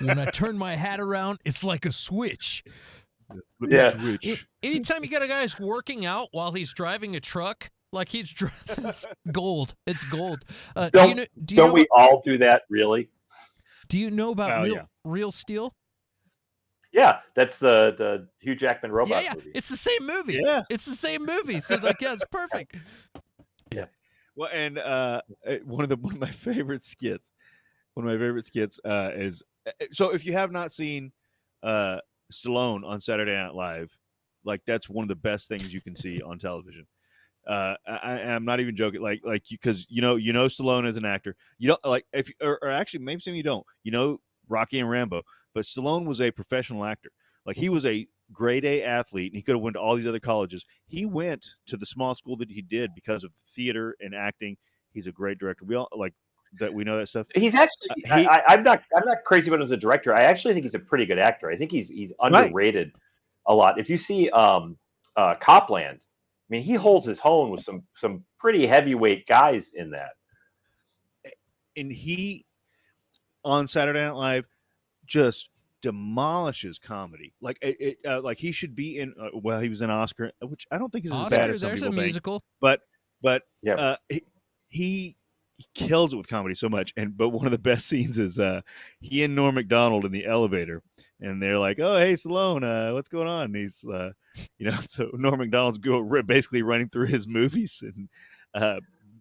When I turn my hat around, it's like a switch. Switch. Anytime you got a guy who's working out while he's driving a truck, like it's gold. It's gold. Don't we all do that, really? Do you know about Real Steel? Yeah, that's the Hugh Jackman robot movie. It's the same movie. Yeah. It's the same movie. So it's perfect. Yeah. Well, and one of my favorite skits. Is so if you have not seen Stallone on Saturday Night Live, like that's one of the best things you can see on television. I'm not even joking. Like because you know Stallone as an actor. You don't like or actually maybe some of you don't. You know Rocky and Rambo, but Stallone was a professional actor. Like he was a grade A athlete, and he could have went to all these other colleges. He went to the small school that he did because of theater and acting. He's a great director. We all like that. We know that stuff. He's actually. I'm not crazy about him as a director. I actually think he's a pretty good actor. I think he's underrated a lot. If you see Copland, I mean, he holds his own with some pretty heavyweight guys in that. And he on Saturday Night Live just demolishes comedy. Like like he should be in. He was in Oscar, which I don't think is as bad as some people think. There's a musical, but yeah. He kills it with comedy so much. But one of the best scenes is he and Norm Macdonald in the elevator, and they're like, "Oh, hey, Stallone, what's going on?" And he's, so Norm Macdonald's basically running through his movies and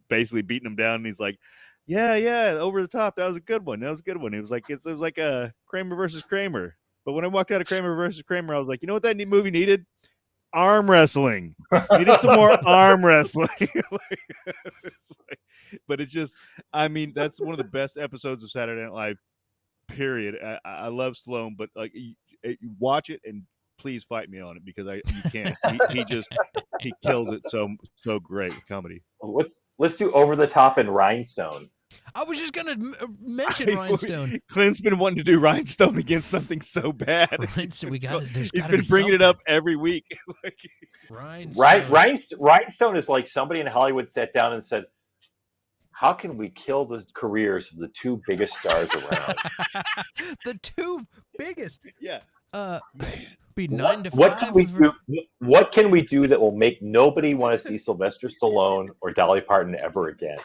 basically beating him down, and he's like, "Yeah, over the top. That was a good one. That was a good one." It was like Kramer versus Kramer. But when I walked out of Kramer versus Kramer, I was like, you know what that movie needed? Arm wrestling. Needed some more arm wrestling. But it's just, I mean, that's one of the best episodes of Saturday Night Live. Period. I love Stallone, but like, you watch it and please fight me on it because you can't. He kills it so great with comedy. Let's do Over the Top and Rhinestone. I was just gonna mention Rhinestone. Clint's been wanting to do Rhinestone against something so bad. Rhinestone, he's been bringing it up every week. Rhinestone. Rhinestone is like somebody in Hollywood sat down and said, "How can we kill the careers of the two biggest stars around?" The two biggest. Yeah. Be 9 to 5. What can we do? What can we do that will make nobody want to see Sylvester Stallone or Dolly Parton ever again?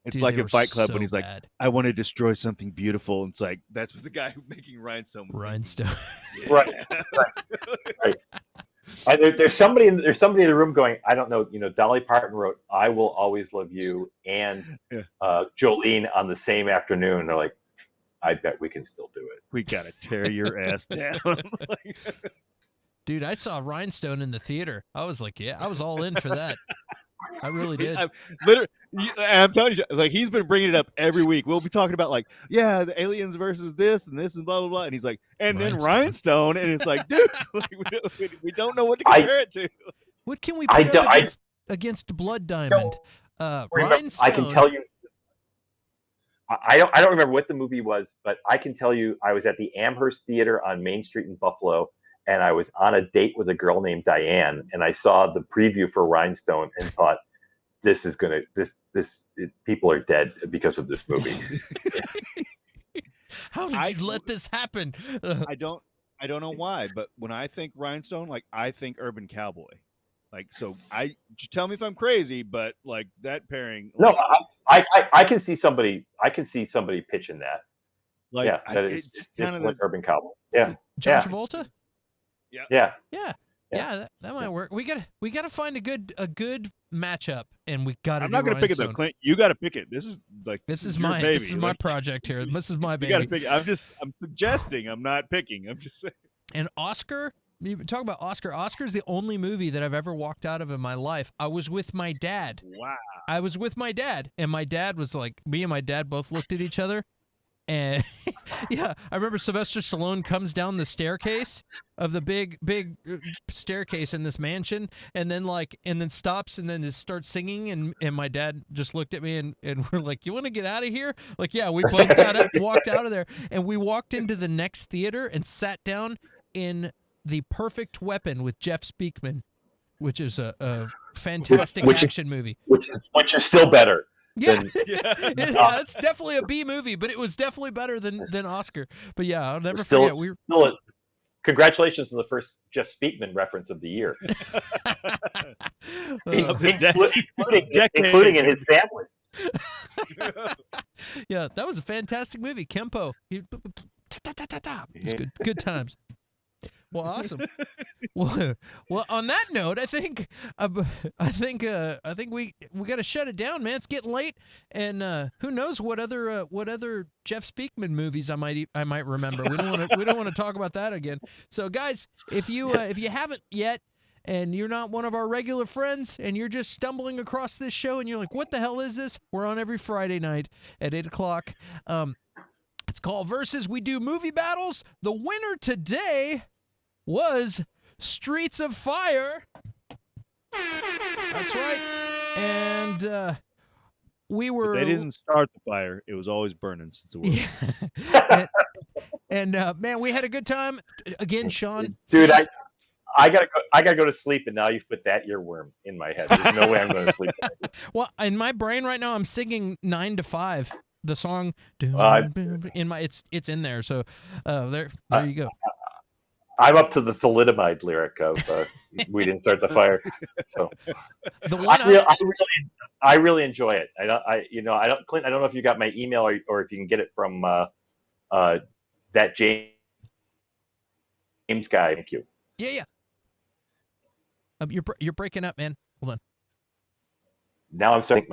It's Dude, like in Fight Club so when he's like, bad. "I want to destroy something beautiful." And it's like, that's what the guy making Rhinestone was Rhinestone. thinking. Right. There's somebody in the room going, I don't know. Dolly Parton wrote "I Will Always Love You" and Jolene on the same afternoon. They're like, I bet we can still do it. We gotta tear your ass down. Dude, I saw Rhinestone in the theater. I was like, yeah, I was all in for that. I really did. I'm telling you, like, he's been bringing it up every week. We'll be talking about like, the aliens versus this and blah blah blah, and he's like, and then Rhinestone, and it's like, dude, we don't know what to compare it to. What can we put up against Blood Diamond? Rhinestone. I can tell you. I don't remember what the movie was, but I can tell you I was at the Amherst Theater on Main Street in Buffalo, and I was on a date with a girl named Diane, and I saw the preview for Rhinestone and thought, people are dead because of this movie. How did you let this happen? I don't know why, but when I think Rhinestone, like, I think Urban Cowboy. Like, so tell me if I'm crazy, but like that pairing. No, I can see somebody. I can see somebody pitching that. Like, yeah, that is kind of like Urban Cowboy. Yeah, John Travolta. Yeah. That might work. We gotta find a good matchup, and we gotta. I'm not gonna pick it though, Clint. You gotta pick it. This is my baby. This is my project here. This is my baby. You gotta pick it. I'm suggesting. I'm not picking. I'm just saying. And Oscar. You talk about Oscar. Oscar's the only movie that I've ever walked out of in my life. I was with my dad. Wow. I was with my dad, and my dad was like, me and my dad both looked at each other, and I remember Sylvester Stallone comes down the staircase of the big staircase in this mansion, and then stops, and then just starts singing, and my dad just looked at me, and we're like, "You want to get out of here?" Like, yeah, we both got up, walked out of there, and we walked into the next theater and sat down in The Perfect Weapon with Jeff Speakman, which is a fantastic action movie. Which is still better. Yeah, it's definitely a B movie, but it was definitely better than Oscar. But yeah, I'll never forget. Congratulations on the first Jeff Speakman reference of the year, including in his family. Yeah, that was a fantastic movie. Kempo. It was good times. Well, awesome. Well, on that note, I think we got to shut it down, man. It's getting late, and who knows what other Jeff Speakman movies I might remember. We don't want to talk about that again. So, guys, if you haven't yet, and you're not one of our regular friends, and you're just stumbling across this show, and you're like, "What the hell is this?" We're on every Friday night at 8:00. It's called Versus. We do movie battles. The winner today was Streets of Fire. That's right. And we were... But they didn't start the fire. It was always burning since the world. And man, we had a good time. Again, Shaun. Dude, I gotta go to sleep, and now you've put that earworm in my head. There's no way I'm going to sleep. Well, in my brain right now, I'm singing 9 to 5. The song in my it's in there. So there you go. I'm up to the thalidomide lyric of "We Didn't Start the Fire." So The one I really enjoy it. I don't, Clint. I don't know if you got my email or if you can get it from that James guy. Thank you. Yeah. You're breaking up, man. Hold on. Now I'm starting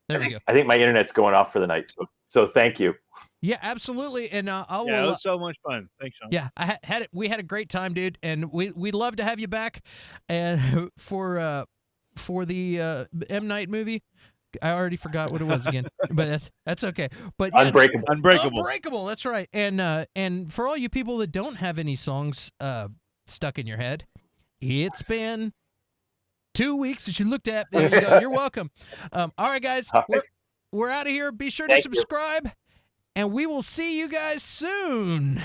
There we go. I think my internet's going off for the night. So thank you. Yeah, absolutely. And Yeah, it was so much fun. Thanks, Shaun. Yeah, had it. We had a great time, dude, and we'd love to have you back. And for the M Night movie, I already forgot what it was again, but that's okay. But yeah, Unbreakable. That's right. And for all you people that don't have any songs stuck in your head, it's been 2 weeks that you looked at. There you go. You're welcome. All right, guys, we're out of here. Be sure to subscribe. And we will see you guys soon.